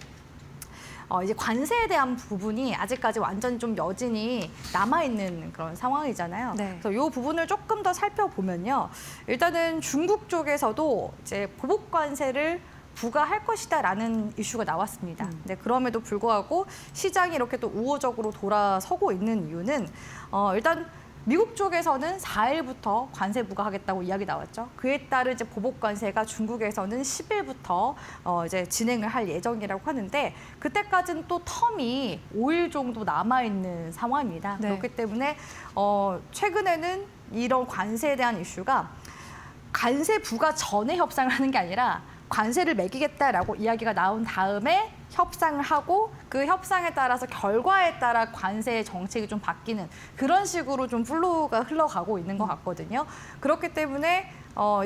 이제 관세에 대한 부분이 아직까지 완전히 좀 여진이 남아있는 그런 상황이잖아요. 네. 그래서 이 부분을 조금 더 살펴보면요. 일단은 중국 쪽에서도 이제 보복 관세를 부과할 것이다라는 이슈가 나왔습니다. 근데 그럼에도 불구하고 시장이 이렇게 또 우호적으로 돌아서고 있는 이유는 일단 미국 쪽에서는 4일부터 관세 부과하겠다고 이야기 나왔죠. 그에 따른 이제 보복 관세가 중국에서는 10일부터 이제 진행을 할 예정이라고 하는데 그때까지는 또 텀이 5일 정도 남아 있는 상황입니다. 네. 그렇기 때문에 최근에는 이런 관세에 대한 이슈가 관세 부과 전에 협상을 하는 게 아니라 관세를 매기겠다라고 이야기가 나온 다음에 협상을 하고 그 협상에 따라서 결과에 따라 관세 정책이 좀 바뀌는 그런 식으로 좀 플로우가 흘러가고 있는 것 같거든요. 그렇기 때문에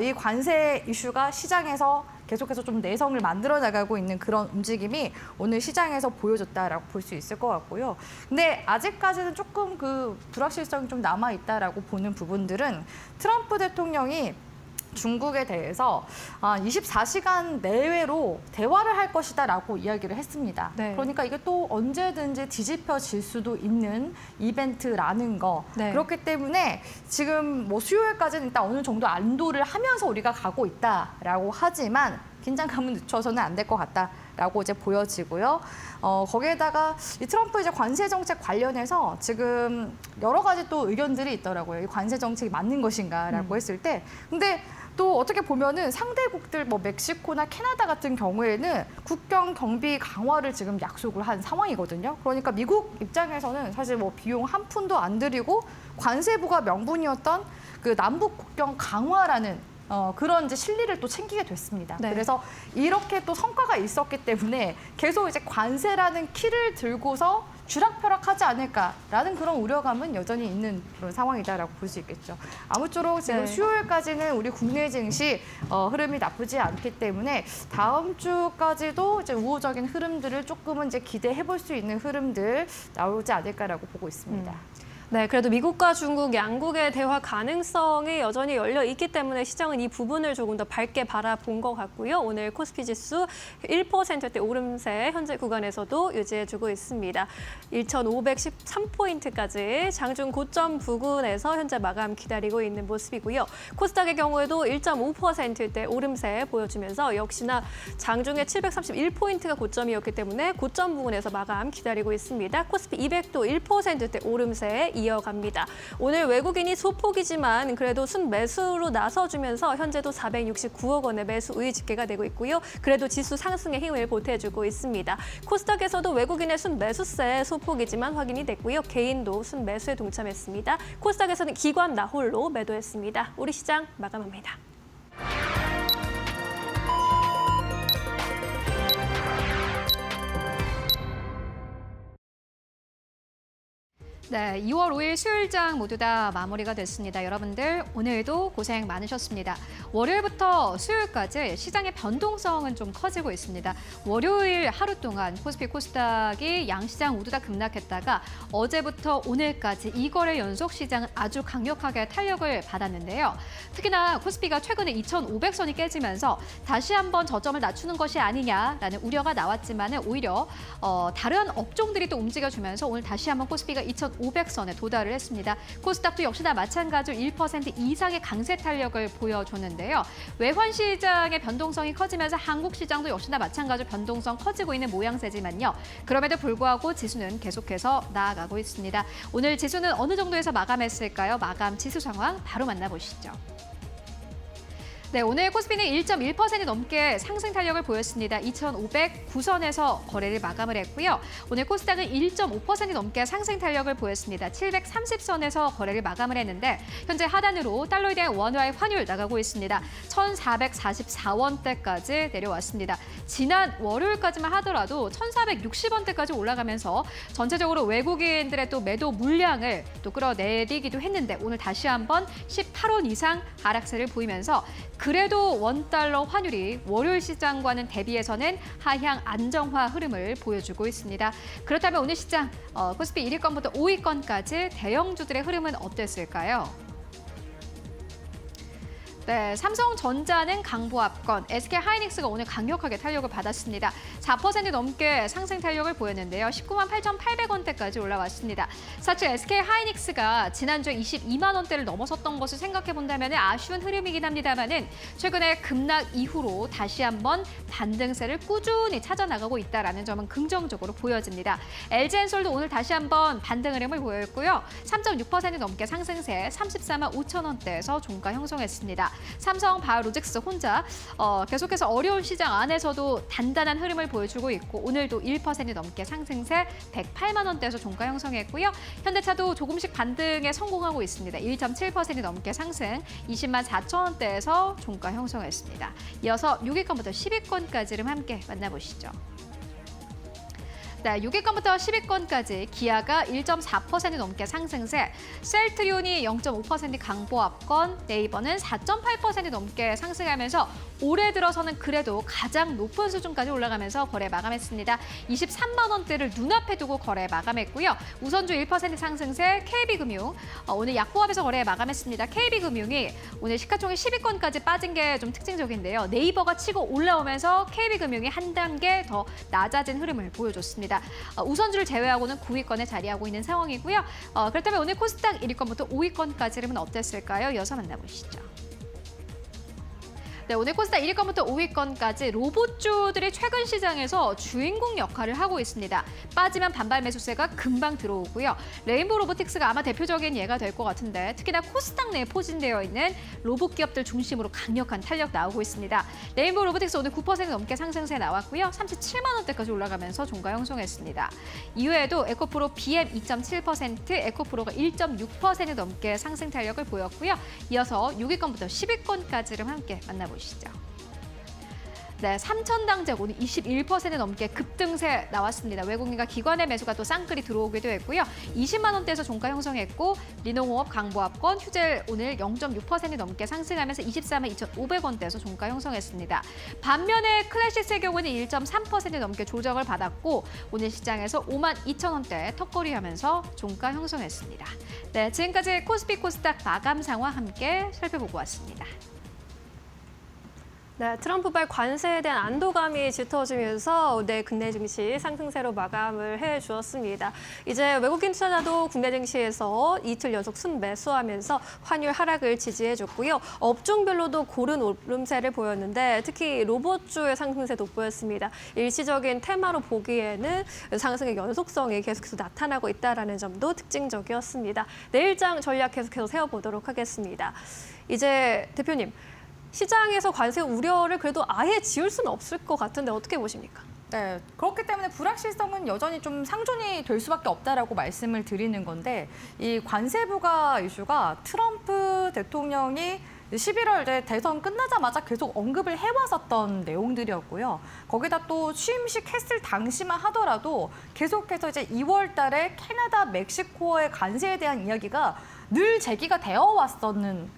이 관세 이슈가 시장에서 계속해서 좀 내성을 만들어 나가고 있는 그런 움직임이 오늘 시장에서 보여줬다라고 볼 수 있을 것 같고요. 근데 아직까지는 조금 그 불확실성이 좀 남아 있다라고 보는 부분들은 트럼프 대통령이 중국에 대해서 24시간 내외로 대화를 할 것이다라고 이야기를 했습니다. 네. 그러니까 이게 또 언제든지 뒤집혀질 수도 있는 이벤트라는 거. 네. 그렇기 때문에 지금 뭐 수요일까지는 일단 어느 정도 안도를 하면서 우리가 가고 있다라고 하지만 긴장감은 늦춰서는 안 될 것 같다라고 이제 보여지고요. 거기에다가 이 트럼프 이제 관세 정책 관련해서 지금 여러 가지 또 의견들이 있더라고요. 이 관세 정책이 맞는 것인가라고 했을 때, 근데 또 어떻게 보면은 상대국들 뭐 멕시코나 캐나다 같은 경우에는 국경 경비 강화를 지금 약속을 한 상황이거든요. 그러니까 미국 입장에서는 사실 뭐 비용 한 푼도 안 들이고 관세부가 명분이었던 그 남북 국경 강화라는 그런 이제 실리를 또 챙기게 됐습니다. 네. 그래서 이렇게 또 성과가 있었기 때문에 계속 이제 관세라는 키를 들고서 쥐락펴락하지 않을까라는 그런 우려감은 여전히 있는 그런 상황이다라고 볼 수 있겠죠. 아무쪼록 지금 네. 수요일까지는 우리 국내 증시 흐름이 나쁘지 않기 때문에 다음 주까지도 이제 우호적인 흐름들을 조금은 이제 기대해 볼 수 있는 흐름들 나오지 않을까라고 보고 있습니다. 네, 그래도 미국과 중국 양국의 대화 가능성이 여전히 열려 있기 때문에 시장은 이 부분을 조금 더 밝게 바라본 것 같고요. 오늘 코스피 지수 1%대 오름세 현재 구간에서도 유지해주고 있습니다. 1,513포인트까지 장중 고점 부근에서 현재 마감 기다리고 있는 모습이고요. 코스닥의 경우에도 1.5%대 오름세 보여주면서 역시나 장중에 731포인트가 고점이었기 때문에 고점 부근에서 마감 기다리고 있습니다. 코스피 200도 1%대 오름세 이어갑니다. 오늘 외국인이 소폭이지만 그래도 순매수로 나서주면서 현재도 469억 원의 매수 우위 집계가 되고 있고요. 그래도 지수 상승에 힘을 보태주고 있습니다. 코스닥에서도 외국인의 순매수세 소폭이지만 확인이 됐고요. 개인도 순매수에 동참했습니다. 코스닥에서는 기관 나홀로 매도했습니다. 우리 시장 마감합니다. 네, 2월 5일 수요일장 모두 다 마무리가 됐습니다. 여러분들 오늘도 고생 많으셨습니다. 월요일부터 수요일까지 시장의 변동성은 좀 커지고 있습니다. 월요일 하루 동안 코스피 코스닥이 양시장 모두 다 급락했다가 어제부터 오늘까지 2거래 연속 시장은 아주 강력하게 탄력을 받았는데요. 특히나 코스피가 최근에 2,500선이 깨지면서 다시 한번 저점을 낮추는 것이 아니냐라는 우려가 나왔지만 오히려 다른 업종들이 또 움직여주면서 오늘 다시 한번 코스피가 2,500선에 도달을 했습니다. 코스닥도 역시나 마찬가지로 1% 이상의 강세 탄력을 보여줬는데요. 외환 시장의 변동성이 커지면서 한국 시장도 역시나 마찬가지로 변동성 커지고 있는 모양새지만요. 그럼에도 불구하고 지수는 계속해서 나아가고 있습니다. 오늘 지수는 어느 정도에서 마감했을까요? 마감 지수 상황 바로 만나보시죠. 네, 오늘 코스피는 1.1% 넘게 상승 탄력을 보였습니다. 2,509선에서 거래를 마감을 했고요. 오늘 코스닥은 1.5% 넘게 상승 탄력을 보였습니다. 730선에서 거래를 마감을 했는데 현재 하단으로 달러에 대한 원화의 환율 나가고 있습니다. 1,444원대까지 내려왔습니다. 지난 월요일까지만 하더라도 1,460원대까지 올라가면서 전체적으로 외국인들의 또 매도 물량을 또 끌어내리기도 했는데 오늘 다시 한번 18원 이상 하락세를 보이면서 그래도 원달러 환율이 월요일 시장과는 대비해서는 하향 안정화 흐름을 보여주고 있습니다. 그렇다면 오늘 시장 코스피 1위권부터 5위권까지 대형주들의 흐름은 어땠을까요? 네, 삼성전자는 강보합권, SK하이닉스가 오늘 강력하게 탄력을 받았습니다. 4% 넘게 상승 탄력을 보였는데요. 19만 8,800원대까지 올라왔습니다. 사실 SK 하이닉스가 지난주에 22만 원대를 넘어섰던 것을 생각해 본다면 아쉬운 흐름이긴 합니다만은 최근에 급락 이후로 다시 한번 반등세를 꾸준히 찾아나가고 있다라는 점은 긍정적으로 보여집니다. LG엔솔도 오늘 다시 한번 반등 흐름을 보였고요. 3.6% 넘게 상승세 34만 5천 원대에서 종가 형성했습니다. 삼성 바이오로직스 혼자 계속해서 어려운 시장 안에서도 단단한 흐름을 보여주고 있고 오늘도 1% 넘게 상승세 108만 원대에서 종가 형성했고요. 현대차도 조금씩 반등에 성공하고 있습니다. 1.7% 넘게 상승 20만 4천 원대에서 종가 형성했습니다. 이어서 6위권부터 10위권까지를 함께 만나보시죠. 네, 6위권부터 10위권까지 기아가 1.4% 넘게 상승세, 셀트리온이 0.5% 강보합권, 네이버는 4.8% 넘게 상승하면서 올해 들어서는 그래도 가장 높은 수준까지 올라가면서 거래 마감했습니다. 23만 원대를 눈앞에 두고 거래 마감했고요. 우선주 1% 상승세 KB금융, 오늘 약보합에서 거래 마감했습니다. KB금융이 오늘 시가총액 10위권까지 빠진 게 좀 특징적인데요. 네이버가 치고 올라오면서 KB금융이 한 단계 더 낮아진 흐름을 보여줬습니다. 우선주를 제외하고는 9위권에 자리하고 있는 상황이고요. 그렇다면 오늘 코스닥 1위권부터 5위권까지는 어땠을까요? 이어서 만나보시죠. 네, 오늘 코스닥 1위권부터 5위권까지 로봇주들이 최근 시장에서 주인공 역할을 하고 있습니다. 빠지면 반발 매수세가 금방 들어오고요. 레인보우 로보틱스가 아마 대표적인 예가 될 것 같은데 특히나 코스닥 내에 포진되어 있는 로봇 기업들 중심으로 강력한 탄력 나오고 있습니다. 레인보우 로보틱스 오늘 9% 넘게 상승세 나왔고요. 37만 원대까지 올라가면서 종가 형성했습니다. 이외에도 에코프로 BM 2.7%, 에코프로가 1.6% 넘게 상승 탄력을 보였고요. 이어서 6위권부터 10위권까지를 함께 만나보시죠. 네, 삼천당제 오늘 21% 넘게 급등세 나왔습니다. 외국인과 기관의 매수가 또 쌍끌이 들어오기도 했고요. 20만 원대에서 종가 형성했고 리노공업 강보합권 휴젤 오늘 0.6% 넘게 상승하면서 24만 2,500원대에서 종가 형성했습니다. 반면에 클래시스의 경우는 1.3% 넘게 조정을 받았고 오늘 시장에서 5만 2천 원대 턱걸이하면서 종가 형성했습니다. 네, 지금까지 코스피 코스닥 마감 상황 함께 살펴보고 왔습니다. 네, 트럼프발 관세에 대한 안도감이 짙어지면서 국내 증시 상승세로 마감을 해주었습니다. 이제 외국인 투자자도 국내 증시에서 이틀 연속 순매수하면서 환율 하락을 지지해줬고요. 업종별로도 고른 오름세를 보였는데 특히 로봇주의 상승세 돋보였습니다. 일시적인 테마로 보기에는 상승의 연속성이 계속해서 나타나고 있다는 점도 특징적이었습니다. 내일장 전략 계속해서 세워보도록 하겠습니다. 이제 대표님. 시장에서 관세 우려를 그래도 아예 지울 수는 없을 것 같은데 어떻게 보십니까? 네, 그렇기 때문에 불확실성은 여전히 좀 상존이 될 수밖에 없다라고 말씀을 드리는 건데 이 관세 부과 이슈가 트럼프 대통령이 11월 이제 대선 끝나자마자 계속 언급을 해왔었던 내용들이었고요. 거기다 또 취임식 했을 당시만 하더라도 계속해서 이제 2월 달에 캐나다, 멕시코의 관세에 대한 이야기가 늘 제기가 되어 왔었는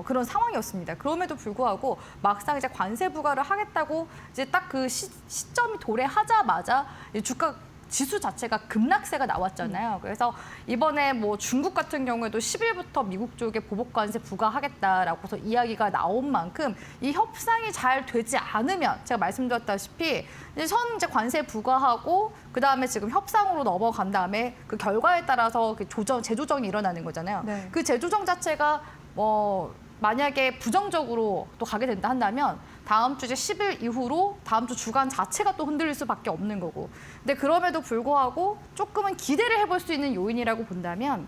그런 상황이었습니다. 그럼에도 불구하고 막상 이제 관세 부과를 하겠다고 이제 딱 그 시점이 도래하자마자 주가 지수 자체가 급락세가 나왔잖아요. 그래서 이번에 뭐 중국 같은 경우에도 10일부터 미국 쪽에 보복 관세 부과하겠다라고서 이야기가 나온 만큼 이 협상이 잘 되지 않으면 제가 말씀드렸다시피 이제 관세 부과하고 그다음에 지금 협상으로 넘어간 다음에 그 결과에 따라서 그 재조정이 일어나는 거잖아요. 네. 그 재조정 자체가 만약에 부정적으로 또 가게 된다 한다면 다음 주 이제 10일 이후로 다음 주 주간 자체가 또 흔들릴 수밖에 없는 거고. 근데 그럼에도 불구하고 조금은 기대를 해볼 수 있는 요인이라고 본다면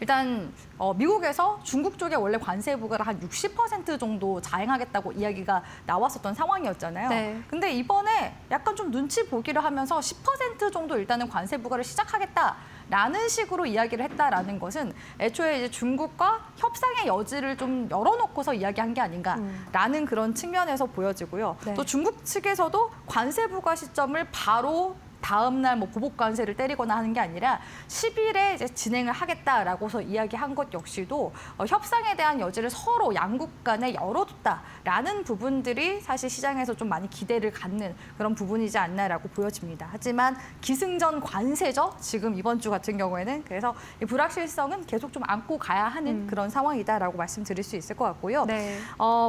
일단 미국에서 중국 쪽에 원래 관세 부과를 한 60% 정도 자행하겠다고 이야기가 나왔었던 상황이었잖아요. 네. 근데 이번에 약간 좀 눈치 보기를 하면서 10% 정도 일단은 관세 부과를 시작하겠다라는 식으로 이야기를 했다라는 것은 애초에 이제 중국과 협상의 여지를 좀 열어놓고서 이야기한 게 아닌가라는 그런 측면에서 보여지고요. 네. 또 중국 측에서도 관세 부과 시점을 바로 다음 날 뭐 보복 관세를 때리거나 하는 게 아니라 10일에 이제 진행을 하겠다라고서 이야기한 것 역시도 협상에 대한 여지를 서로 양국 간에 열어뒀다라는 부분들이 사실 시장에서 좀 많이 기대를 갖는 그런 부분이지 않나라고 보여집니다. 하지만 기승전 관세죠. 지금 이번 주 같은 경우에는 그래서 이 불확실성은 계속 좀 안고 가야 하는 그런 상황이다라고 말씀드릴 수 있을 것 같고요. 네.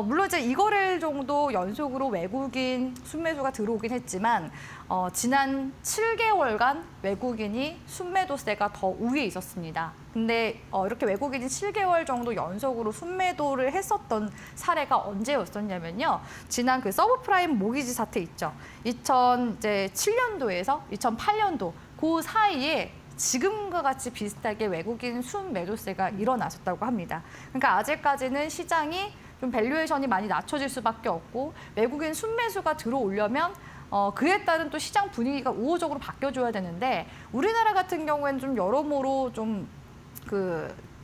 물론 이제 이거를 정도 연속으로 외국인 순매수가 들어오긴 했지만 지난 7개월간 외국인이 순매도세가 더 우위에 있었습니다. 근데 이렇게 외국인이 7개월 정도 연속으로 순매도를 했었던 사례가 언제였었냐면요. 지난 그 서브프라임 모기지 사태 있죠. 2007년도에서 2008년도 그 사이에 지금과 같이 비슷하게 외국인 순매도세가 일어났었다고 합니다. 그러니까 아직까지는 시장이 좀 밸류에이션이 많이 낮춰질 수밖에 없고 외국인 순매수가 들어오려면 그에 따른 또 시장 분위기가 우호적으로 바뀌어줘야 되는데 우리나라 같은 경우에는 좀 여러모로 좀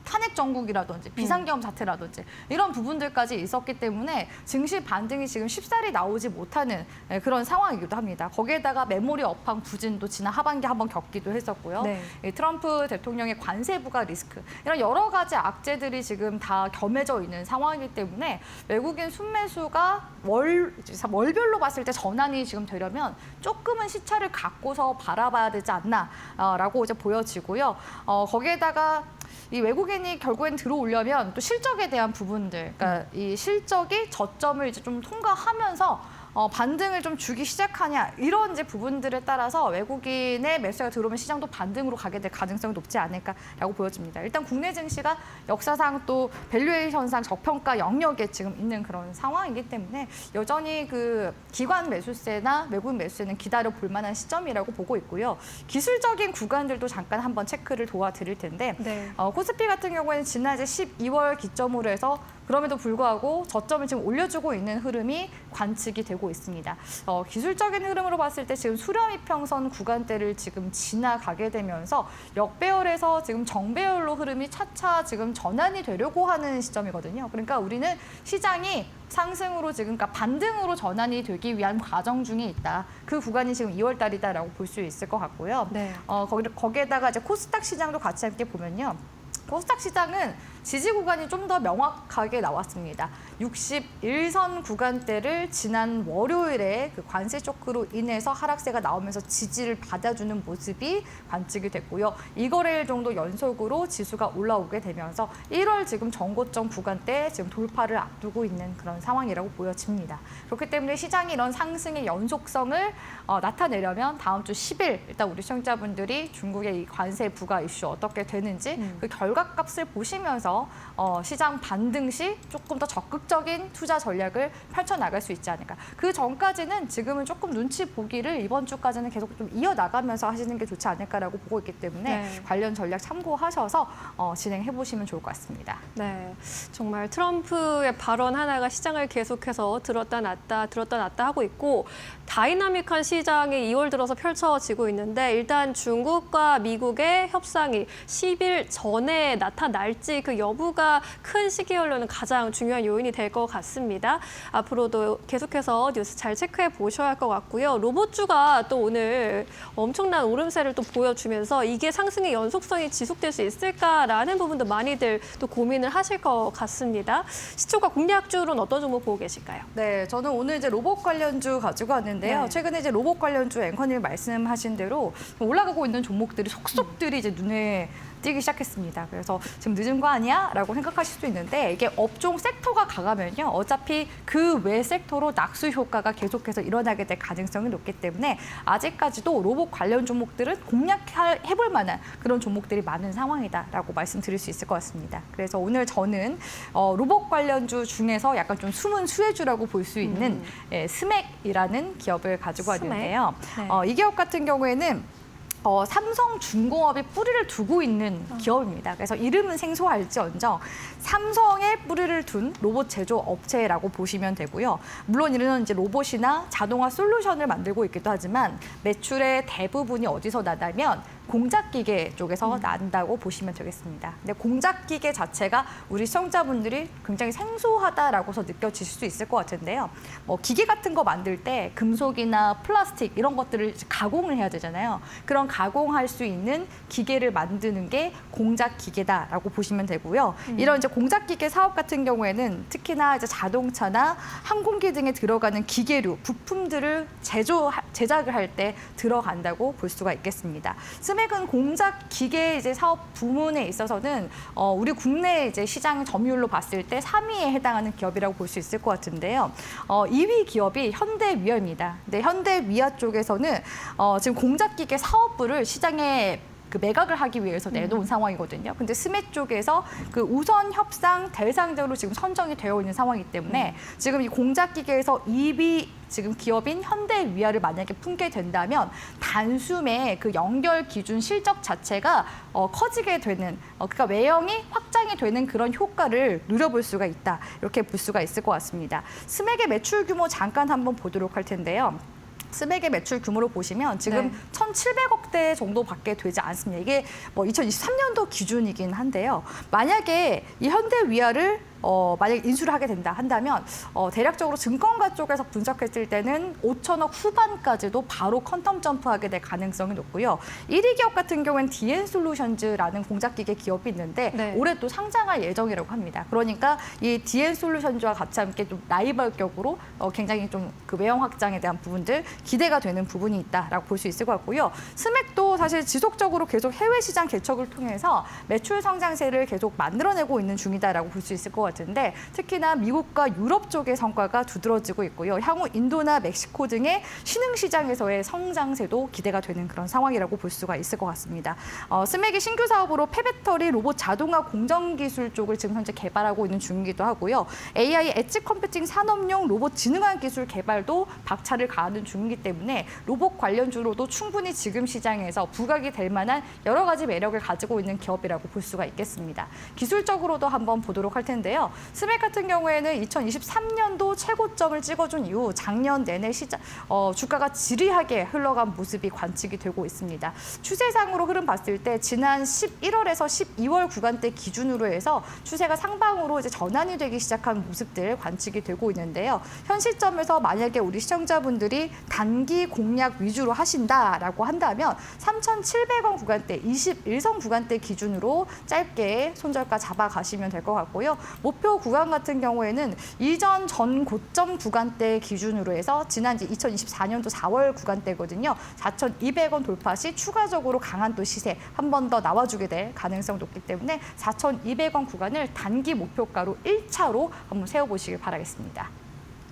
탄핵 정국이라든지 비상경험 사태라든지 이런 부분들까지 있었기 때문에 증시 반등이 지금 쉽사리 나오지 못하는 그런 상황이기도 합니다. 거기에다가 메모리 업황 부진도 지난 하반기에 한번 겪기도 했었고요. 네. 트럼프 대통령의 관세 부과 리스크 이런 여러 가지 악재들이 지금 다 겸해져 있는 상황이기 때문에 외국인 순매수가 월별로 봤을 때 전환이 지금 되려면 조금은 시차를 갖고서 바라봐야 되지 않나라고 이제 보여지고요. 거기에다가 이 외국인이 결국엔 들어오려면 또 실적에 대한 부분들, 그러니까 이 실적이 저점을 이제 좀 통과하면서 반등을 좀 주기 시작하냐 이런 이제 부분들에 따라서 외국인의 매수가 들어오면 시장도 반등으로 가게 될 가능성이 높지 않을까라고 보여집니다. 일단 국내 증시가 역사상 또 밸류에이션상 저평가 영역에 지금 있는 그런 상황이기 때문에 여전히 그 기관 매수세나 외국인 매수세는 기다려 볼 만한 시점이라고 보고 있고요. 기술적인 구간들도 잠깐 한번 체크를 도와드릴 텐데 네. 코스피 같은 경우에는 지난 이제 12월 기점으로 해서 그럼에도 불구하고 저점을 지금 올려주고 있는 흐름이 관측이 되고 있습니다. 기술적인 흐름으로 봤을 때 지금 수렴이평선 구간대를 지금 지나가게 되면서 역배열에서 지금 정배열로 흐름이 차차 지금 전환이 되려고 하는 시점이거든요. 그러니까 우리는 시장이 상승으로 지금 그러니까 반등으로 전환이 되기 위한 과정 중에 있다. 그 구간이 지금 2월 달이다라고 볼 수 있을 것 같고요. 네. 거기에다가 이제 코스닥 시장도 같이 함께 보면요. 코스닥 시장은 지지 구간이 좀 더 명확하게 나왔습니다. 61선 구간대를 지난 월요일에 그 관세 쇼크로 인해서 하락세가 나오면서 지지를 받아주는 모습이 관측이 됐고요. 2거래일 정도 연속으로 지수가 올라오게 되면서 1월 지금 정고점 구간대 지금 돌파를 앞두고 있는 그런 상황이라고 보여집니다. 그렇기 때문에 시장이 이런 상승의 연속성을 나타내려면 다음 주 10일 일단 우리 시청자분들이 중국의 이 관세 부과 이슈 어떻게 되는지 그 결과값을 보시면서 시장 반등 시 조금 더 적극적인 투자 전략을 펼쳐나갈 수 있지 않을까. 그 전까지는 지금은 조금 눈치 보기를 이번 주까지는 계속 좀 이어나가면서 하시는 게 좋지 않을까라고 보고 있기 때문에 네. 관련 전략 참고하셔서 진행해 보시면 좋을 것 같습니다. 네, 정말 트럼프의 발언 하나가 시장을 계속해서 들었다 놨다 하고 있고 다이나믹한 시장이 2월 들어서 펼쳐지고 있는데 일단 중국과 미국의 협상이 10일 전에 나타날지 그 여부가 큰 시기열로는 가장 중요한 요인이 될 것 같습니다. 앞으로도 계속해서 뉴스 잘 체크해 보셔야 할 것 같고요. 로봇주가 또 오늘 엄청난 오름세를 또 보여주면서 이게 상승의 연속성이 지속될 수 있을까라는 부분도 많이들 또 고민을 하실 것 같습니다. 시초가 공략주로는 어떤 종목 보고 계실까요? 네, 저는 오늘 이제 로봇 관련주 가지고 왔는데요. 네. 최근에 이제 로봇 관련주 앵커님이 말씀하신 대로 올라가고 있는 종목들이 속속들이 이제 눈에 띄기 시작했습니다. 그래서 지금 늦은 거 아니야? 라고 생각하실 수 있는데 이게 업종 섹터가 강하면요. 어차피 그 외 섹터로 낙수 효과가 계속해서 일어나게 될 가능성이 높기 때문에 아직까지도 로봇 관련 종목들은 공략해볼 만한 그런 종목들이 많은 상황이다라고 말씀드릴 수 있을 것 같습니다. 그래서 오늘 저는 로봇 관련주 중에서 약간 좀 숨은 수혜주라고 볼 수 있는 스맥이라는 기업을 가지고 왔는데요. 네. 이 기업 같은 경우에는 삼성중공업이 뿌리를 두고 있는 기업입니다. 그래서 이름은 생소할지언정 삼성의 뿌리를 둔 로봇 제조 업체라고 보시면 되고요. 물론 이런 이제 로봇이나 자동화 솔루션을 만들고 있기도 하지만 매출의 대부분이 어디서 나냐면 공작기계 쪽에서 난다고 보시면 되겠습니다. 근데 공작기계 자체가 우리 시청자분들이 굉장히 생소하다라고서 느껴지실 수 있을 것 같은데요. 기계 같은 거 만들 때 금속이나 플라스틱 이런 것들을 가공을 해야 되잖아요. 그런 가공할 수 있는 기계를 만드는 게 공작기계다라고 보시면 되고요. 이런 이제 공작기계 사업 같은 경우에는 특히나 이제 자동차나 항공기 등에 들어가는 기계류, 부품들을 제작을 할 때 들어간다고 볼 수가 있겠습니다. 스맥은 공작 기계 이제 사업 부문에 있어서는 우리 국내 이제 시장 점유율로 봤을 때 3위에 해당하는 기업이라고 볼 수 있을 것 같은데요. 2위 기업이 현대위아입니다. 근데 현대위아 쪽에서는 지금 공작 기계 사업부를 시장에 그 매각을 하기 위해서 내놓은 상황이거든요. 근데 스맥 쪽에서 그 우선 협상 대상자로 지금 선정이 되어 있는 상황이기 때문에 지금 이 공작 기계에서 2위 지금 기업인 현대위아를 만약에 품게 된다면 단숨에 그 연결 기준 실적 자체가 커지게 되는, 그러니까 외형이 확장이 되는 그런 효과를 누려볼 수가 있다. 이렇게 볼 수가 있을 것 같습니다. 스맥의 매출 규모 잠깐 한번 보도록 할 텐데요. 스맥의 매출 규모로 보시면 지금 1,700억대 정도밖에 되지 않습니다. 이게 뭐 2023년도 기준이긴 한데요. 만약에 이 현대위아를 만약에 인수를 하게 된다 한다면 대략적으로 증권가 쪽에서 분석했을 때는 5천억 후반까지도 바로 퀀텀 점프하게 될 가능성이 높고요. 1위 기업 같은 경우는 DN솔루션즈라는 공작기계 기업이 있는데 올해 또 상장할 예정이라고 합니다. 그러니까 이 DN솔루션즈와 같이 함께 좀 라이벌격으로 굉장히 좀 그 외형 확장에 대한 부분들 기대가 되는 부분이 있다라고 볼 수 있을 것 같고요. 스맥도 사실 지속적으로 계속 해외 시장 개척을 통해서 매출 성장세를 계속 만들어내고 있는 중이다라고 볼 수 있을 것 같은데 특히나 미국과 유럽 쪽의 성과가 두드러지고 있고요. 향후 인도나 멕시코 등의 신흥 시장에서의 성장세도 기대가 되는 그런 상황이라고 볼 수가 있을 것 같습니다. 스맥이 신규 사업으로 폐배터리 로봇 자동화 공정 기술 쪽을 지금 현재 개발하고 있는 중이기도 하고요. AI 엣지 컴퓨팅 산업용 로봇 지능화 기술 개발도 박차를 가하는 중이기 때문에 로봇 관련주로도 충분히 지금 시장에서 부각이 될 만한 여러 가지 매력을 가지고 있는 기업이라고 볼 수가 있겠습니다. 기술적으로도 한번 보도록 할 텐데요. 스맥 같은 경우에는 2023년도 최고점을 찍어준 이후 작년 내내 주가가 지리하게 흘러간 모습이 관측이 되고 있습니다. 추세상으로 흐름 봤을 때 지난 11월에서 12월 구간대 기준으로 해서 추세가 상방으로 이제 전환이 되기 시작한 모습들 관측이 되고 있는데요. 현 시점에서 만약에 우리 시청자분들이 단기 공략 위주로 하신다라고 한다면 3,700원 구간대, 21선 구간대 기준으로 짧게 손절가 잡아가시면 될 것 같고요. 목표 구간 같은 경우에는 이전 전 고점 구간대 기준으로 해서 지난 2024년도 4월 구간대거든요. 4,200원 돌파 시 추가적으로 강한 또 시세 한 번 더 나와주게 될 가능성이 높기 때문에 4,200원 구간을 단기 목표가로 1차로 한번 세워보시길 바라겠습니다.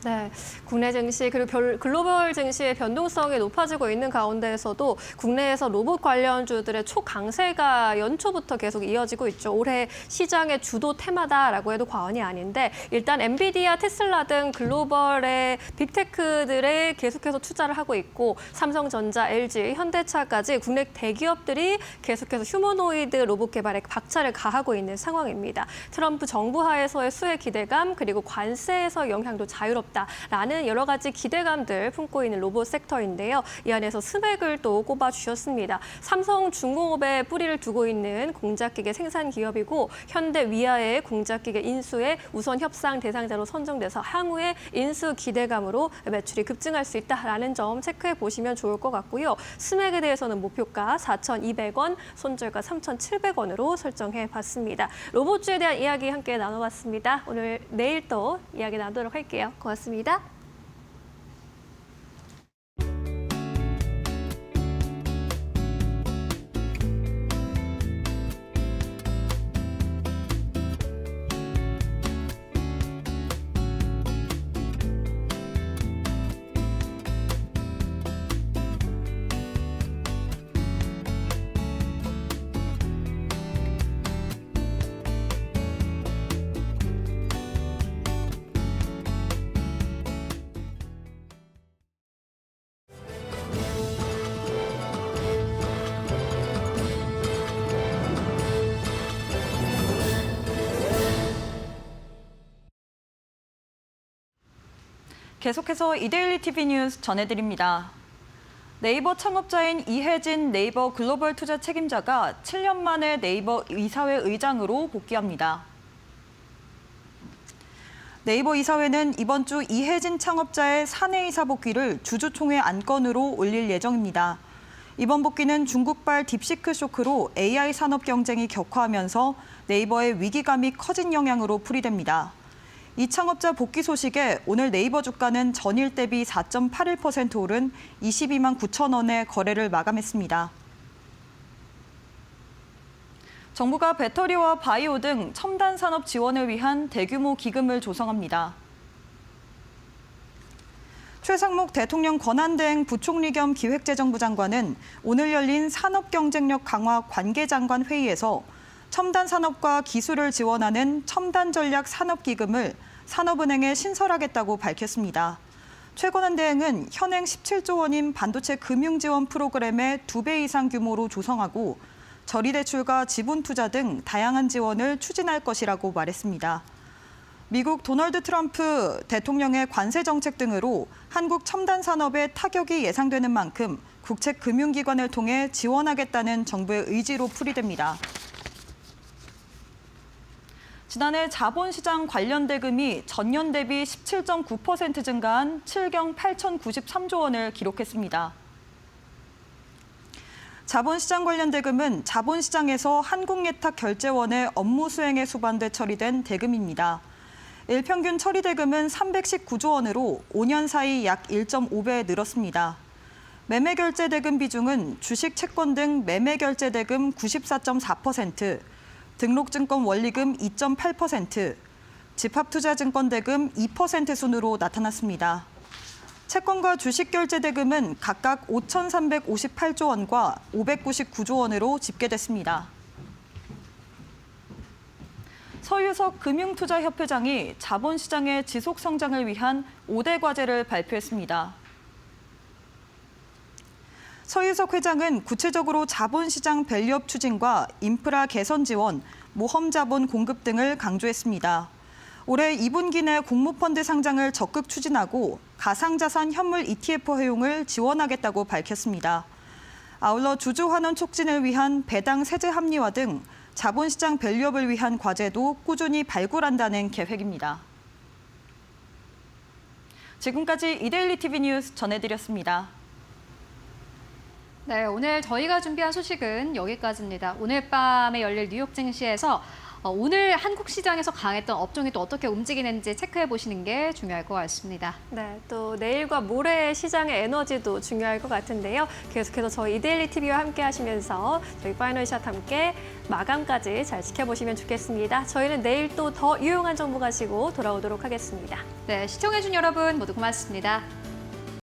네, 국내 증시 그리고 글로벌 증시의 변동성이 높아지고 있는 가운데에서도 국내에서 로봇 관련주들의 초강세가 연초부터 계속 이어지고 있죠. 올해 시장의 주도 테마다라고 해도 과언이 아닌데 일단 엔비디아, 테슬라 등 글로벌의 빅테크들에 계속해서 투자를 하고 있고 삼성전자, LG, 현대차까지 국내 대기업들이 계속해서 휴머노이드 로봇 개발에 박차를 가하고 있는 상황입니다. 트럼프 정부 하에서의 수혜 기대감 그리고 관세에서 영향도 자유롭다. 라는 여러 가지 기대감들 품고 있는 로봇 섹터인데요. 이 안에서 스맥을 또 꼽아주셨습니다. 삼성중공업에 뿌리를 두고 있는 공작기계 생산 기업이고 현대위아의 공작기계 인수에 우선 협상 대상자로 선정돼서 향후에 인수 기대감으로 매출이 급증할 수 있다라는 점 체크해 보시면 좋을 것 같고요. 스맥에 대해서는 목표가 4,200원, 손절가 3,700원으로 설정해 봤습니다. 로봇주에 대한 이야기 함께 나눠봤습니다. 내일 또 이야기 나누도록 할게요. 고맙습니다. 계속해서 이데일리 TV 뉴스 전해드립니다. 네이버 창업자인 이혜진 네이버 글로벌 투자 책임자가 7년 만에 네이버 이사회 의장으로 복귀합니다. 네이버 이사회는 이번 주 이혜진 창업자의 사내이사 복귀를 주주총회 안건으로 올릴 예정입니다. 이번 복귀는 중국발 딥시크 쇼크로 AI 산업 경쟁이 격화하면서 네이버의 위기감이 커진 영향으로 풀이됩니다. 이 창업자 복귀 소식에 오늘 네이버 주가는 전일 대비 4.81% 오른 22만 9천 원의 거래를 마감했습니다. 정부가 배터리와 바이오 등 첨단 산업 지원을 위한 대규모 기금을 조성합니다. 최상목 대통령 권한대행 부총리 겸 기획재정부 장관은 오늘 열린 산업경쟁력 강화 관계장관 회의에서 첨단 산업과 기술을 지원하는 첨단 전략 산업기금을 산업은행에 신설하겠다고 밝혔습니다. 최 권한대행은 현행 17조 원인 반도체 금융지원 프로그램의 2배 이상 규모로 조성하고 저리대출과 지분투자 등 다양한 지원을 추진할 것이라고 말했습니다. 미국 도널드 트럼프 대통령의 관세 정책 등으로 한국 첨단 산업에 타격이 예상되는 만큼 국책금융기관을 통해 지원하겠다는 정부의 의지로 풀이됩니다. 지난해 자본시장 관련 대금이 전년 대비 17.9% 증가한 7경 8,093조 원을 기록했습니다. 자본시장 관련 대금은 자본시장에서 한국예탁 결제원의 업무 수행에 수반돼 처리된 대금입니다. 일평균 처리 대금은 319조 원으로 5년 사이 약 1.5배 늘었습니다. 매매 결제 대금 비중은 주식 채권 등 매매 결제 대금 94.4%, 등록증권 원리금 2.8%, 집합투자증권 대금 2% 순으로 나타났습니다. 채권과 주식 결제 대금은 각각 5,358조 원과 599조 원으로 집계됐습니다. 서유석 금융투자협회장이 자본시장의 지속 성장을 위한 5대 과제를 발표했습니다. 서유석 회장은 구체적으로 자본시장 밸류업 추진과 인프라 개선 지원, 모험자본 공급 등을 강조했습니다. 올해 2분기 내 공모펀드 상장을 적극 추진하고 가상자산 현물 ETF 허용을 지원하겠다고 밝혔습니다. 아울러 주주환원 촉진을 위한 배당 세제 합리화 등 자본시장 밸류업을 위한 과제도 꾸준히 발굴한다는 계획입니다. 지금까지 이데일리 TV 뉴스 전해드렸습니다. 네, 오늘 저희가 준비한 소식은 여기까지입니다. 오늘 밤에 열릴 뉴욕 증시에서 오늘 한국 시장에서 강했던 업종이 또 어떻게 움직이는지 체크해 보시는 게 중요할 것 같습니다. 네, 또 내일과 모레 시장의 에너지도 중요할 것 같은데요. 계속해서 저희 이데일리 TV와 함께 하시면서 저희 파이널샷 함께 마감까지 잘 지켜보시면 좋겠습니다. 저희는 내일 또 더 유용한 정보 가지고 돌아오도록 하겠습니다. 네, 시청해준 여러분 모두 고맙습니다.